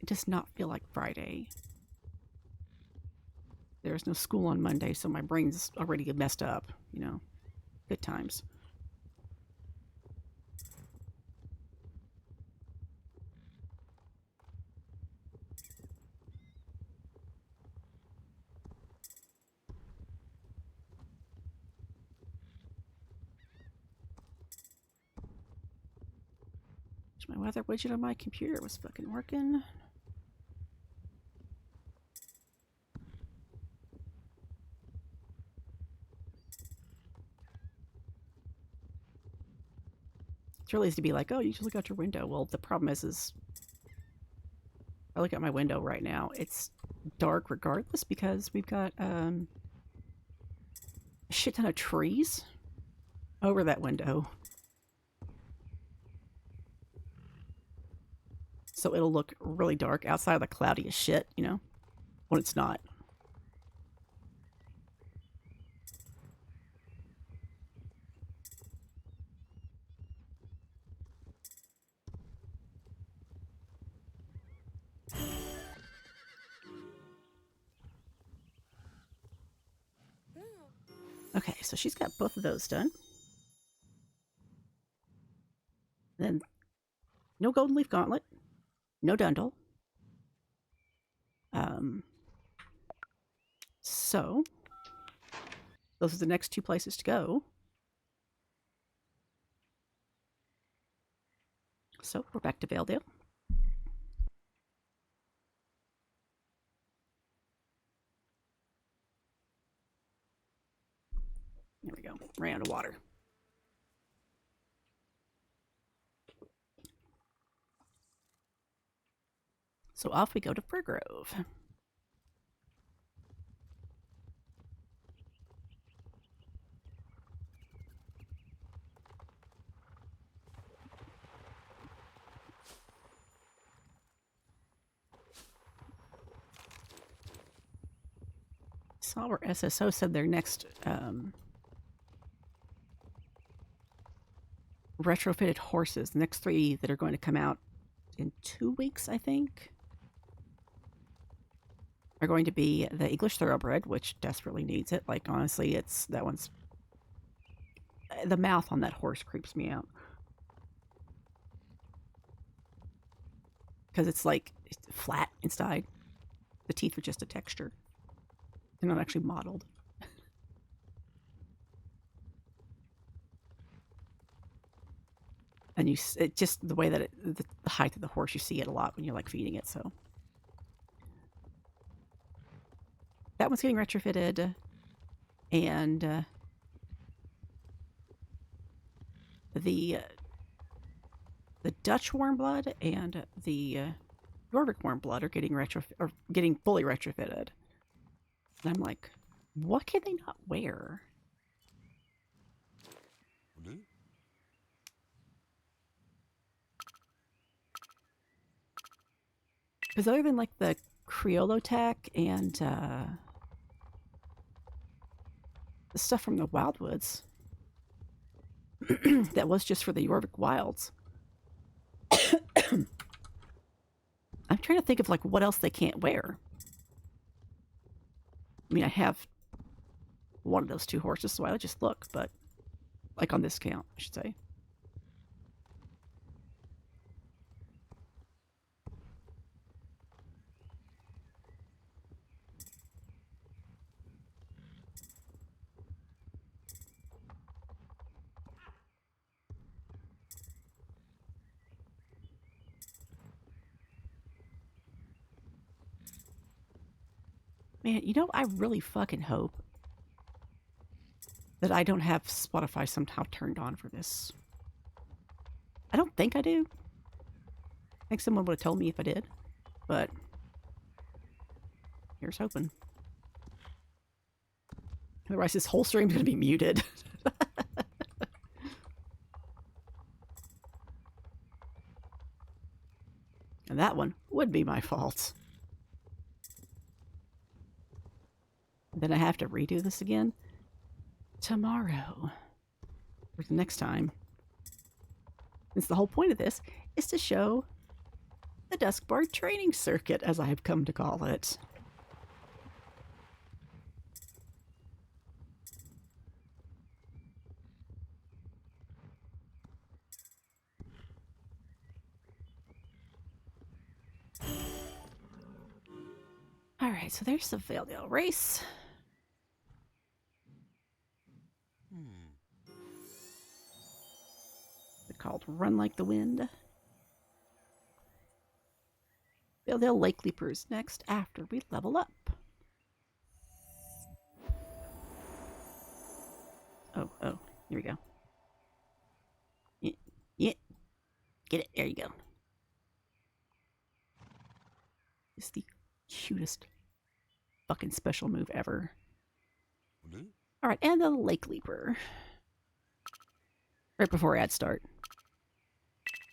It does not feel like Friday. There's no school on Monday, so my brain's already messed up, you know. Good times. My weather widget on my computer was fucking working. It's really easy to be like, oh, you just look out your window. Well, the problem is I I look at my window right now, it's dark regardless because we've got a shit ton of trees over that window. So it'll look really dark outside of the cloudy as shit, you know, when it's not. Okay, so she's got both of those done. Then no golden leaf gauntlet, no dundle. So those are the next two places to go. So we're back to Valedale. There we go. Ran out of water. So off we go to Fir Grove. Saw where SSO said their next retrofitted horses, the next 3 that are going to come out in 2 weeks, I think, are going to be the English Thoroughbred, which desperately needs it. Like, honestly, it's that one's... The mouth on that horse creeps me out. Because it's like flat inside. The teeth are just a texture. They're not actually modeled. And it just the way that the height of the horse, you see it a lot when you're like feeding it. So that one's getting retrofitted, and the Dutch Warmblood and the Jorvik Warmblood are getting fully retrofitted. And I'm like, what can they not wear? Because other than like the Criollo Tech and the stuff from the Wildwoods, that was just for the Jorvik Wilds. I'm trying to think of like what else they can't wear. I mean, I have one of those 2 horses, so I just look, but like on this count, I should say. Man, you know, I really fucking hope that I don't have Spotify somehow turned on for this. I don't think I do. I think someone would have told me if I did, but here's hoping. Otherwise, this whole stream's going to be muted. And that one would be my fault. Then I have to redo this again tomorrow. Or the next time. Since the whole point of this is to show the Duskbard Training Circuit, as I have come to call it. Alright, so there's the Valedale race. They're called Run Like the Wind. Valedale Lake Leapers next after we level up. Oh, here we go. Yeah, get it, there you go. is the cutest fucking special move ever. Alright, and the Lake Leaper. Right before ads start.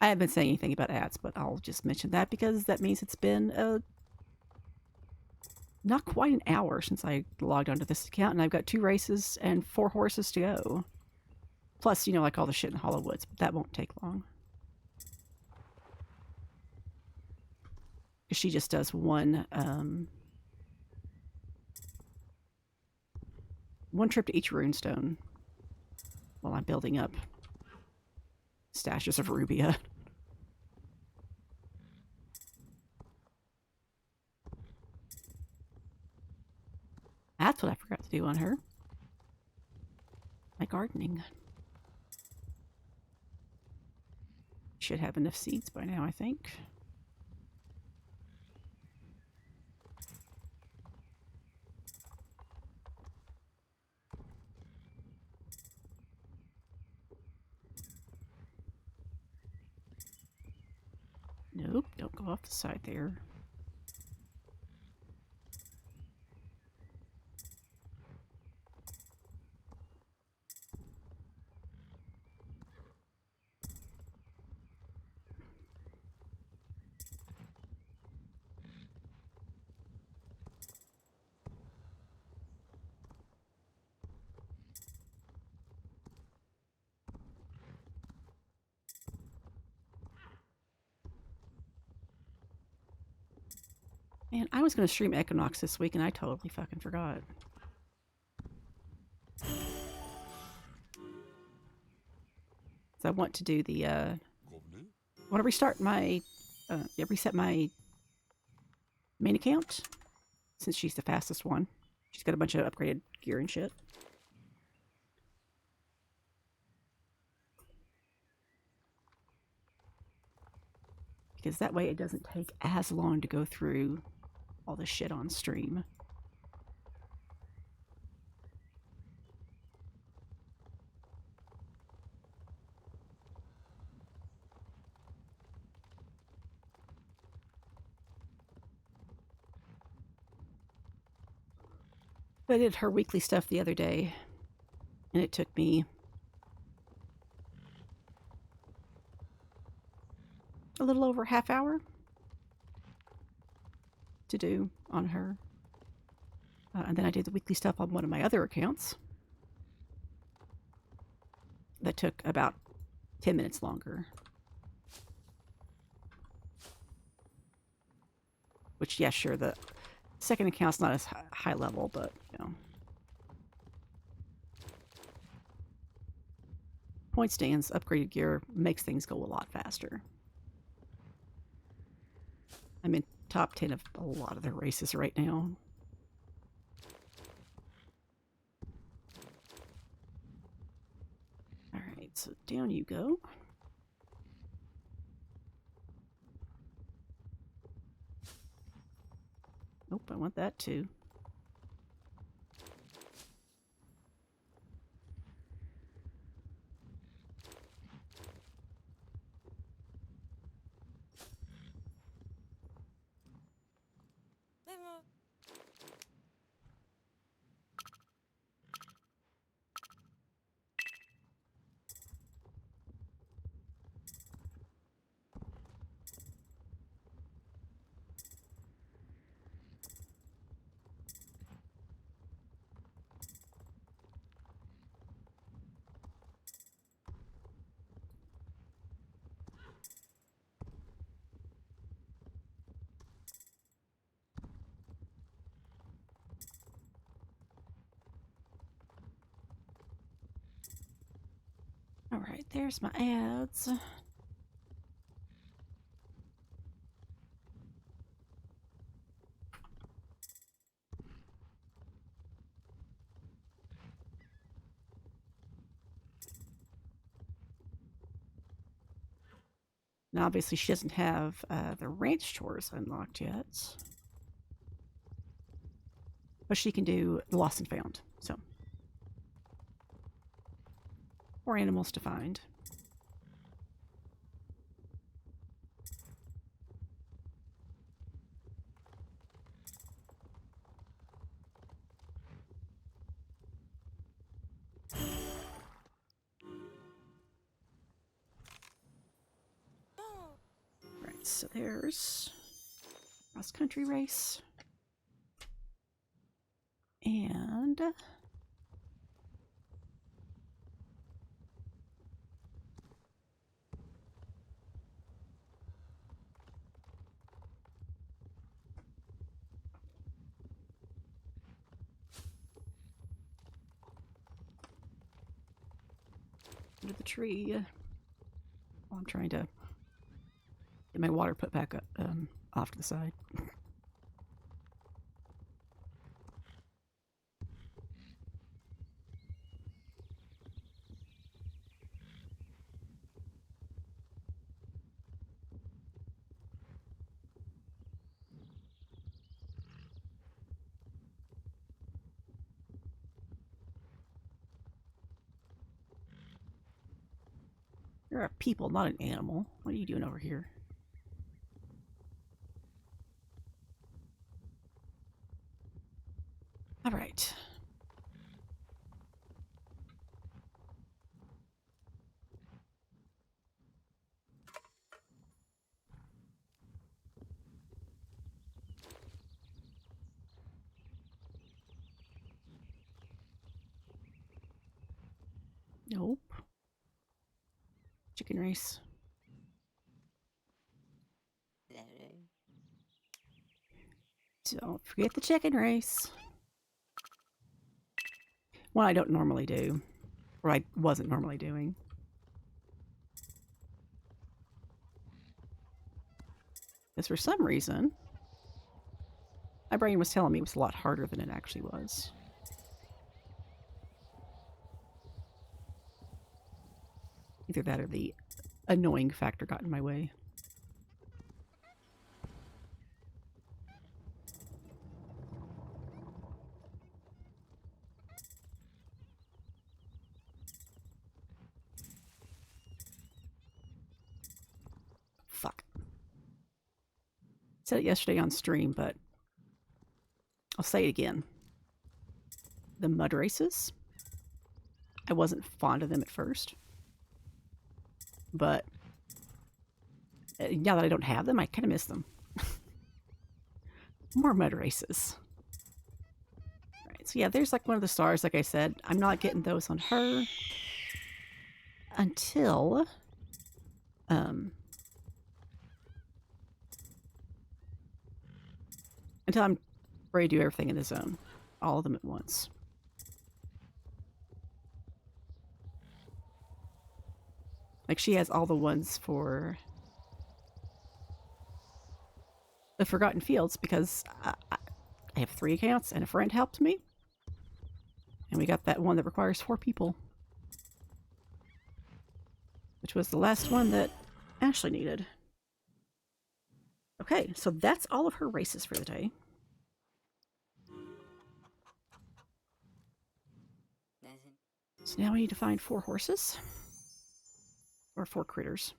I haven't been saying anything about ads, but I'll just mention that because that means it's been not quite an hour since I logged onto this account, and I've got 2 races and 4 horses to go. Plus, you know, like all the shit in Hollow Woods, but that won't take long. Because she just does one trip to each runestone while I'm building up stashes of Rubia. That's what I forgot to do on her. My gardening. Should have enough seeds by now, I think. Nope, don't go off the side there. Man, I was going to stream Equinox this week and I totally fucking forgot. So I want to do the, I want to restart my, reset my main account, since she's the fastest one. She's got a bunch of upgraded gear and shit. Because that way it doesn't take as long to go through all the shit on stream. I did her weekly stuff the other day, and it took me a little over a half hour to do on her. And then I did the weekly stuff on one of my other accounts. That took about 10 minutes longer. Which, yeah, sure, the second account's not as high level, but, you know. Point stands, upgraded gear makes things go a lot faster. I'm in top 10 of a lot of their races right now. Alright, so down you go. Nope, I want that too. Alright, there's my ads. Now, obviously, she doesn't have the ranch chores unlocked yet. But she can do the lost and found, so. Or animals to find. so there's cross-country race. And under the tree. While I'm trying to get my water put back up, off to the side. You're a people, not an animal. What are you doing over here? All right. Nope. Chicken race. Don't forget the chicken race. One I don't normally do, or I wasn't normally doing. Because for some reason, my brain was telling me it was a lot harder than it actually was. Either that or the annoying factor got in my way. Fuck. Said it yesterday on stream, but I'll say it again. The mud races, I wasn't fond of them at first. But now that I don't have them, I kind of miss them. More mud races. Right, so yeah, there's like one of the stars, like I said. I'm not getting those on her until I'm ready to do everything in the zone. All of them at once. Like, she has all the ones for the Forgotten Fields because I have 3 accounts and a friend helped me. And we got that one that requires 4 people. Which was the last one that Ashley needed. Okay, so that's all of her races for the day. So now we need to find 4 horses. Or 4 critters.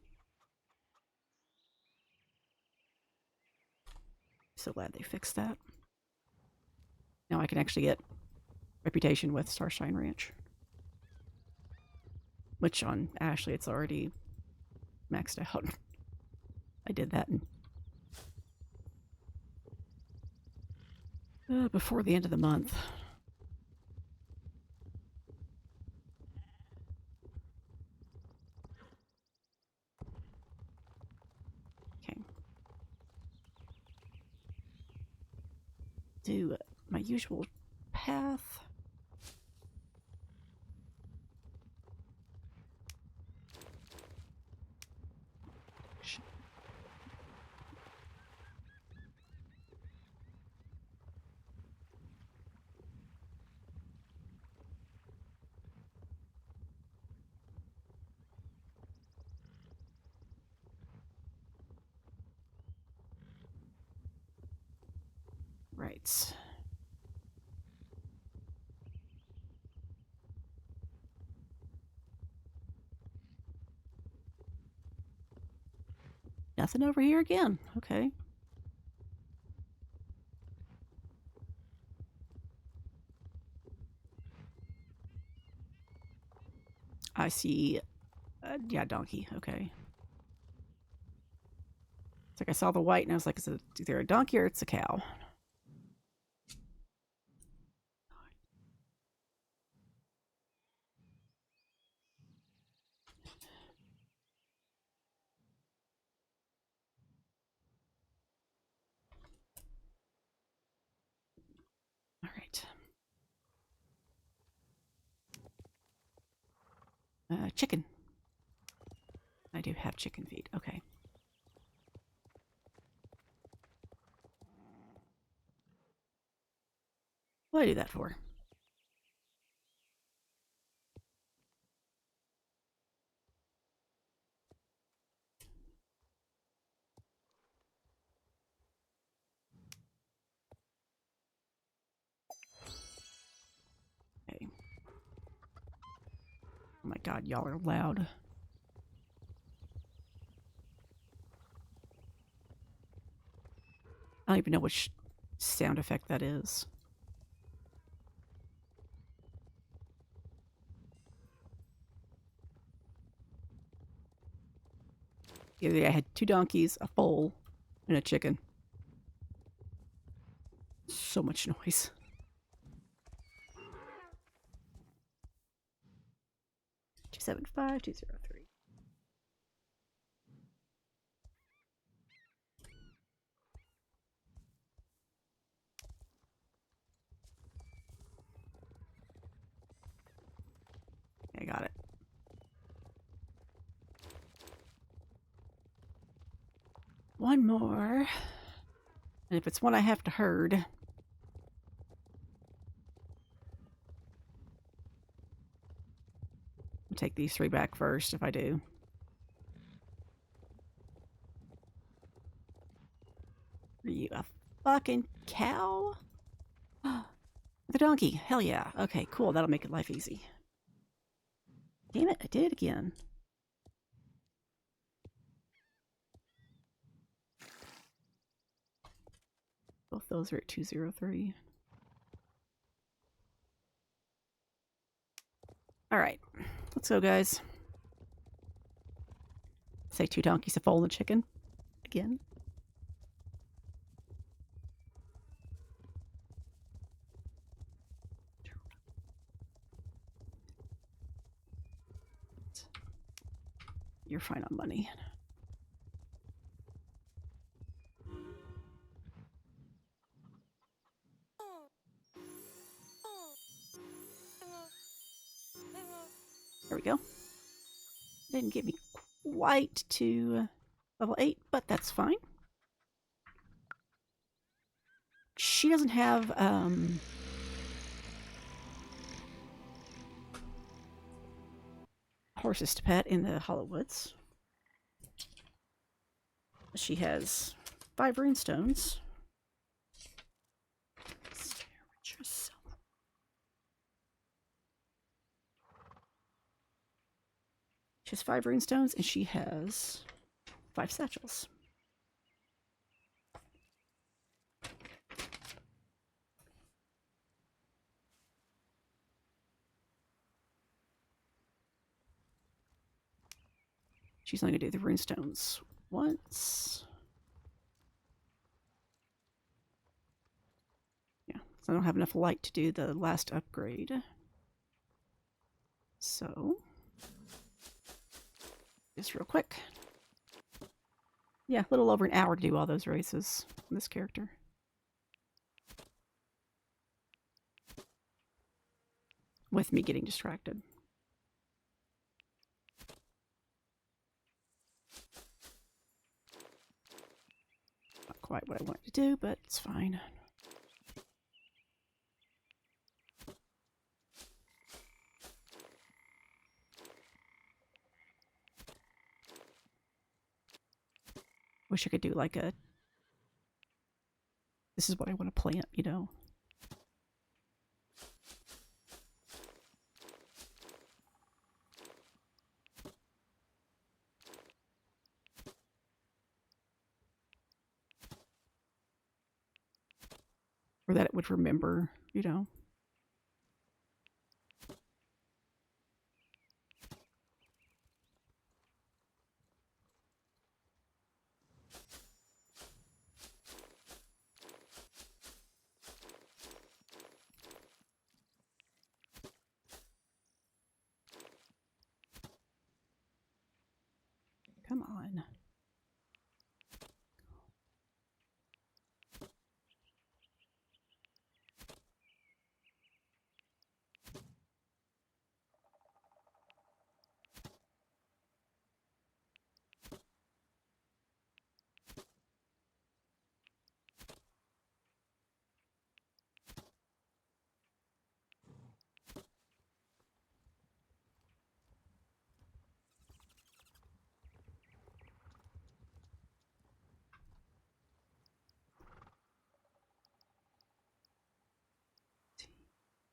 So glad they fixed that. Now I can actually get reputation with Starshine Ranch. Which on Ashley it's already maxed out. I did that before the end of the month. Okay. Do my usual path. Right. Nothing over here again. Okay. I see. Yeah, donkey. Okay. It's like I saw the white and I was like, is it either a donkey or it's a cow? All right. Chicken. I do have chicken feet. Okay. What do I do that for? Okay. Oh my god, y'all are loud. I don't even know which sound effect that is. The other day I had 2 donkeys, a foal, and a chicken. So much noise. Two 275-203. I got it. One more. And if it's one I have to herd, I'll take these 3 back first if I do. Are you a fucking cow? The donkey. Hell yeah. Okay, cool. That'll make life easy. Damn it, I did it again. Both those are at 203. All right, let's go, guys. Say 2 donkeys, a foal, and a chicken. Again. You're fine on money. There we go. Didn't get me quite to level 8, but that's fine. She doesn't have horses to pet in the Hollow Woods. She has 5 runestones. She has 5 runestones and she has 5 satchels. She's only going to do the runestones once. Yeah, so I don't have enough light to do the last upgrade. So, just real quick. Yeah, a little over an hour to do all those races on this character. With me getting distracted. Not quite what I wanted to do, but it's fine. Wish I could do like a, this is what I want to plant, you know. Or that it would remember, you know.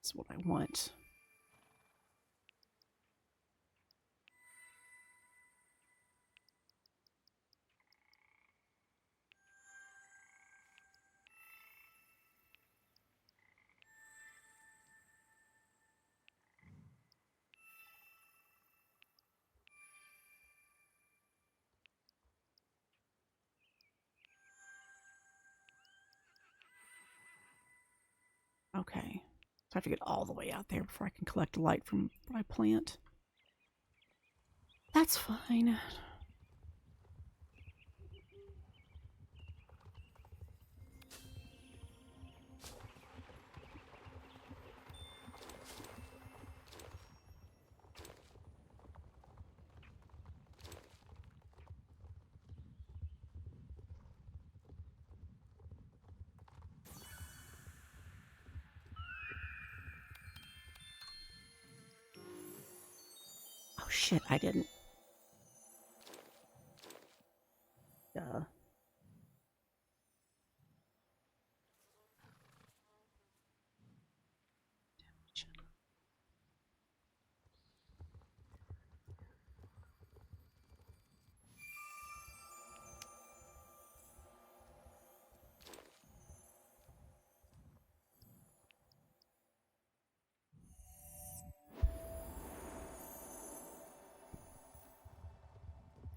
That's what I want. Okay. So I have to get all the way out there before I can collect light from what I plant. That's fine. Oh shit, I didn't. Duh.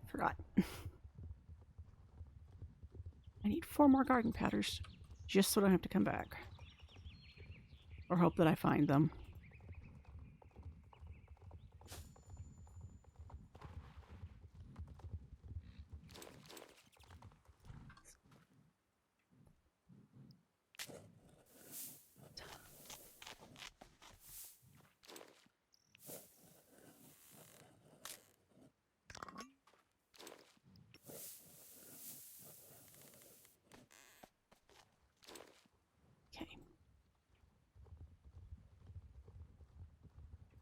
Forgot. I need 4 more garden powders just so I don't have to come back. Or hope that I find them. Okay.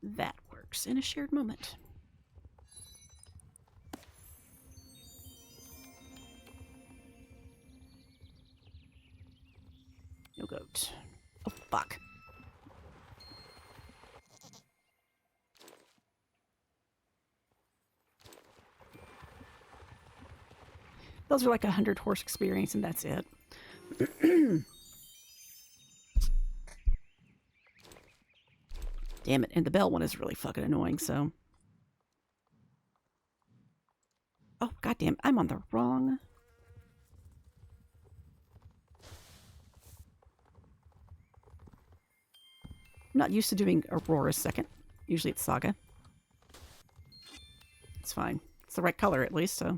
That works in a shared moment. No goat. Oh, fuck. Those are like 100 horse experience and that's it. Damn it. And the bell one is really fucking annoying, so. Oh, goddamn. I'm on the wrong. I'm not used to doing Aurora second. Usually it's Saga. It's fine. It's the right color at least, so.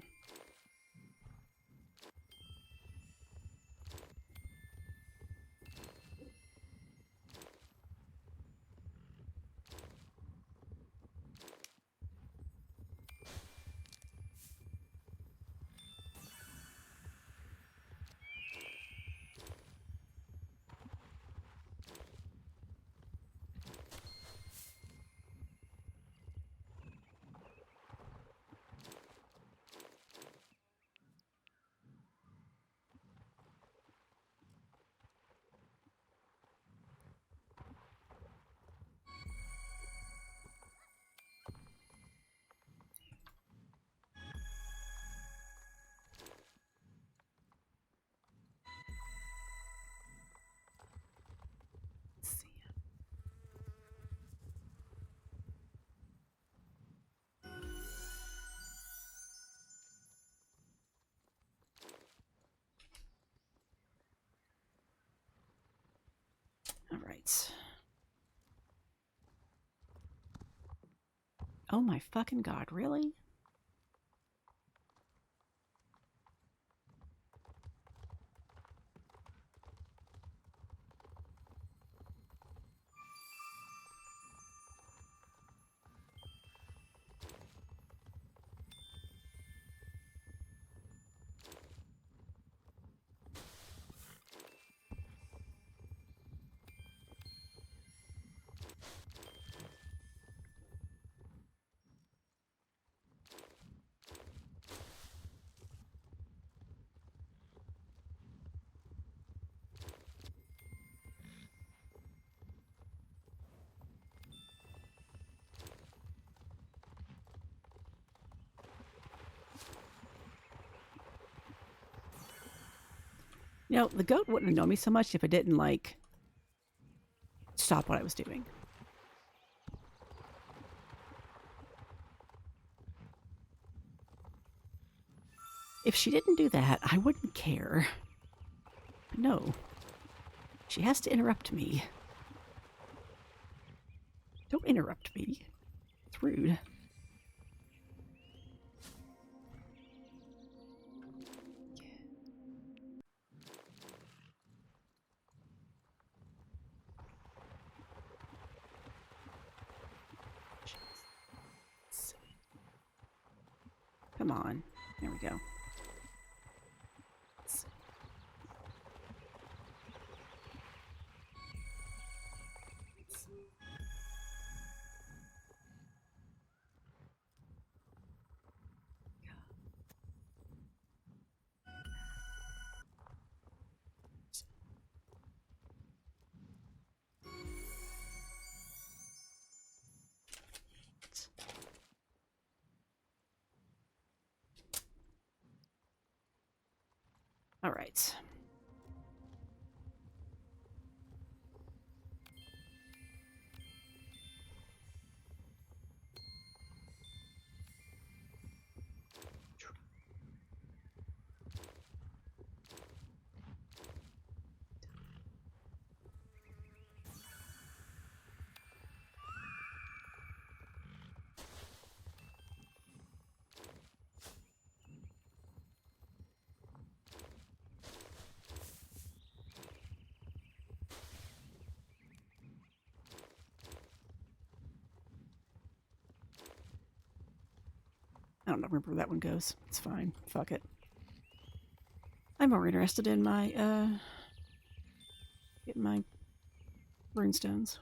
All right. Oh my fucking god, really? You know, the goat wouldn't annoy me so much if I didn't, like, stop what I was doing. If she didn't do that, I wouldn't care. But no. She has to interrupt me. Don't interrupt me. It's rude. Come on. There we go. All right. I don't remember where that one goes. It's fine. Fuck it. I'm more interested in my, getting my runestones.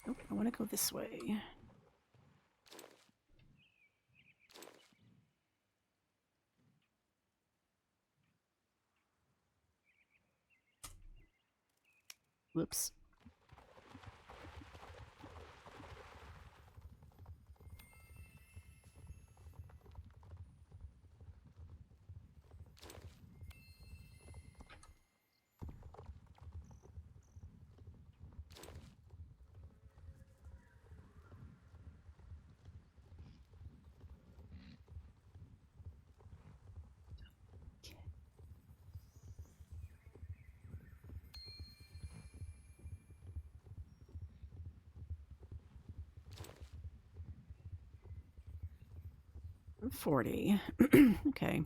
Nope, I want to go this way. Whoops. Okay. 40. Okay.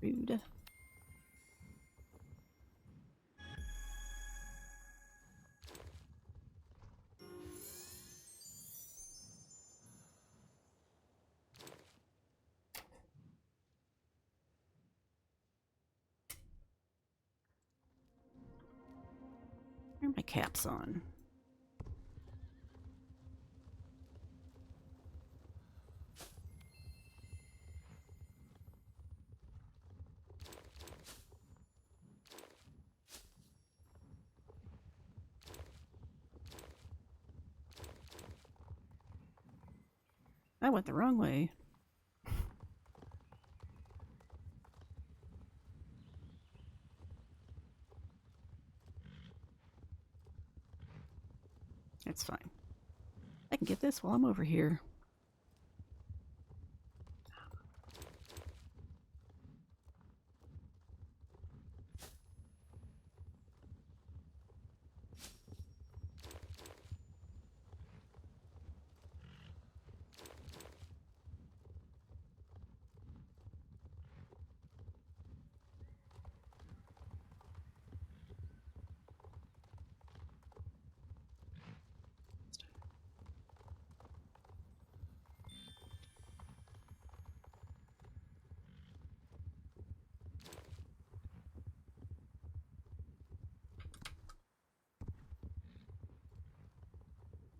Rude. Where are my caps on? I went the wrong way. That's fine. I can get this while I'm over here.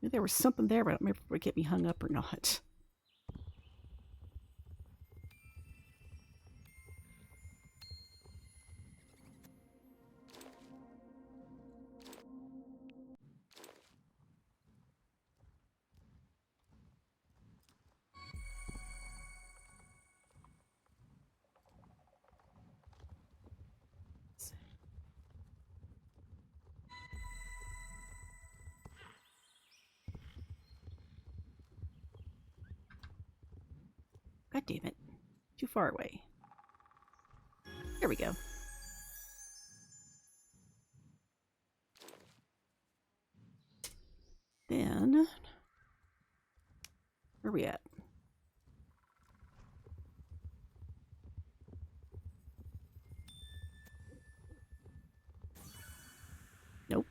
Knew there was something there, but I don't remember if it would get me hung up or not. God damn it. Too far away. There we go. Then, where are we at? Nope.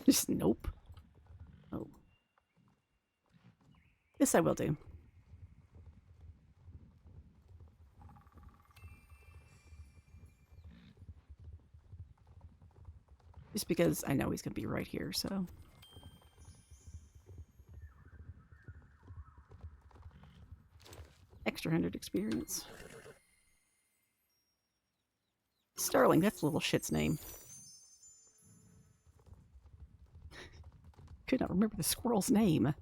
Just nope. Oh. This I will do. Just because I know he's going to be right here, so. Extra 100 experience. Starling, that's the little shit's name. Could not remember the squirrel's name.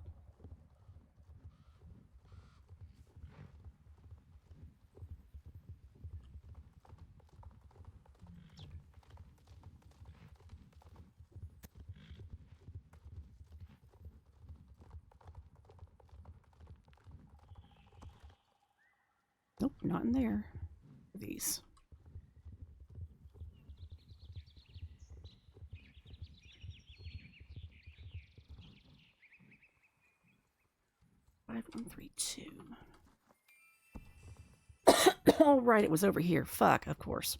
Nope, not in there. These. Five, 1, 3, 2. Oh, right, it was over here. Fuck, of course.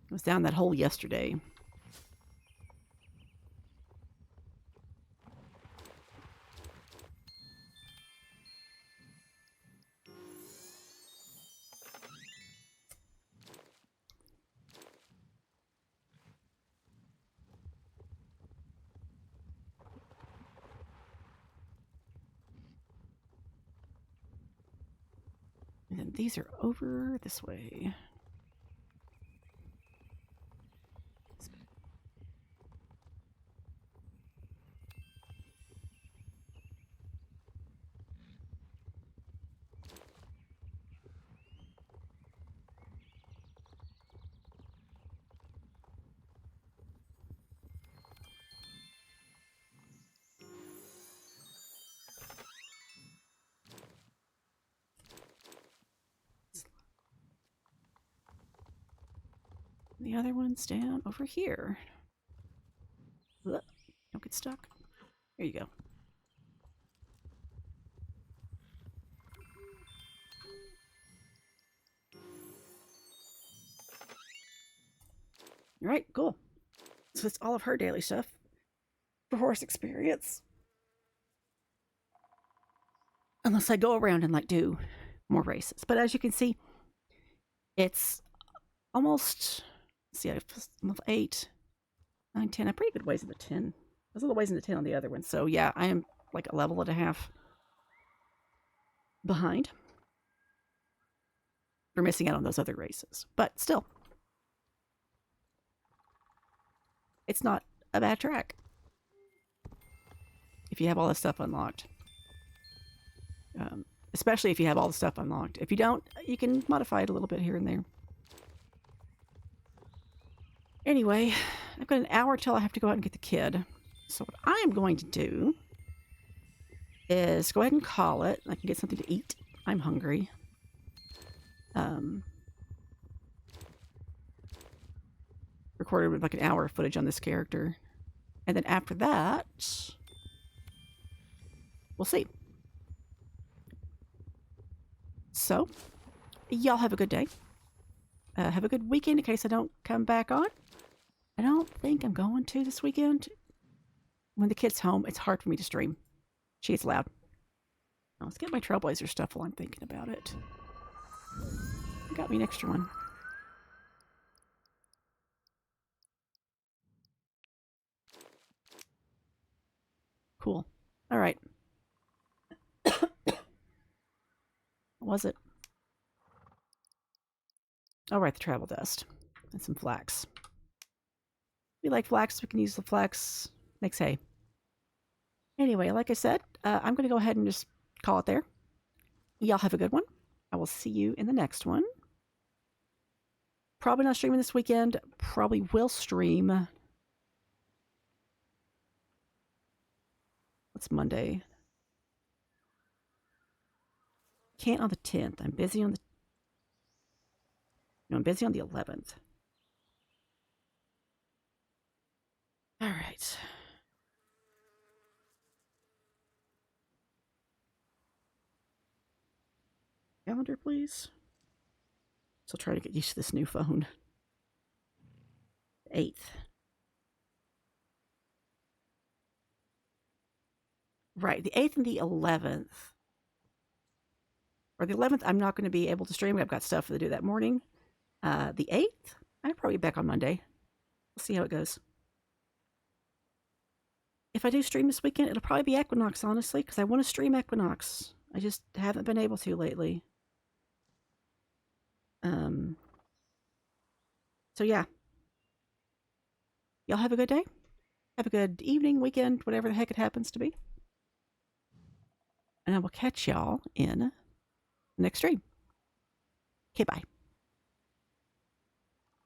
It was down that hole yesterday. And then these are over this way. The other one's down over here. Ugh, don't get stuck. There you go. All right, cool. So that's all of her daily stuff for horse experience. Unless I go around and like do more races. But as you can see, it's almost, let's see, I'm level 8, 9, 10. I'm pretty good ways in the 10. I was a little ways in the 10 on the other one. So yeah, I am like a level and a half behind for missing out on those other races. But still, it's not a bad track if you have all this stuff unlocked. Especially if you have all the stuff unlocked. If you don't, you can modify it a little bit here and there. Anyway, I've got an hour till I have to go out and get the kid. So what I am going to do is go ahead and call it. I can get something to eat. I'm hungry. Recorded with like an hour of footage on this character. And then after that, we'll see. So, y'all have a good day. Have a good weekend in case I don't come back on. I don't think I'm going to this weekend. When the kid's home, it's hard for me to stream. She gets loud. Let's get my Trailblazer stuff while I'm thinking about it. Got me an extra one. Cool. All right. What was it? All right, the travel dust and some flax. We like flax. We can use the flax. Makes hay. Anyway, like I said, I'm going to go ahead and just call it there. Y'all have a good one. I will see you in the next one. Probably not streaming this weekend. Probably will stream. What's Monday? Can't on the 10th. I'm busy on the... No, I'm busy on the 11th. All right. Calendar, please. So I'll try to get used to this new phone. 8th. Right, the 8th and the 11th. Or the 11th, I'm not going to be able to stream. I've got stuff to do that morning. The 8th, I'm probably back on Monday. We'll see how it goes. If I do stream this weekend, it'll probably be Equinox, honestly, because I want to stream Equinox. I just haven't been able to lately. So yeah. Y'all have a good day. Have a good evening, weekend, whatever the heck it happens to be. And I will catch y'all in the next stream. Okay, bye.